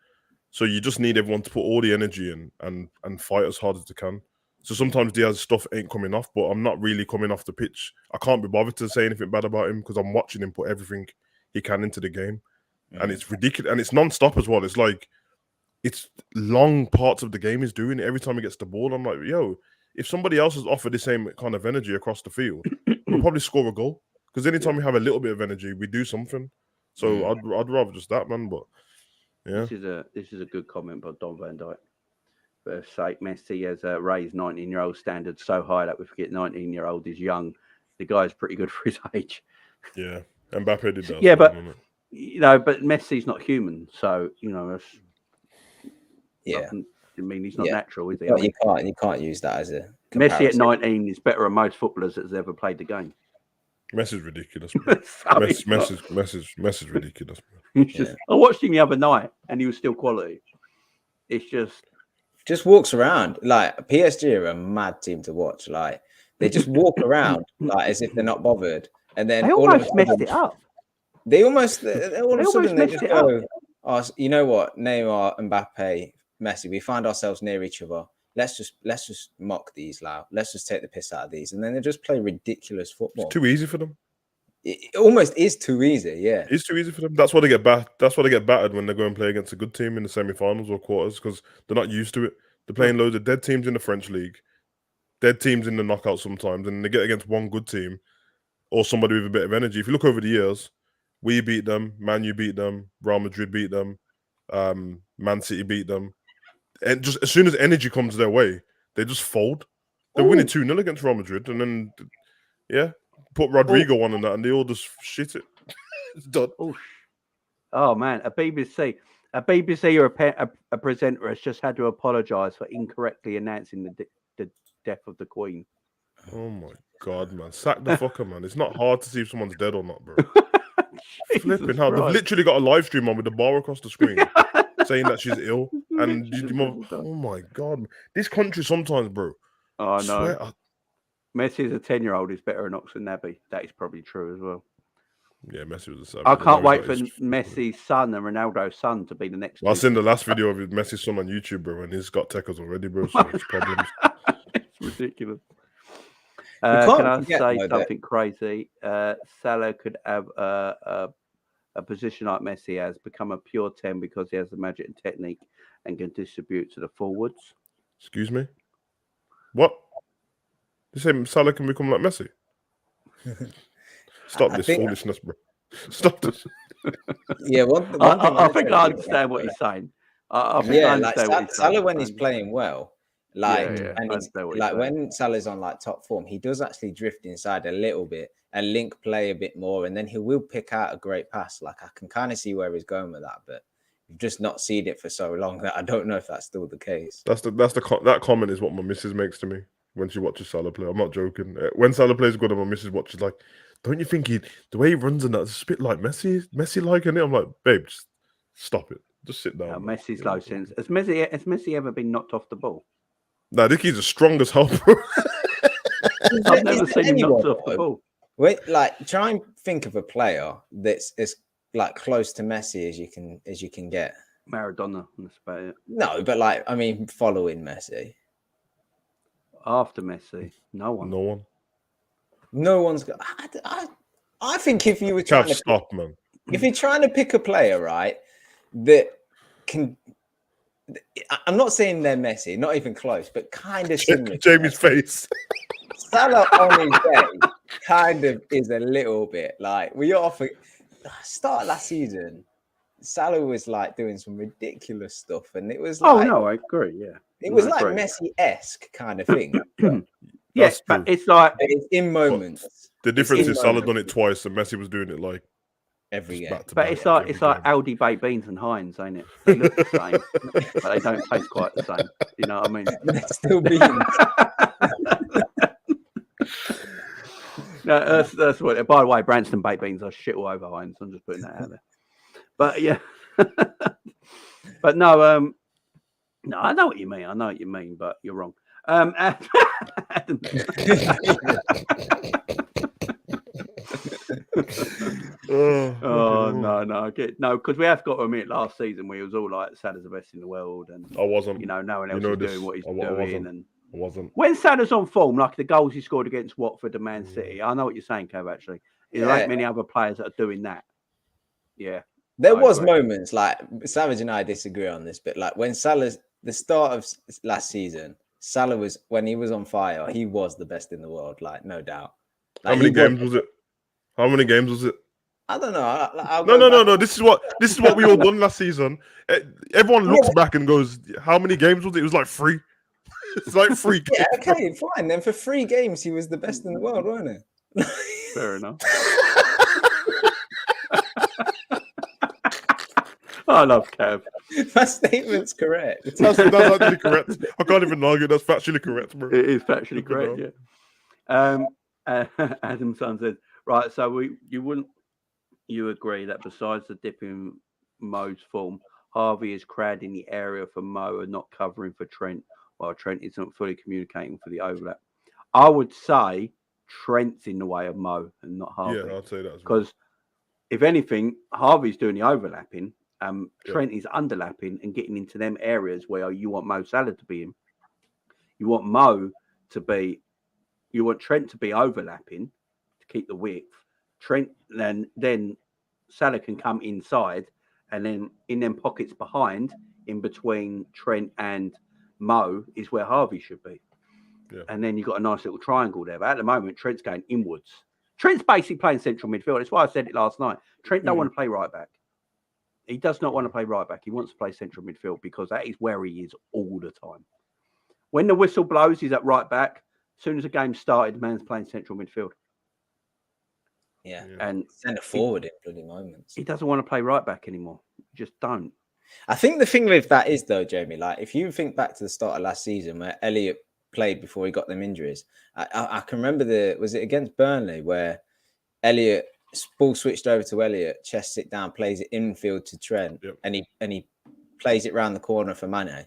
Speaker 2: So you just need everyone to put all the energy in and fight as hard as they can. So sometimes Diaz's stuff ain't coming off, but I'm not really coming off the pitch. I can't be bothered to say anything bad about him because I'm watching him put everything he can into the game. And it's ridiculous. And it's non-stop as well. It's like, it's long parts of the game he's doing it. Every time he gets the ball, I'm like, yo, if somebody else has offered the same kind of energy across the field, we'll probably score a goal. Because anytime we have a little bit of energy, we do something. So I'd rather just that, man. But yeah,
Speaker 1: this is a good comment by Don Van Dijk. For sake, Messi has raised 19-year-old standards so high that we forget 19-year-old is young. The guy's pretty good for his age.
Speaker 2: Yeah, and Mbappe did that.
Speaker 1: Yeah, but but Messi's not human, so that's, I mean, he's not natural, is he?
Speaker 5: You can't use that as a comparison.
Speaker 1: Messi at 19 is better than most footballers that's ever played the game.
Speaker 2: Messi's ridiculous. Messi's ridiculous.
Speaker 1: I watched him the other night, and he was still quality. It's
Speaker 5: just walks around like PSG are a mad team to watch. Like they just walk around like as if they're not bothered, and then
Speaker 1: they almost messed it up.
Speaker 5: They all of a sudden they just go, "Oh, you know what? Neymar, Mbappe, Messi. We find ourselves near each other. Let's just mock these loud. Let's just take the piss out of these." And then they just play ridiculous football.
Speaker 2: It's too easy for them.
Speaker 5: It almost is too easy, yeah.
Speaker 2: It's too easy for them. That's why they get battered when they go and play against a good team in the semi-finals or quarters, because they're not used to it. They're playing loads of dead teams in the French league, dead teams in the knockouts sometimes, and they get against one good team or somebody with a bit of energy. If you look over the years, we beat them, Man U beat them, Real Madrid beat them, Man City beat them. And just as soon as energy comes their way, they just fold. They're winning 2-0 against Real Madrid, and then put Rodrigo on and that, and they all just shit it. It's done.
Speaker 1: Oh man, a BBC or a presenter has just had to apologise for incorrectly announcing the death of the Queen.
Speaker 2: Oh my God, man. Sack the fucker, man. It's not hard to see if someone's dead or not, bro. Flipping hell. They've literally got a live stream on with the bar across the screen saying that she's ill. And oh my God. Man. This country sometimes, bro.
Speaker 1: Oh, no. Messi as a 10-year-old is better than Oxford Abbey. That is probably true as well.
Speaker 2: Yeah, Messi was a savage.
Speaker 1: I can't wait for Messi's son and Ronaldo's son to be the next.
Speaker 2: I've seen the last video of Messi's son on YouTube, bro, and he's got techers already, bro. So it's problems.
Speaker 1: It's ridiculous. Can I say something crazy? Salah could have a position like Messi has, become a pure 10 because he has the magic and technique and can distribute to the forwards.
Speaker 2: Excuse me? What? You say Salah can become like Messi? Stop this foolishness, bro. Stop this.
Speaker 5: Yeah,
Speaker 1: I think I understand what he's saying. I understand what he's saying.
Speaker 5: Salah, when he's playing well, when Salah's on like top form, he does actually drift inside a little bit and link play a bit more, and then he will pick out a great pass. Like I can kind of see where he's going with that, but you've just not seen it for so long that I don't know if that's still the case.
Speaker 2: That comment is what my missus makes to me when she watches Salah play. I'm not joking. When Salah plays good, and my missus watches like, don't you think the way he runs and that's a bit like Messi like in it? I'm like, babe, just stop it. Just sit down.
Speaker 1: No, Messi's low sense. Has Messi ever been knocked off the ball?
Speaker 2: No, I think he's as strong as hell, bro.
Speaker 1: I've never seen him knocked off the ball.
Speaker 5: Wait, try and think of a player that's as like close to Messi as you can get.
Speaker 1: Maradona, that's about it.
Speaker 5: No, but following Messi.
Speaker 1: After Messi, no one.
Speaker 5: No one's got. I think if you were trying to
Speaker 2: stop, man.
Speaker 5: If you're trying to pick a player, right, that can. I'm not saying they're Messi, not even close, but kind of similar.
Speaker 2: Jamie's face.
Speaker 5: Salah on his day kind of is a little bit like start last season. Salah was like doing some ridiculous stuff, and it was like.
Speaker 1: Oh no, I agree. Yeah,
Speaker 5: it was like Messi-esque kind of thing.
Speaker 1: Yes, but it's like
Speaker 5: it's in moments.
Speaker 2: The difference is Salah done it twice, and Messi was doing it like
Speaker 5: every game.
Speaker 1: But it's like Aldi baked beans and Heinz, ain't it? They look the same, but they don't taste quite the same. You know what I mean?
Speaker 5: They're still beans.
Speaker 1: No, that's what. By the way, Branston baked beans are shit all over Heinz. I'm just putting that out there. But yeah, but no, I know what you mean. But you're wrong. Adam. No, because we have got to admit, last season we was all like Salah's the best in the world, and
Speaker 2: I wasn't.
Speaker 1: No one else is doing what he's doing, and
Speaker 2: I wasn't.
Speaker 1: When Salah's on form, like the goals he scored against Watford and Man City, I know what you're saying, Kev. Actually, there ain't many other players that are doing that. Yeah,
Speaker 5: there was moments like Savage and I disagree on this, but like when the start of last season. Salah was, when he was on fire, he was the best in the world, like no doubt.
Speaker 2: Like, How many games was it?
Speaker 5: I don't know.
Speaker 2: No. This is what we all done last season. Everyone looks back and goes, "How many games was it?" It was like 3. It's like 3 games.
Speaker 5: Yeah, okay, fine. Then for 3 games, he was the best in the world, wasn't it?
Speaker 1: Fair enough. I love Kev.
Speaker 5: My statement's correct.
Speaker 2: That's actually correct. I can't even argue. That's factually correct, bro.
Speaker 1: It is factually correct, yeah. Adam's son says, right, so you agree that besides the dip in Mo's form, Harvey is crowding the area for Mo and not covering for Trent, while Trent isn't fully communicating for the overlap. I would say Trent's in the way of Mo and not Harvey.
Speaker 2: Yeah, I'd say that as well.
Speaker 1: Because if anything, Harvey's doing the overlapping. Trent is underlapping and getting into them areas where you want Mo Salah to be in. You want Trent to be overlapping to keep the width. Trent then Salah can come inside, and then in them pockets behind, in between Trent and Mo, is where Harvey should be.
Speaker 2: Yeah.
Speaker 1: And then you've got a nice little triangle there. But at the moment, Trent's going inwards. Trent's basically playing central midfield. That's why I said it last night. Trent don't want to play right back. He does not want to play right back. He wants to play central midfield because that is where he is all the time. When the whistle blows, he's at right back. As soon as the game started, the man's playing central midfield.
Speaker 5: Yeah.
Speaker 1: And
Speaker 5: centre forward in bloody moments.
Speaker 1: He doesn't want to play right back anymore. He just don't.
Speaker 5: I think the thing with that is, though, Jamie, like if you think back to the start of last season where Elliott played before he got them injuries. I can remember was it against Burnley where Elliott ball switched over to Elliott, chests it down, plays it infield to Trent, and he plays it round the corner for Mane.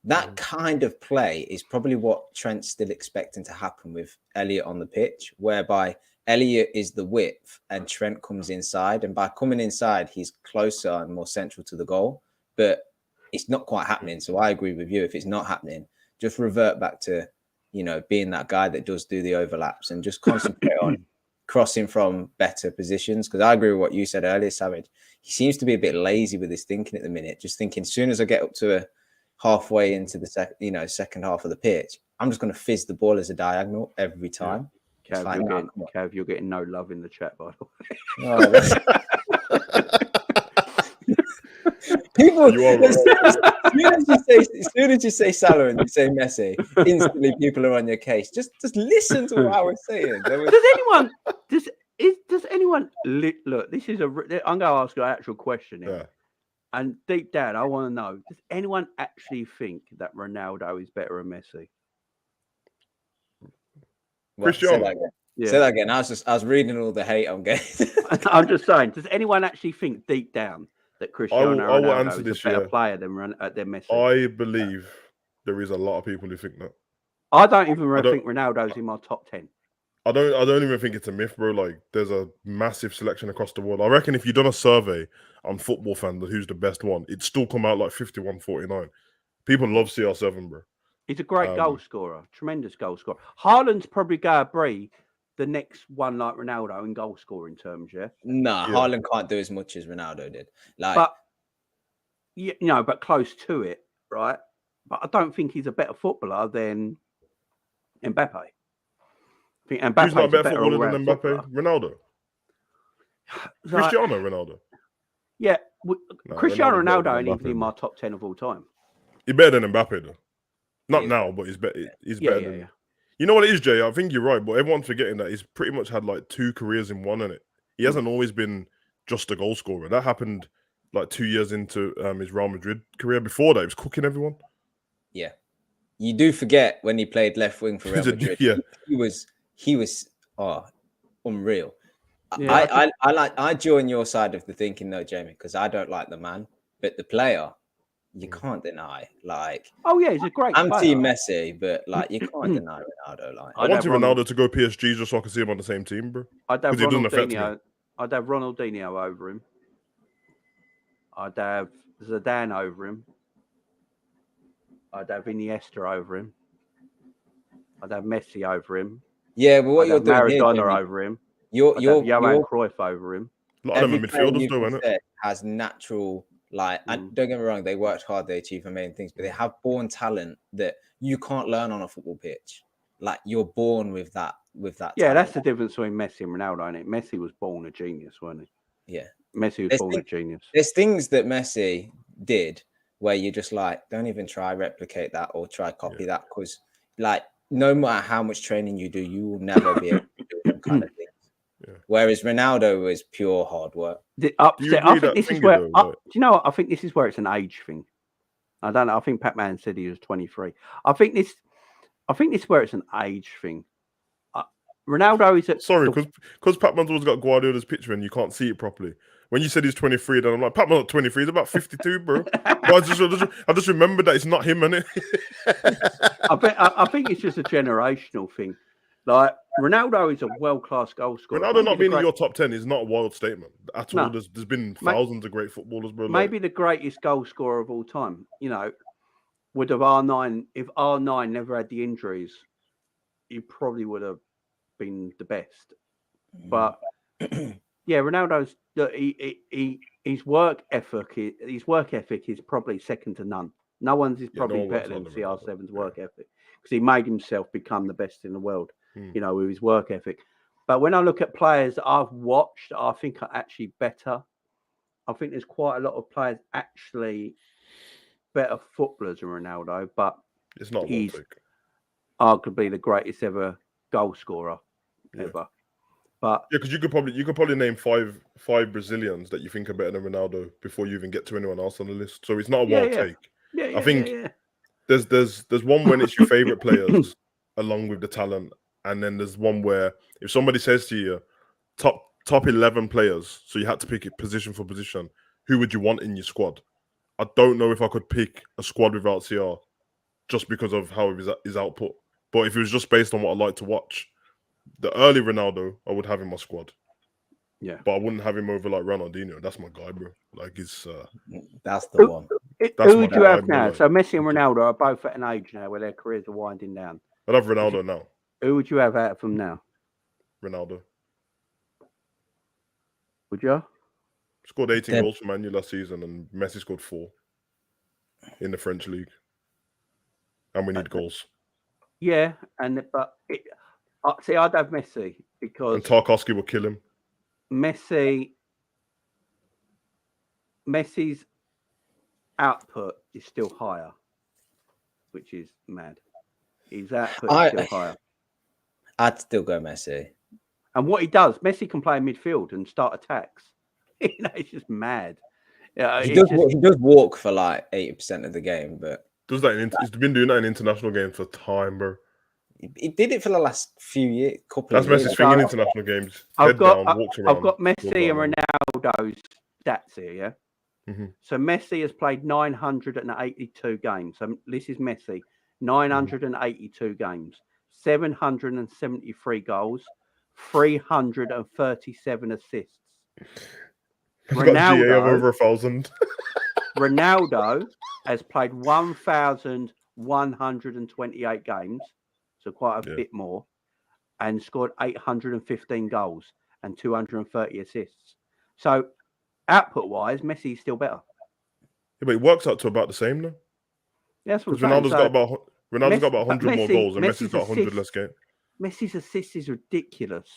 Speaker 5: That kind of play is probably what Trent's still expecting to happen with Elliott on the pitch, whereby Elliott is the width and Trent comes inside. And by coming inside, he's closer and more central to the goal. But it's not quite happening. So I agree with you. If it's not happening, just revert back to, being that guy that does do the overlaps and just concentrate on crossing from better positions. Because I agree with what you said earlier, Savage. He seems to be a bit lazy with his thinking at the minute. Just thinking, as soon as I get up to halfway into the second half of the pitch, I'm just going to fizz the ball as a diagonal every time.
Speaker 1: Cav, you're getting no love in the chat, by the
Speaker 5: way. People, as soon as you say Salah and you say Messi, instantly people are on your case. Just listen to what I was saying.
Speaker 1: Does anyone look? This is I'm going to ask you an actual question here. Yeah. And deep down, I want to know: does anyone actually think that Ronaldo is better than Messi?
Speaker 2: Cristiano.
Speaker 5: Say that again. I was reading all the hate I'm getting.
Speaker 1: I'm just saying: does anyone actually think deep down that Cristiano Ronaldo is a better player than Messi?
Speaker 2: I believe there is a lot of people who think that.
Speaker 1: I don't even think Ronaldo's in my top 10.
Speaker 2: I don't even think it's a myth, bro. Like, there's a massive selection across the world. I reckon if you've done a survey on football fans who's the best one, it'd still come out like 51-49. People love CR7, bro.
Speaker 1: He's a great goal scorer, tremendous goal scorer. Haaland's probably going to be the next one like Ronaldo in goal scoring terms, yeah?
Speaker 5: Haaland can't do as much as Ronaldo did.
Speaker 1: But close to it, right? But I don't think he's a better footballer than Mbappe. Mbappe's
Speaker 2: Who's not a better footballer than Mbappe? Footballer. Ronaldo. Cristiano Ronaldo.
Speaker 1: Yeah, Cristiano Ronaldo ain't even in my top 10 of all time.
Speaker 2: He's better than Mbappe, though. Not now, but he's better. He's better than. Yeah. You know what it is, Jay? I think you're right, but everyone's forgetting that he's pretty much had like 2 careers in one, innit? He hasn't always been just a goal scorer. That happened like 2 years into his Real Madrid career. Before that, he was cooking everyone.
Speaker 5: Yeah, you do forget when he played left wing for Real Madrid. He was unreal. Yeah, I join your side of the thinking though, Jamie, because I don't like the man, but the player, you can't deny. Like,
Speaker 1: he's a great.
Speaker 5: I'm Team Messi, but like you can't deny Ronaldo. Like,
Speaker 2: I wanted Ronaldo to go PSG just so I could see him on the same team, bro.
Speaker 1: I'd have Ronaldinho over him. I'd have Zidane over him. I'd have Iniesta over him. I'd have Messi over him.
Speaker 5: Yeah, but what you're doing
Speaker 1: Maradona over him.
Speaker 5: Johan
Speaker 1: Cruyff over him.
Speaker 2: A lot of them are midfielders, though, isn't it?
Speaker 5: Has natural, and don't get me wrong, they worked hard, they achieved amazing things, but they have born talent that you can't learn on a football pitch. Like, you're born with that.
Speaker 1: Yeah,
Speaker 5: talent.
Speaker 1: That's the difference between Messi and Ronaldo, isn't it? Messi was born a genius, wasn't he?
Speaker 5: Yeah.
Speaker 1: Messi was born a genius.
Speaker 5: There's things that Messi did where you're just like, don't even try replicate that or try copy that, because like, no matter how much training you do, you will never be able to do them kind of things. Yeah. Whereas Ronaldo was pure hard work.
Speaker 1: I think this is where, do you know what? I think this is where it's an age thing. I don't know. I think Pat-Man said he was 23. I think this is where it's an age thing. Ronaldo is at...
Speaker 2: Sorry, because Pat-Man's always got Guardiola's picture and you can't see it properly. When you said he's 23, then I'm like, Pat-Man's not 23, he's about 52, bro. I just remember that it's not him, innit?
Speaker 1: I think it's just a generational thing. Like, Ronaldo is a world-class goal scorer.
Speaker 2: Ronaldo not being in your top 10 is not a wild statement at all. There's been thousands of great footballers, bro.
Speaker 1: Maybe the greatest goal scorer of all time. You know, would have R9, if R9 never had the injuries, he probably would have been the best. But yeah, Ronaldo's his work ethic is probably second to none. No one's is probably better than CR7's work ethic, because he made himself become the best in the world. You know, with his work ethic. But when I look at players that I've watched, I think are actually better. I think there's quite a lot of players actually better footballers than Ronaldo, but
Speaker 2: it's not
Speaker 1: he's arguably the greatest ever goal scorer ever. But
Speaker 2: yeah, because you could probably name five Brazilians that you think are better than Ronaldo before you even get to anyone else on the list. So it's not a wild take. I think there's one when it's your favorite players. along with the talent. And then there's one where if somebody says to you, top 11 players, so you had to pick it position for position, who would you want in your squad? I don't know if I could pick a squad without CR just because of how his output. But if it was just based on what I like to watch, the early Ronaldo, I would have in my squad.
Speaker 1: Yeah.
Speaker 2: But I wouldn't have him over like Ronaldinho. That's my guy, bro. Like he's
Speaker 5: that's the one.
Speaker 1: Who would you have now? Like, so Messi and Ronaldo are both at an age now where their careers are winding down.
Speaker 2: I'd have Ronaldo now.
Speaker 1: Who would you have out of them now?
Speaker 2: Ronaldo.
Speaker 1: Would you?
Speaker 2: Scored 18 goals for Man U last season, and Messi scored 4 in the French league. And we need goals.
Speaker 1: Yeah, but see, I'd have Messi because
Speaker 2: and Tarkowski will kill him.
Speaker 1: Messi's output is still higher, which is mad. His output is still higher.
Speaker 5: I'd still go Messi.
Speaker 1: And what he does, Messi can play in midfield and start attacks. It's just mad.
Speaker 5: He does walk for like 80% of the game, but
Speaker 2: does that? He's been doing that in international games for time, bro.
Speaker 5: He did it for the last few years.
Speaker 2: That's Messi's thing in international games.
Speaker 1: I've got Messi and Ronaldo's stats here, yeah?
Speaker 2: Mm-hmm.
Speaker 1: So Messi has played 982 games. So this is Messi, 982 games, 773 goals, 337 assists.
Speaker 2: Ronaldo of over 1,000.
Speaker 1: Ronaldo has played 1,128 games, so quite a bit more, and scored 815 goals and 230 assists. So output-wise, Messi is still better.
Speaker 2: Yeah, but it works out to about the same, though.
Speaker 1: Yeah, that's what
Speaker 2: Ronaldo's got about 100 more goals, and Messi's got 100 less games.
Speaker 1: Messi's assist is ridiculous.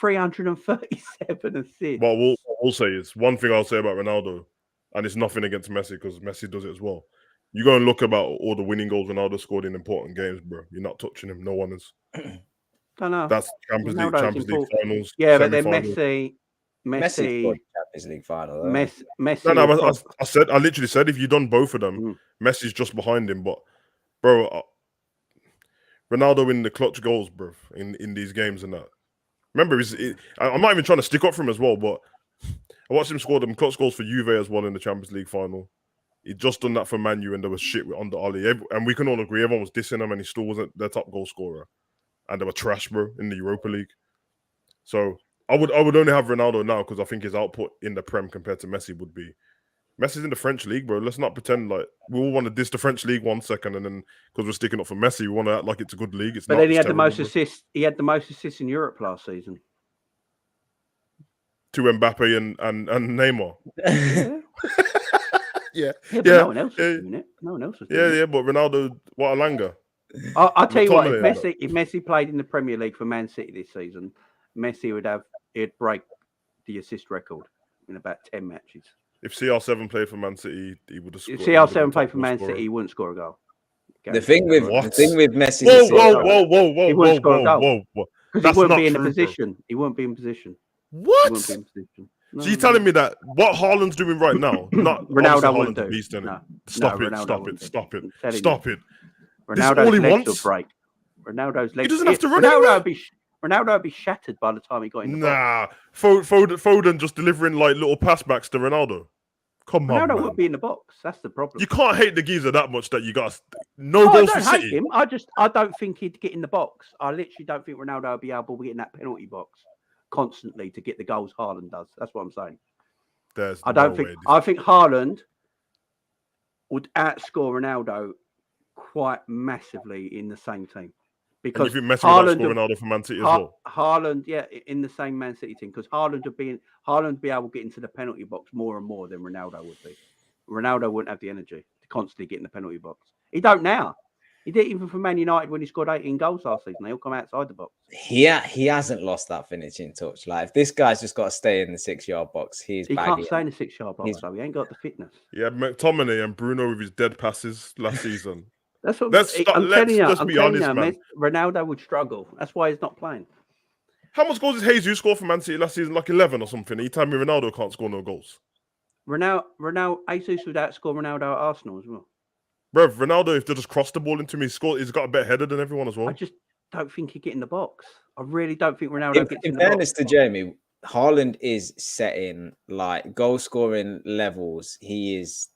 Speaker 1: 337 assists.
Speaker 2: What we'll say is one thing I'll say about Ronaldo, and it's nothing against Messi because Messi does it as well. You go and look about all the winning goals Ronaldo scored in important games, bro. You're not touching him. No one is.
Speaker 1: I know.
Speaker 2: That's Champions League finals.
Speaker 1: Yeah, but then Messi
Speaker 5: scored Champions League final.
Speaker 1: Messi.
Speaker 2: No, I literally said if you'd done both of them, Messi's just behind him. But bro, Ronaldo in the clutch goals, bro, in these games and that. Remember, I'm not even trying to stick up for him as well, but I watched him score them clutch goals for Juve as well in the Champions League final. He'd just done that for Man U and there was shit under Ali. And we can all agree everyone was dissing him and he still wasn't their top goal scorer. And they were trash, bro, in the Europa League. So I would only have Ronaldo now because I think his output in the Prem compared to Messi would be. Messi's in the French league, bro. Let's not pretend like we all want to diss the French league 1 second and then because we're sticking up for Messi, we want to act like it's a good league.
Speaker 1: But then he had the most assists. He had the most assists in Europe last season.
Speaker 2: To Mbappe and Neymar. Yeah.
Speaker 1: No one else was doing it. No one else was doing it.
Speaker 2: Yeah, but Ronaldo, what a langer.
Speaker 1: I'll tell you what, if Messi played in the Premier League for Man City this season, Messi he'd break the assist record in about 10 matches.
Speaker 2: If CR7 played for Man City, he would have scored.
Speaker 1: If CR7 played for Man City, he wouldn't score a goal.
Speaker 5: The thing with Messi,
Speaker 2: whoa.
Speaker 1: Because he wouldn't be in the position. He wouldn't be in position.
Speaker 2: What?
Speaker 1: He wouldn't be in position. No,
Speaker 2: so you're telling me that what Haaland's doing right now, not
Speaker 1: Ronaldo wouldn't do.
Speaker 2: Beast,
Speaker 1: No.
Speaker 2: Stop it. Stop it.
Speaker 1: Ronaldo's legs will break. Ronaldo's legs.
Speaker 2: He doesn't have to run.
Speaker 1: Ronaldo would be shattered by the time he got in the box.
Speaker 2: Foden just delivering like little passbacks to Ronaldo. Come on,
Speaker 1: Ronaldo would be in the box. That's the problem.
Speaker 2: You can't hate the geezer that much that you got goals for City.
Speaker 1: Him. I don't think he'd get in the box. I literally don't think Ronaldo would be able to get in that penalty box constantly to get the goals Haaland does. That's what I'm saying. I think Haaland would outscore Ronaldo quite massively in the same team. Because
Speaker 2: you think Messi would outscore Ronaldo for Man City as well?
Speaker 1: Haaland, yeah, in the same Man City team. Because Haaland would be able to get into the penalty box more and more than Ronaldo would be. Ronaldo wouldn't have the energy to constantly get in the penalty box. He don't now. He did even for Man United when he scored 18 goals last season. He'll come outside the box.
Speaker 5: He hasn't lost that finishing touch. Like if this guy's just got to stay in the 6-yard box, he
Speaker 1: can't stay in the 6-yard box. So he ain't got the fitness.
Speaker 2: Yeah, McTominay and Bruno with his dead passes last season.
Speaker 1: That's what
Speaker 2: let's be honest, man.
Speaker 1: Ronaldo would struggle. That's why he's not playing.
Speaker 2: How much goals did Jesus score for Man City last season? Like 11 or something. You tell me Ronaldo can't score no goals.
Speaker 1: Jesus would outscore Ronaldo at Arsenal as well.
Speaker 2: Bro, Ronaldo, if they just cross the ball into me, score. He's got a better header than everyone as well.
Speaker 1: I just don't think he'd get in the box. I really don't think Ronaldo gets in the box.
Speaker 5: In fairness to Jamie, Haaland is setting like goal scoring levels. He's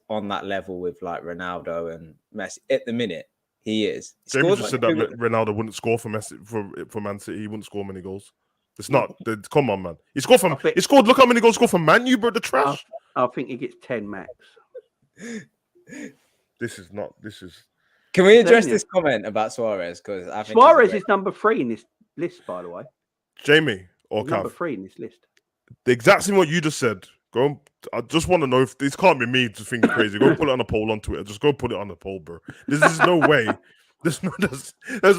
Speaker 5: on that level with like Ronaldo and Messi at the minute. He is.
Speaker 2: Jamie just said that Ronaldo wouldn't score for Messi for Man City. He wouldn't score many goals. It's not. Come on, man. He scored from. He scored. Look how many goals he scored for Man U, bro. The trash.
Speaker 1: I think he gets 10 max.
Speaker 2: This is not. This is.
Speaker 5: Can we address this comment about Suarez? Because I think
Speaker 1: Suarez is number 3 in this list, by the way.
Speaker 2: Jamie or Cav?
Speaker 1: Number 3 in this list.
Speaker 2: The exact same what you just said. Go. I just want to know if this can't be me just thinking crazy. Go put it on a poll on Twitter. Just go put it on the poll, bro. There's no way. There's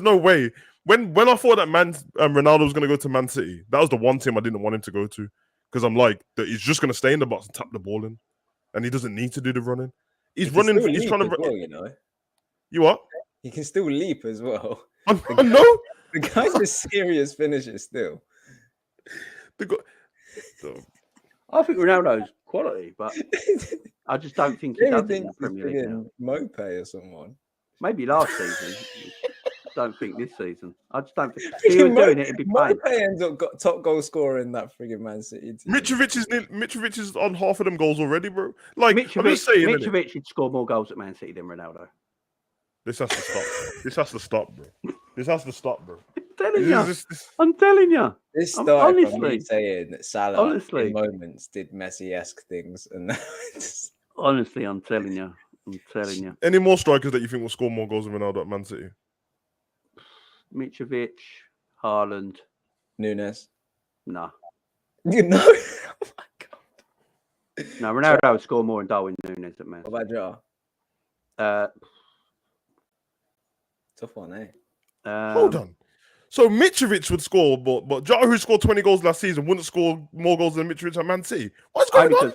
Speaker 2: no way. When I thought that Ronaldo was going to go to Man City, that was the one team I didn't want him to go to because I'm like that he's just going to stay in the box and tap the ball in, and he doesn't need to do the running. He's running. He's trying to.
Speaker 5: Well, you know.
Speaker 2: You what?
Speaker 5: He can still leap as well.
Speaker 2: I know.
Speaker 5: The guy's a serious finisher still.
Speaker 1: I think Ronaldo's quality, but I just don't think he does it in the Premier League now.
Speaker 5: Mope or someone.
Speaker 1: Maybe last season. Don't think this season. I just don't think if he was doing it, it'd be fine.
Speaker 5: Mope ends up got top goal scorer in that frigging Man City team.
Speaker 2: Mitrovic is on half of them goals already, bro. Like
Speaker 1: Mitrovic,
Speaker 2: I'm just saying,
Speaker 1: Mitrovic should score more goals at Man City than Ronaldo.
Speaker 2: This has to stop. This has to stop, bro. This has to stop, bro.
Speaker 1: I'm telling you.
Speaker 5: This started from me saying that Salah in moments did Messi-esque things, and
Speaker 1: honestly, I'm telling you.
Speaker 2: Any more strikers that you think will score more goals than Ronaldo at Man City?
Speaker 1: Mitrovic, Haaland,
Speaker 5: Nunes.
Speaker 1: No.
Speaker 5: You know? Oh my god.
Speaker 1: No, Ronaldo would score more than Darwin Nunes at Man City.
Speaker 5: What about Jota? Tough one, eh?
Speaker 2: Hold on. So Mitrovic would score, but Jota, who scored 20 goals last season, wouldn't score more goals than Mitrovic at Man City. What's going on?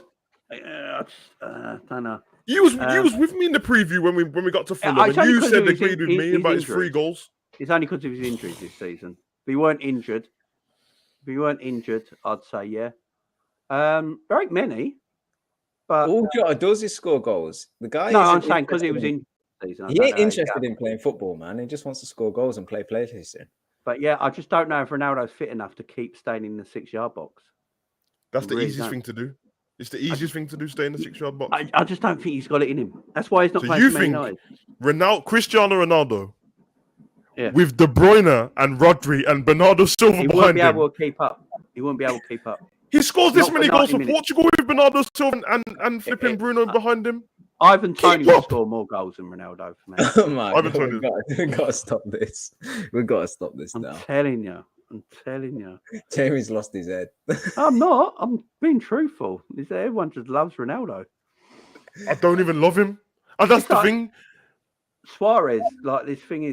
Speaker 1: I don't know.
Speaker 2: You was with me in the preview when we got to Fulham, and you said they agreed with me about his 3 goals.
Speaker 1: It's only because of his injuries this season. If he weren't injured, I'd say yeah. Very many, but
Speaker 5: all Jota does is score goals. The guy.
Speaker 1: No, I'm saying because he was in.
Speaker 5: He ain't interested in playing football, man. He just wants to score goals and play PlayStation.
Speaker 1: But yeah, I just don't know if Ronaldo's fit enough to keep staying in the 6-yard box.
Speaker 2: That's the easiest thing to do. It's the easiest thing to do, stay in the 6-yard box.
Speaker 1: I just don't think he's got it in him. That's why he's not playing for Man United.
Speaker 2: Cristiano Ronaldo, with De Bruyne and Rodri and Bernardo Silva behind him, he won't
Speaker 1: be able to keep up.
Speaker 2: He scores this many goals for Portugal with Bernardo Silva and flipping Bruno behind him.
Speaker 1: Ivan Toney will score more goals than Ronaldo for me.
Speaker 5: Oh my God, we've got to stop this. We've got to stop this now.
Speaker 1: I'm telling you.
Speaker 5: Jamie's lost his head.
Speaker 1: I'm not. I'm being truthful. Everyone just loves Ronaldo.
Speaker 2: I don't even love him. And that's the thing.
Speaker 1: Suarez,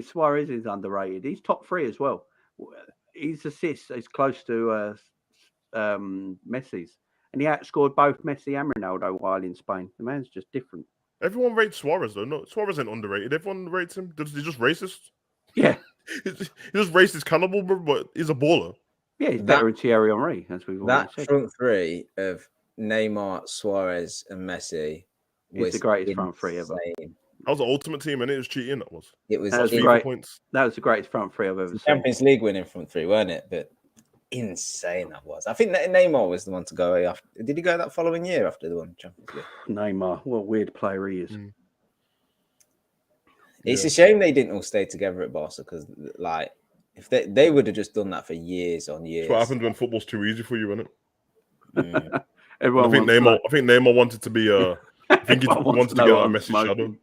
Speaker 1: Suarez is underrated. He's top 3 as well. His assists is close to Messi's. And he outscored both Messi and Ronaldo while in Spain. The man's just different.
Speaker 2: Everyone rates Suarez, though. No, Suarez ain't underrated. Everyone rates him. He's just racist.
Speaker 1: Yeah.
Speaker 2: He's just racist cannibal, but he's a baller.
Speaker 1: Yeah, he's better than Thierry Henry, as we've already said.
Speaker 5: That front 3 of Neymar, Suarez, and Messi was
Speaker 1: the greatest front 3 ever.
Speaker 2: That was the ultimate team, and it was cheating. That was
Speaker 1: great.
Speaker 2: Points.
Speaker 1: That was the greatest front 3 I've ever seen.
Speaker 5: Champions League winning front 3, weren't it? But insane that was. I think that Neymar was the one to go after. Did he go that following year after the one Champions League?
Speaker 1: Neymar, what a weird player he is.
Speaker 5: It's a shame they didn't all stay together at Barca because, like, if they would have just done that for years on years.
Speaker 2: That's what happens when football's too easy for you, isn't it?
Speaker 1: I
Speaker 2: think Neymar wanted to be I think he wanted to get out of Messi's shadow.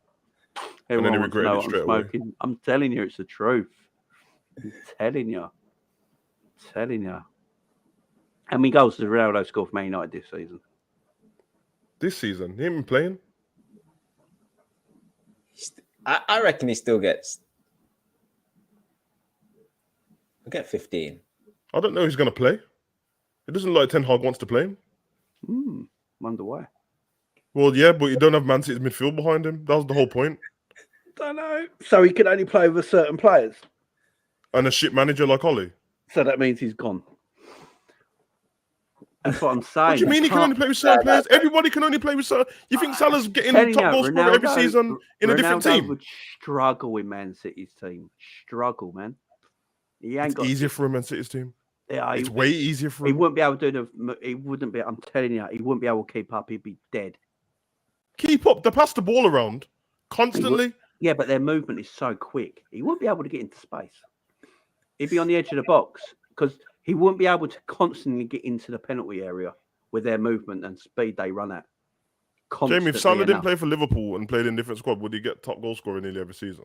Speaker 2: And then he regretted it straight away.
Speaker 1: I'm telling you, it's the truth. I'm telling you. How many goals does Ronaldo score for Man United this season?
Speaker 2: This season? He ain't been playing.
Speaker 5: I reckon he still gets. He'll get 15.
Speaker 2: I don't know who's going to play. It doesn't look like Ten Hag wants to play him.
Speaker 1: Wonder why.
Speaker 2: Well, yeah, but you don't have Man City's midfield behind him. That was the whole point.
Speaker 1: Don't know. So he can only play with certain players?
Speaker 2: And a shit manager like Ollie?
Speaker 1: So that means he's gone. That's what I'm saying.
Speaker 2: What do you mean he can only play with certain players? Everybody can only play with certain. You think Salah's getting top goal scorer every season in a different team?
Speaker 1: Would struggle with Man City's team. Struggle, man. He ain't got
Speaker 2: easier for a Man City's team.
Speaker 1: Yeah,
Speaker 2: it's way easier for him.
Speaker 1: He wouldn't be able to do he wouldn't be. I'm telling you, he wouldn't be able to keep up. He'd be dead.
Speaker 2: Keep up. They pass the ball around constantly.
Speaker 1: Yeah, but their movement is so quick. He wouldn't be able to get into space. He'd be on the edge of the box because he wouldn't be able to constantly get into the penalty area with their movement and speed they run at.
Speaker 2: Jamie, if Salah didn't play for Liverpool and played in a different squad, would he get top goal scorer nearly every season?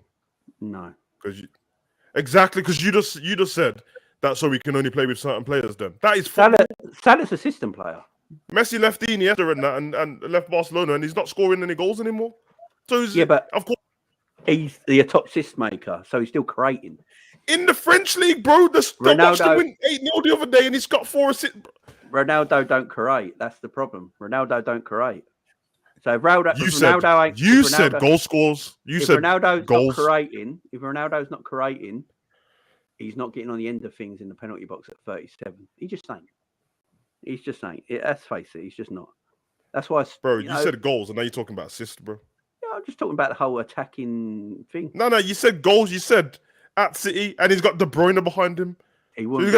Speaker 1: No.
Speaker 2: Because you just said that so we can only play with certain players then. That is
Speaker 1: Salah's a system player.
Speaker 2: Messi left Iniesta and left Barcelona and he's not scoring any goals anymore. So
Speaker 1: but
Speaker 2: of course
Speaker 1: he's the top assist maker, so he's still creating.
Speaker 2: In the French league, bro, they watched him win 8-0 the other day and he's got 4 assists.
Speaker 1: Ronaldo don't create. That's the problem. Ronaldo don't create. So if
Speaker 2: you said goal scores.
Speaker 1: If Ronaldo's not creating, he's not getting on the end of things in the penalty box at 37. He just ain't. He's just ain't. Let's face it, he's just not. That's why,
Speaker 2: bro. You said goals, and now you're talking about assists, bro.
Speaker 1: Yeah, I'm just talking about the whole attacking thing.
Speaker 2: No, you said goals. You said at City, and he's got De Bruyne behind him.
Speaker 1: He wouldn't.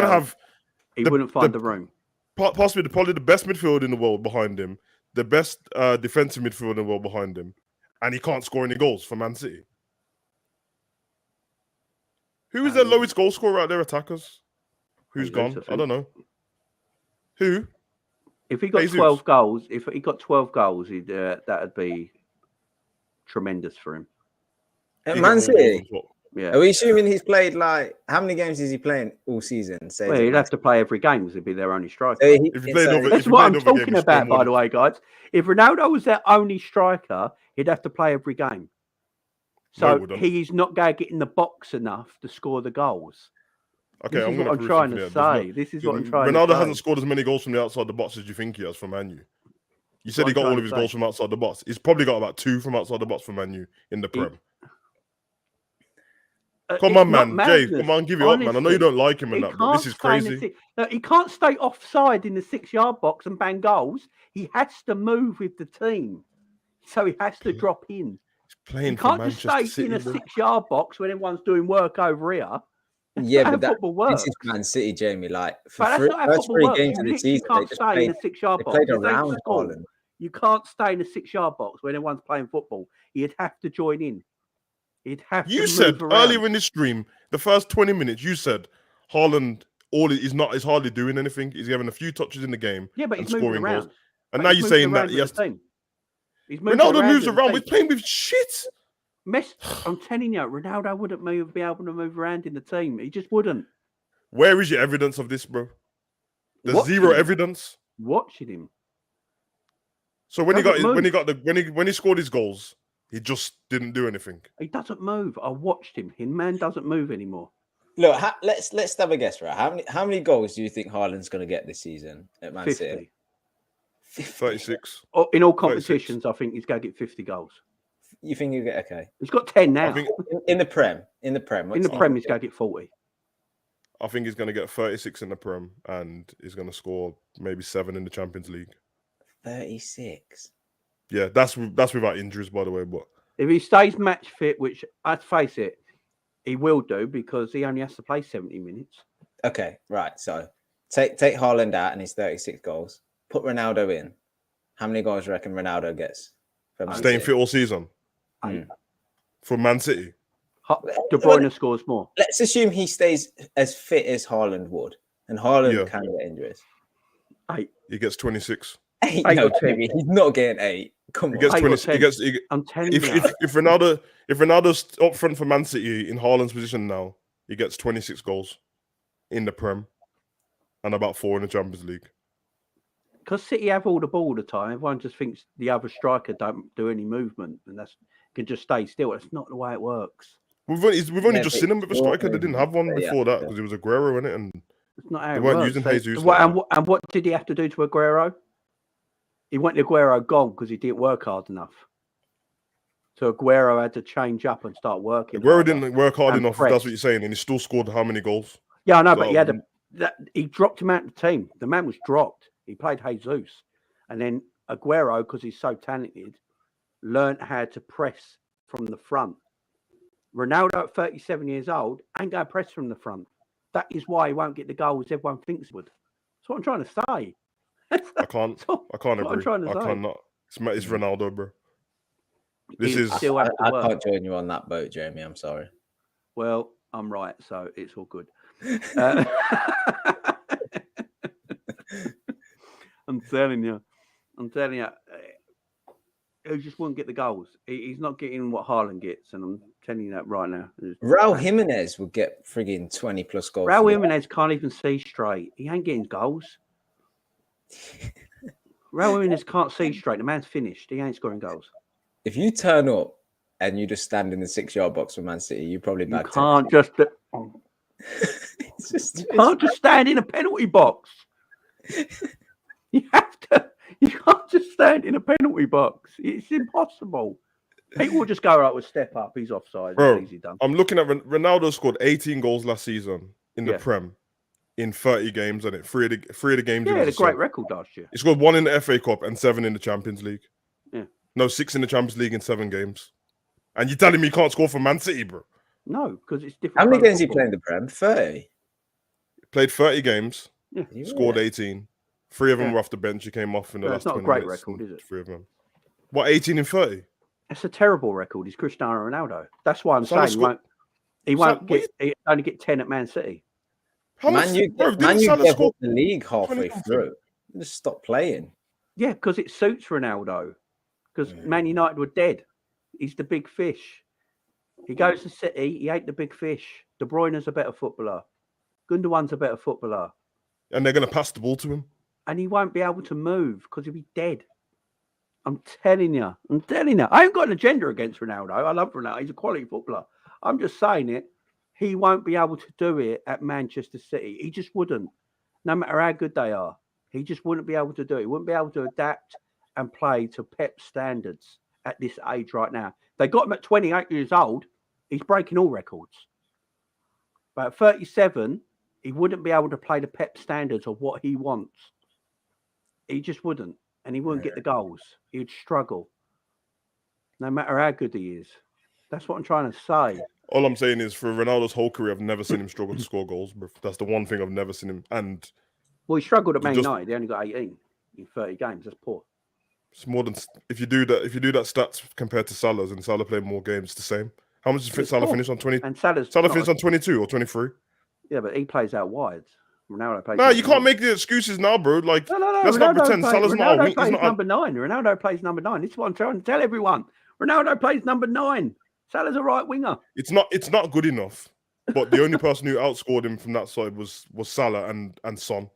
Speaker 1: He wouldn't find the room.
Speaker 2: Possibly probably the best midfield in the world behind him, the best defensive midfield in the world behind him, and he can't score any goals for Man City. Who is their lowest goal scorer out there? Attackers? Who's gone? I don't know. Who?
Speaker 1: If he got 12 goals, that'd be tremendous for him.
Speaker 5: At Man City.
Speaker 1: Yeah.
Speaker 5: Are we assuming he's played how many games is he playing all season?
Speaker 1: Well, he'd have to play every game because he'd be their only striker.
Speaker 2: That's
Speaker 1: what I'm talking about, by the way, guys. If Ronaldo was their only striker, he'd have to play every game. So he's not going to get in the box enough to score the goals.
Speaker 2: Okay,
Speaker 1: this is what I'm trying to say.
Speaker 2: Ronaldo hasn't scored as many goals from the outside the box as you think he has from Man U. You said he got all of his goals from outside the box. He's probably got about 2 from outside the box for Man U in the Prem. Come on, man. Jay, come on, give it up, man. I know you don't like him and that, but this is crazy.
Speaker 1: No, he can't stay offside in the 6-yard box and bang goals. He has to move with the team. So he has to drop in.
Speaker 2: He
Speaker 1: can't just stay in a 6-yard box when everyone's doing work over here.
Speaker 5: Yeah, but this is Man City, Jamie. For first 3 games of the season, they played around Haaland.
Speaker 1: You can't stay in a 6-yard box when everyone's playing football. You'd have to join in.
Speaker 2: You said earlier in this stream, the first 20 minutes, you said Haaland is hardly doing anything. He's having a few touches in the game.
Speaker 1: Yeah, but he's
Speaker 2: scoring
Speaker 1: moving
Speaker 2: goals. And now you're saying that Ronaldo moves around. We're playing with shit.
Speaker 1: I'm telling you, Ronaldo wouldn't be able to move around in the team. He just wouldn't.
Speaker 2: Where is your evidence of this, bro? There's zero evidence.
Speaker 1: Watching him.
Speaker 2: So when he scored his goals, he just didn't do anything.
Speaker 1: He doesn't move. I watched him. Man doesn't move anymore.
Speaker 5: Look, let's have a guess, right? How many goals do you think Haaland's going to get this season at Man
Speaker 1: 50.
Speaker 5: City?
Speaker 2: 36.
Speaker 1: In all competitions, 36. I think he's going to get 50 goals.
Speaker 5: You think he'll get okay?
Speaker 1: He's got 10 now.
Speaker 5: In the Prem.
Speaker 1: In the Prem, he's going to get 40.
Speaker 2: I think he's going to get 36 in the Prem, and he's going to score maybe 7 in the Champions League.
Speaker 5: 36.
Speaker 2: Yeah, that's without injuries, by the way. But
Speaker 1: if he stays match fit, which let's face it, he will do because he only has to play 70 minutes.
Speaker 5: Okay, right. So take Haaland out and his 36 goals. Put Ronaldo in. How many goals do you reckon Ronaldo gets?
Speaker 2: Staying fit all season. For Man City.
Speaker 1: De Bruyne scores more.
Speaker 5: Let's assume he stays as fit as Haaland would, and Haaland can get injuries.
Speaker 1: 8.
Speaker 2: He gets 26.
Speaker 5: 8? No, Jamie, he's not getting 8. Come on.
Speaker 2: He gets 20. I'm telling you. If Ronaldo's up front for Man City in Haaland's position now, he gets 26 goals in the Prem and about 4 in the Champions League.
Speaker 1: Because City have all the ball all the time, everyone just thinks the other striker don't do any movement and can just stay still. That's not the way it works.
Speaker 2: We've only just seen him with a striker. They didn't have one before that because it was Aguero in it, and
Speaker 1: it's not how
Speaker 2: they
Speaker 1: it
Speaker 2: weren't
Speaker 1: works.
Speaker 2: using Jesus.
Speaker 1: And what did he have to do to Aguero? He went Aguero gone because he didn't work hard enough. So Aguero had to change up and start working.
Speaker 2: Aguero didn't work hard enough. If that's what you're saying, and he still scored how many goals?
Speaker 1: Yeah, I know, but he dropped him out of the team. The man was dropped. He played Jesus. And then Aguero, because he's so talented, learned how to press from the front. Ronaldo at 37 years old ain't going to press from the front. That is why he won't get the goals everyone thinks he would. That's what I'm trying to say.
Speaker 2: I can't agree. I cannot. It's Ronaldo, bro.
Speaker 5: I can't join you on that boat, Jamie. I'm sorry.
Speaker 1: Well, I'm right, so it's all good. I'm telling you, he just won't get the goals. He's not getting what Haaland gets, and I'm telling you that right now.
Speaker 5: Raul Jimenez would get frigging 20 plus goals.
Speaker 1: Raul Jimenez can't even see straight. He ain't getting goals. Raul Jimenez can't see straight. The man's finished. He ain't scoring goals.
Speaker 5: If you turn up and you just stand in the 6-yard box for Man City, you probably bag.
Speaker 1: You can't just. You can't just stand in a penalty box. You have to. You can't just stand in a penalty box. It's impossible. People will just go, right, we'll step up. He's offside.
Speaker 2: Bro,
Speaker 1: easy done.
Speaker 2: I'm looking at Ronaldo scored 18 goals last season in the Prem in 30 games, and three of the games.
Speaker 1: Yeah, a great record last year.
Speaker 2: He scored 1 in the FA Cup and 7 in the Champions League.
Speaker 1: Yeah.
Speaker 2: No, 6 in the Champions League in 7 games. And you're telling me he can't score for Man City, bro?
Speaker 1: No, because it's different.
Speaker 5: How many games he played in the Prem? 30.
Speaker 2: Played 30 games.
Speaker 1: Yeah.
Speaker 2: Scored 18. 3 of them were off the bench. He came off in the last 20 minutes.
Speaker 1: That's not a great record, is it?
Speaker 2: 3 of them. What, 18 in 30?
Speaker 1: That's a terrible record. He's Cristiano Ronaldo. That's why I'm saying he only get 10 at Man City.
Speaker 5: Man U gave up the league halfway through. Just stop playing.
Speaker 1: Yeah, because it suits Ronaldo. Because Man United were dead. He's the big fish. He goes to City. He ain't the big fish. De Bruyne's a better footballer. Gundogan's a better footballer.
Speaker 2: And they're going to pass the ball to him.
Speaker 1: And he won't be able to move because he'll be dead. I'm telling you. I ain't got an agenda against Ronaldo. I love Ronaldo. He's a quality footballer. I'm just saying it. He won't be able to do it at Manchester City. He just wouldn't. No matter how good they are. He just wouldn't be able to do it. He wouldn't be able to adapt and play to Pep's standards at this age right now. They got him at 28 years old. He's breaking all records. But at 37, he wouldn't be able to play to Pep standards of what he wants. He just wouldn't. And he wouldn't get the goals. He'd struggle. No matter how good he is. That's what I'm trying to say.
Speaker 2: All I'm saying is for Ronaldo's whole career, I've never seen him struggle to score goals. That's the one thing I've never seen him. And
Speaker 1: well, he struggled at Man United. He only got 18 in 30 games. That's poor.
Speaker 2: It's more than if you do that stats compared to Salah's, and Salah played more games, it's the same. How much did Salah finish on 20?
Speaker 1: And Salah
Speaker 2: finished on 22 or 23.
Speaker 1: Yeah, but he plays out wide. Ronaldo plays.
Speaker 2: No, you can't make the excuses now, bro. Like,
Speaker 1: no.
Speaker 2: Let's not pretend Salah's not a wing.
Speaker 1: He's not number 9. Ronaldo plays number 9. This is what I'm trying to tell everyone. Ronaldo plays number 9. Salah's a right winger.
Speaker 2: It's not good enough. But the only person who outscored him from that side was Salah and Son.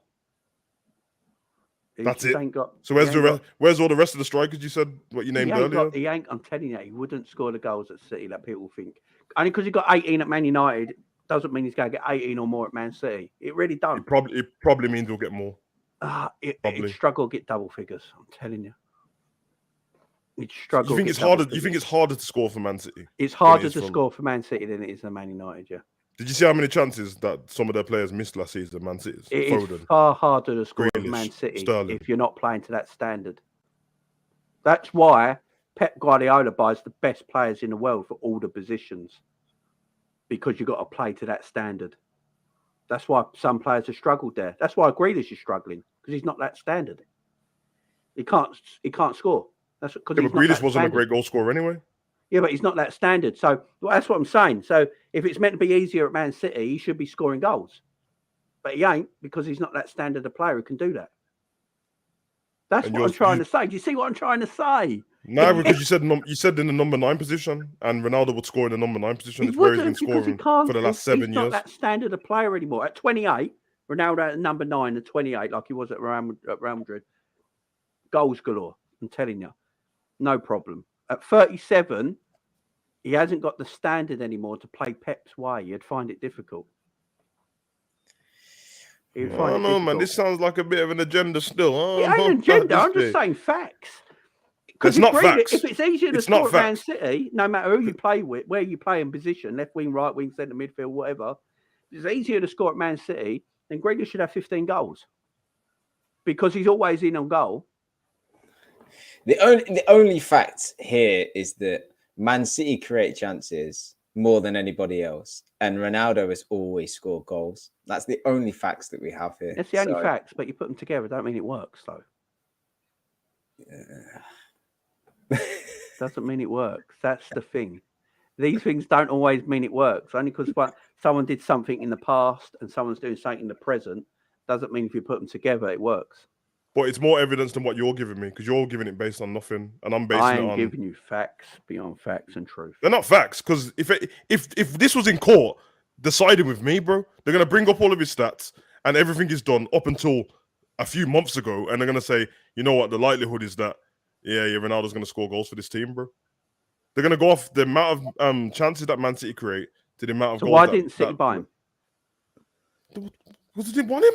Speaker 2: That's it. So where's all the rest of the strikers you said what you named earlier?
Speaker 1: I'm telling you, he wouldn't score the goals at City that people think. Only because he got 18 at Man United doesn't mean he's going to get 18 or more at Man City. It really does.
Speaker 2: It probably means he'll get more.
Speaker 1: He'd struggle to get double figures. I'm telling you. He'd struggle.
Speaker 2: You think it's harder? You think it's harder to score for Man City?
Speaker 1: It's harder to score for Man City than it is for Man United. Yeah.
Speaker 2: Did you see how many chances that some of their players missed last season? Man City's.
Speaker 1: It is far harder to score for Man City
Speaker 2: Sterling.
Speaker 1: if you're not playing to that standard. That's why Pep Guardiola buys the best players in the world for all the positions, because you've got to play to that standard. That's why some players have struggled there. That's why Grealish is struggling, because he's not that standard. He can't score. That's because
Speaker 2: Grealish wasn't a great goal scorer anyway.
Speaker 1: Yeah, but he's not that standard. So that's what I'm saying. So if it's meant to be easier at Man City, he should be scoring goals. But he ain't, because he's not that standard of player who can do that. That's what I'm trying to say. Do you see what I'm trying to say?
Speaker 2: No, because you said in the number 9 position, and Ronaldo would score in the number 9 position. It's where he's been scoring for the last 7 years. He's not
Speaker 1: that standard of player anymore. At 28, Ronaldo at number 9 at 28, like he was at Real Madrid. Goals galore, I'm telling you. No problem. At 37, he hasn't got the standard anymore to play Pep's way. You'd find it difficult.
Speaker 2: I don't know, man. This sounds like a bit of an agenda still.
Speaker 1: It ain't an agenda. I'm just saying facts.
Speaker 2: It's not facts.
Speaker 1: If it's easier to score at Man City, no matter who you play with, where you play in position, left wing, right wing, centre midfield, whatever, it's easier to score at Man City, then Grealish should have 15 goals. because he's always in on goal.
Speaker 5: The only fact here is that Man City create chances more than anybody else, and Ronaldo has always scored goals. That's the only facts that we have here.
Speaker 1: That's the only facts, but you put them together, don't mean it works, though. Doesn't mean it works. That's the thing. These things don't always mean it works. Only because someone did something in the past and someone's doing something in the present doesn't mean if you put them together, it works.
Speaker 2: But it's more evidence than what you're giving me, because you're giving it based on nothing, and I'm basing it on.
Speaker 1: Giving you facts beyond facts and truth.
Speaker 2: They're not facts, because if this was in court deciding with me, bro, they're gonna bring up all of his stats and everything is done up until a few months ago, and they're gonna say, you know what, the likelihood is that Ronaldo's gonna score goals for this team, bro. They're gonna go off the amount of chances that Man City create to the amount of goals.
Speaker 1: Why didn't City buy him?
Speaker 2: Because they didn't want him.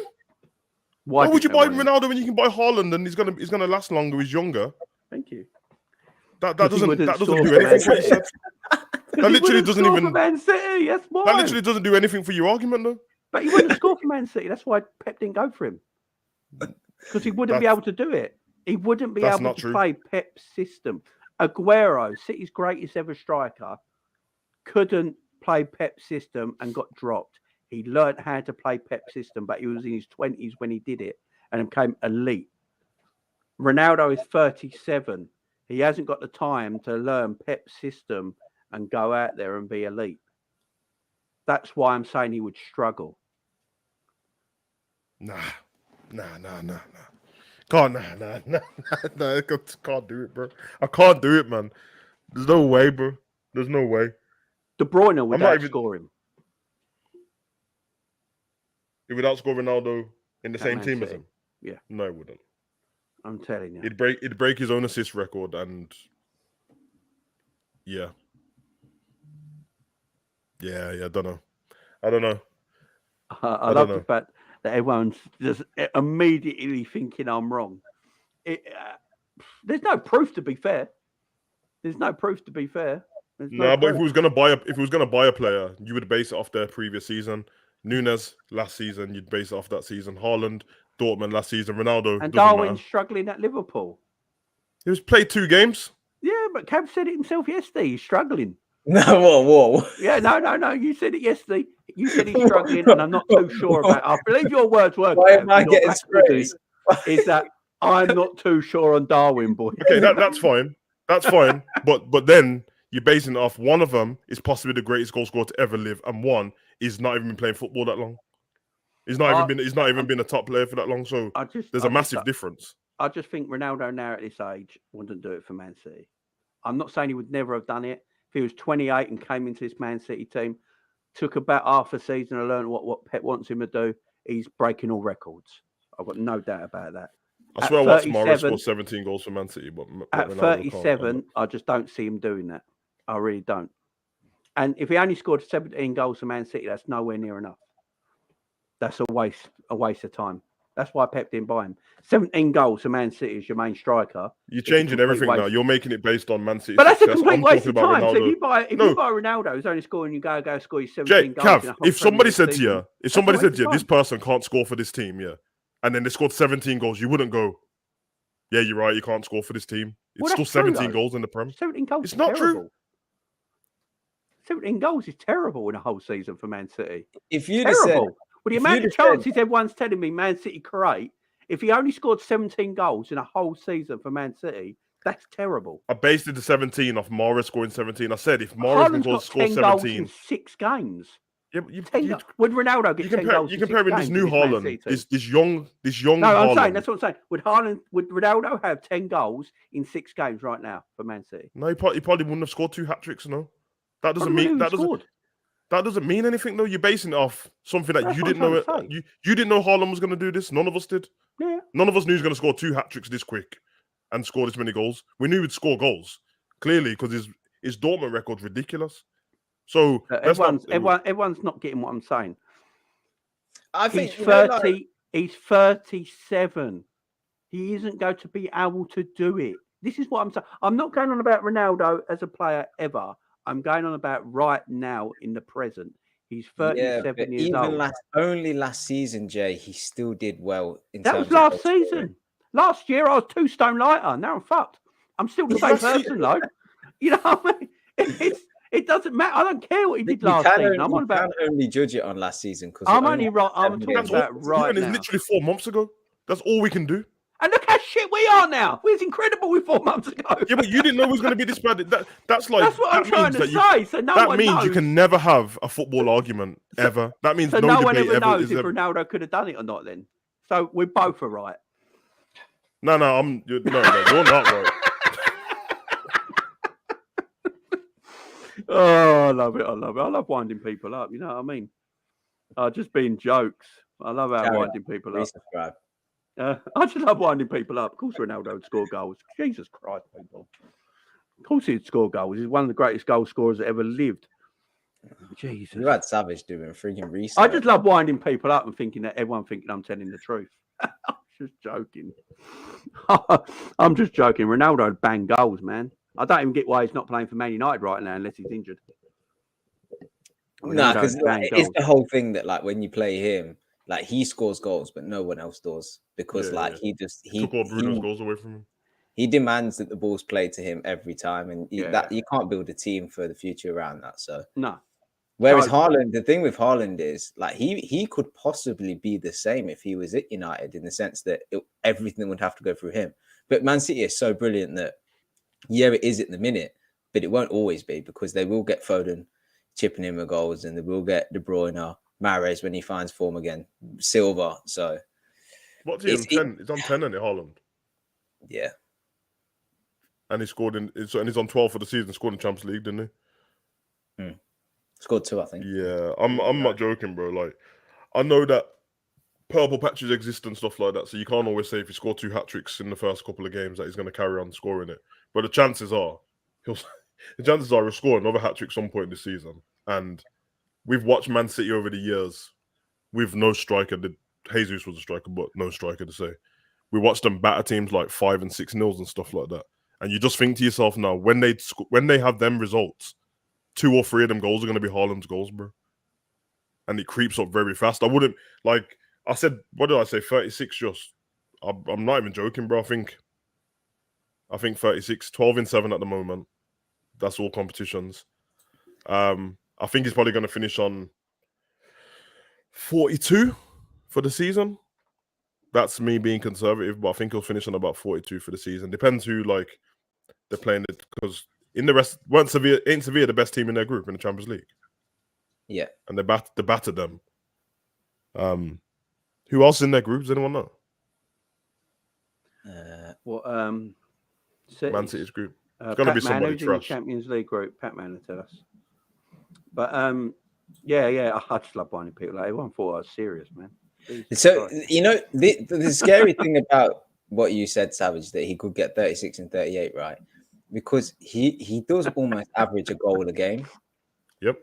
Speaker 2: Why would you buy Ronaldo when you can buy Haaland and he's gonna last longer? He's younger.
Speaker 1: Thank you.
Speaker 2: That doesn't do anything for you. That literally doesn't even.
Speaker 1: Man City. That's why.
Speaker 2: That literally doesn't do anything for your argument, though.
Speaker 1: But he wouldn't score for Man City. That's why Pep didn't go for him. Because he wouldn't be able to do it. He wouldn't be able to play Pep's system. Aguero, City's greatest ever striker, couldn't play Pep's system and got dropped. He learned how to play Pep's system, but he was in his 20s when he did it and became elite. Ronaldo is 37. He hasn't got the time to learn Pep's system and go out there and be elite. That's why I'm saying he would struggle.
Speaker 2: Nah. Can't do it, bro. I can't do it, man. There's no way, bro. There's no way.
Speaker 1: De Bruyne would outscore him.
Speaker 2: He would outscore Ronaldo in the same team as him.
Speaker 1: Yeah.
Speaker 2: No, he wouldn't.
Speaker 1: I'm telling you.
Speaker 2: It'd break his own assist record, and yeah. I don't know.
Speaker 1: I love the fact that everyone's just immediately thinking I'm wrong. There's no proof, to be fair. But if he was gonna buy a player, you would base it off their previous season. Nunes last season, you'd base it off that season. Haaland, Dortmund last season. Ronaldo. And Darwin's struggling at Liverpool.
Speaker 2: He was played 2 games.
Speaker 1: Yeah, but Cam said it himself yesterday. He's struggling.
Speaker 5: No, whoa.
Speaker 1: Yeah, no. You said it yesterday. You said he's struggling, and I'm not too sure about it. I believe your words were.
Speaker 5: Why am I getting sprays?
Speaker 1: Is that I'm not too sure on Darwin, boy.
Speaker 2: Okay, that's fine. That's fine. But then you're basing it off one of them is possibly the greatest goal scorer to ever live, and one is not even been playing football that long. He's not even been a top player for that long. So there's a massive difference.
Speaker 1: I just think Ronaldo now at this age wouldn't do it for Man City. I'm not saying he would never have done it. If he was 28 and came into this Man City team, took about half a season to learn what Pep wants him to do, he's breaking all records. I've got no doubt about that.
Speaker 2: I swear I watched Mahrez score 17 goals for Man City. But
Speaker 1: at 37, I just don't see him doing that. I really don't. And if he only scored 17 goals for Man City, that's nowhere near enough. That's a waste of time. That's why Pep didn't buy him. 17 goals for Man City is your main striker.
Speaker 2: You're changing everything now. You're making it based on Man City.
Speaker 1: But that's a complete waste of time. So if you buy Ronaldo, who's only scoring, you go score your 17 goals.
Speaker 2: Cav, if somebody said to you, this person can't score for this team, and then they scored 17 goals, you wouldn't go, yeah, you're right, you can't score for this team. It's still 17 goals in the Prem.
Speaker 1: 17 goals.
Speaker 2: It's not true.
Speaker 1: 17 goals is terrible in a whole season for Man City.
Speaker 5: If you
Speaker 1: terrible. Well, the amount of chances everyone's telling me Man City create, if he only scored 17 goals in a whole season for Man City, that's terrible.
Speaker 2: I based the 17 off Mahrez scoring 17. I said if Mahrez can score 17
Speaker 1: goals in 6 games.
Speaker 2: Yeah,
Speaker 1: would Ronaldo get 10 goals?
Speaker 2: You compare with this new Haaland, this young. No,
Speaker 1: Haaland. That's what I'm saying. Would Ronaldo have 10 goals in 6 games right now for Man City?
Speaker 2: No, he probably wouldn't have scored 2 hat-tricks. No, that doesn't mean anything though. You're basing it off something that you didn't know. You didn't know Haaland was going to do this. None of us did.
Speaker 1: Yeah.
Speaker 2: None of us knew he was going to score 2 hat-tricks this quick and score this many goals. We knew he'd score goals clearly because his Dortmund record's ridiculous. So everyone's not getting what I'm saying.
Speaker 5: I think
Speaker 1: he's 30. He's 37. He isn't going to be able to do it. This is what I'm saying. I'm not going on about Ronaldo as a player ever. I'm going on about right now in the present. He's 37 years
Speaker 5: even
Speaker 1: old.
Speaker 5: Only last season, Jay, he still did well.
Speaker 1: That was last season. Last year, I was 2 stone lighter. Now I'm fucked. I'm still the same person, though. You know what I mean? It doesn't matter. I don't care what he did last season. I'm on about.
Speaker 5: You can only judge it on last season because
Speaker 1: I'm talking about right now.
Speaker 2: It's literally 4 months ago. That's all we can do.
Speaker 1: And look how shit we are now. We was incredible with 4 months ago.
Speaker 2: Yeah, but you didn't know it was going to be this bad. That's what
Speaker 1: I'm trying to say. So that
Speaker 2: means you can never have a football argument ever. That means no
Speaker 1: one
Speaker 2: debate
Speaker 1: ever knows
Speaker 2: is
Speaker 1: if Ronaldo could have done it or not. Then, so we both are right.
Speaker 2: No, you're not right.
Speaker 1: Oh, I love it. I love winding people up. You know what I mean? Just being jokes. I love winding people up. I just love winding people up. Of course, Ronaldo would score goals. Jesus Christ, people. Of course, he'd score goals. He's one of the greatest goal scorers that ever lived. Jesus.
Speaker 5: You had Savage doing freaking research.
Speaker 1: I just love winding people up and thinking that everyone thinking I'm telling the truth. I'm just joking. I'm just joking. Ronaldo would bang goals, man. I don't even get why he's not playing for Man United right now unless he's injured.
Speaker 5: No, because it's the whole thing that when you play him, he scores goals, but no one else does because he
Speaker 2: took all Bruno's goals away from him.
Speaker 5: He demands that the ball's played to him every time, and you can't build a team for the future around that. So
Speaker 1: no.
Speaker 5: Whereas Haaland, the thing with Haaland is he could possibly be the same if he was at United in the sense that everything would have to go through him. But Man City is so brilliant that it is at the minute, but it won't always be because they will get Foden chipping in with goals, and they will get De Bruyne, Mahrez when he finds form again, Silva. So
Speaker 2: what's he on 10? He's on 10 in Haaland.
Speaker 5: Yeah.
Speaker 2: And he scored and he's on 12 for the season, scored in Champions League, didn't he?
Speaker 5: Scored 2, I think.
Speaker 2: Yeah, I'm not joking, bro. I know that purple patches exist and stuff like that, so you can't always say if he scored 2 hat-tricks in the first couple of games that he's going to carry on scoring it. But the chances are he'll score another hat-trick some point this season. And we've watched Man City over the years with no striker. Jesus was a striker, but no striker to say. We watched them batter teams 5 and 6-0 and stuff like that. And you just think to yourself now, when they have them results, 2 or 3 of them goals are going to be Haaland's goals, bro. And it creeps up very fast. I wouldn't, I said, what did I say? 36 just. I'm not even joking, bro. I think 36, 12-7 at the moment. That's all competitions. I think he's probably going to finish on 42 for the season. That's me being conservative, but I think he'll finish on about 42 for the season. Depends who they're playing it, because in the rest, ain't Sevilla the best team in their group in the Champions League?
Speaker 5: Yeah,
Speaker 2: and they battered them. Who else in their group? Does anyone know? Man City's group. It's going to be somebody trash.
Speaker 1: In the Champions League group. Pat-Man will tell us. But yeah, I just love winding people. Everyone thought I was serious, man.
Speaker 5: So the scary thing about what you said, Savage, that he could get 36 and 38, right? Because he does almost average a goal a game.
Speaker 2: Yep.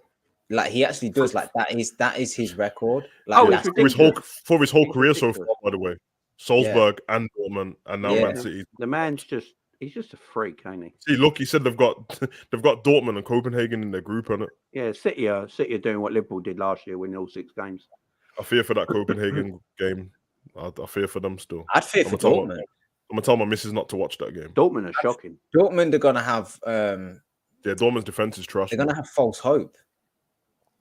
Speaker 5: He actually does. That is his record.
Speaker 2: For his whole career so far, by the way. Salzburg and Dortmund, and now Man City.
Speaker 1: The man's he's just a freak, ain't he?
Speaker 2: See, look, he said they've got Dortmund and Copenhagen in their group, isn't it?
Speaker 1: Yeah, City are doing what Liverpool did last year, winning all 6 games.
Speaker 2: I fear for that Copenhagen game. I fear for them still.
Speaker 5: I'd fear for Dortmund.
Speaker 2: I'm gonna tell my missus not to watch that game.
Speaker 1: Dortmund are shocking.
Speaker 5: Dortmund are gonna have
Speaker 2: Dortmund's defense is trash.
Speaker 5: They're gonna have false hope,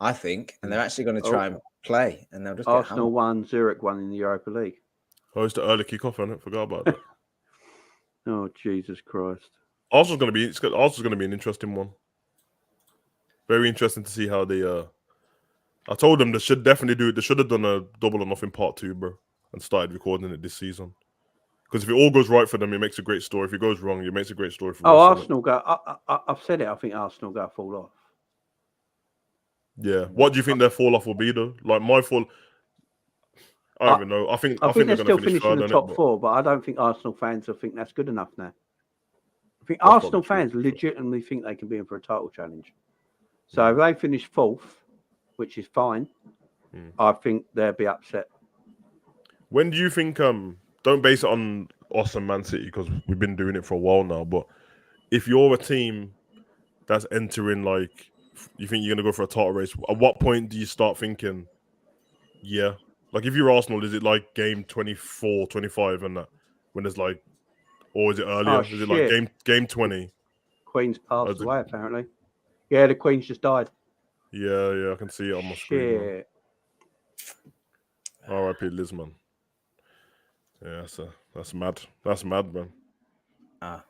Speaker 5: I think, and they're actually gonna try and play, and they'll just
Speaker 1: Arsenal won, Zurich won in the Europa League.
Speaker 2: Oh, it's the early kickoff, isn't it? Forgot about that.
Speaker 1: Oh, Jesus Christ!
Speaker 2: Arsenal's gonna be an interesting one. Very interesting to see how they. I told them they should definitely do it. They should have done a double or nothing part 2, bro, and started recording it this season. Because if it all goes right for them, it makes a great story. If it goes wrong, it makes a great story for.
Speaker 1: Arsenal go. I've said it. I think Arsenal go fall off.
Speaker 2: Yeah. What do you think their fall off will be though? My fall. I don't even know. I think
Speaker 1: they're still finishing in the top 4, but I don't think Arsenal fans will think that's good enough now. I think Arsenal fans legitimately think they can be in for a title challenge. So if they finish 4th, which is fine, I think they'll be upset.
Speaker 2: When do you think? Don't base it on us and Man City because we've been doing it for a while now. But if you're a team that's entering you think you're gonna go for a title race? At what point do you start thinking, yeah, like if you're Arsenal, is it like game 24, 25, and that when there's like, or is it earlier? Is it like game 20?
Speaker 1: Queen's passed away apparently. Yeah, the Queen's just died.
Speaker 2: Yeah, I can see it on my screen. R.I.P. Liz, man. Yeah, that's mad. That's mad, man.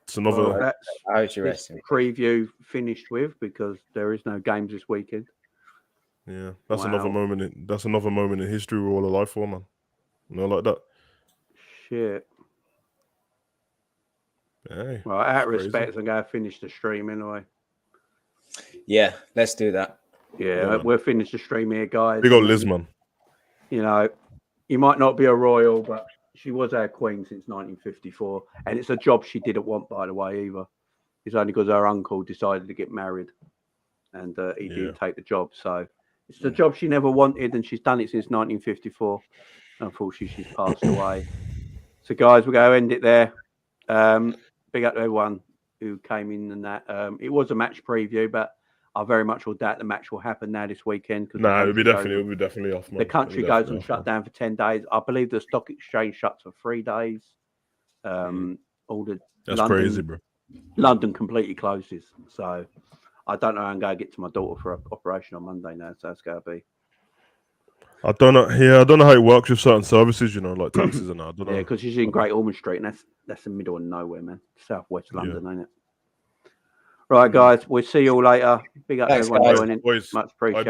Speaker 2: It's another.
Speaker 1: Well, that's preview finished with because there is no games this weekend.
Speaker 2: Yeah, that's another moment. That's another moment in history we're all alive for, man. Like that.
Speaker 1: Shit.
Speaker 2: Hey,
Speaker 1: well, out of respect, I'm going to finish the stream anyway.
Speaker 5: Yeah, let's do that.
Speaker 1: Yeah, we'll finish the stream here, guys.
Speaker 2: Big old Liz, man.
Speaker 1: You know, you might not be a royal, but she was our queen since 1954. And it's a job she didn't want, by the way, either. It's only because her uncle decided to get married and he didn't take the job. So it's the job she never wanted, and she's done it since 1954. Unfortunately, she's passed away. So, guys, we're going to end it there. Big up to everyone who came in and that. It was a match preview, but I very much will doubt the match will happen now this weekend.
Speaker 2: It'll be definitely off. Man.
Speaker 1: The country goes on shutdown for 10 days. I believe the stock exchange shuts for 3 days.
Speaker 2: That's crazy, bro.
Speaker 1: London completely closes. So I don't know how I'm going to get to my daughter for an operation on Monday now. So it's going to be.
Speaker 2: I don't know. Yeah, I don't know how it works with certain services, like taxis and that. I don't know.
Speaker 1: Yeah, because she's in Great Ormond Street, and that's the middle of nowhere, man. Southwest London, ain't it? Right, guys. We'll see you all later. Big up to everyone joining. Much appreciated.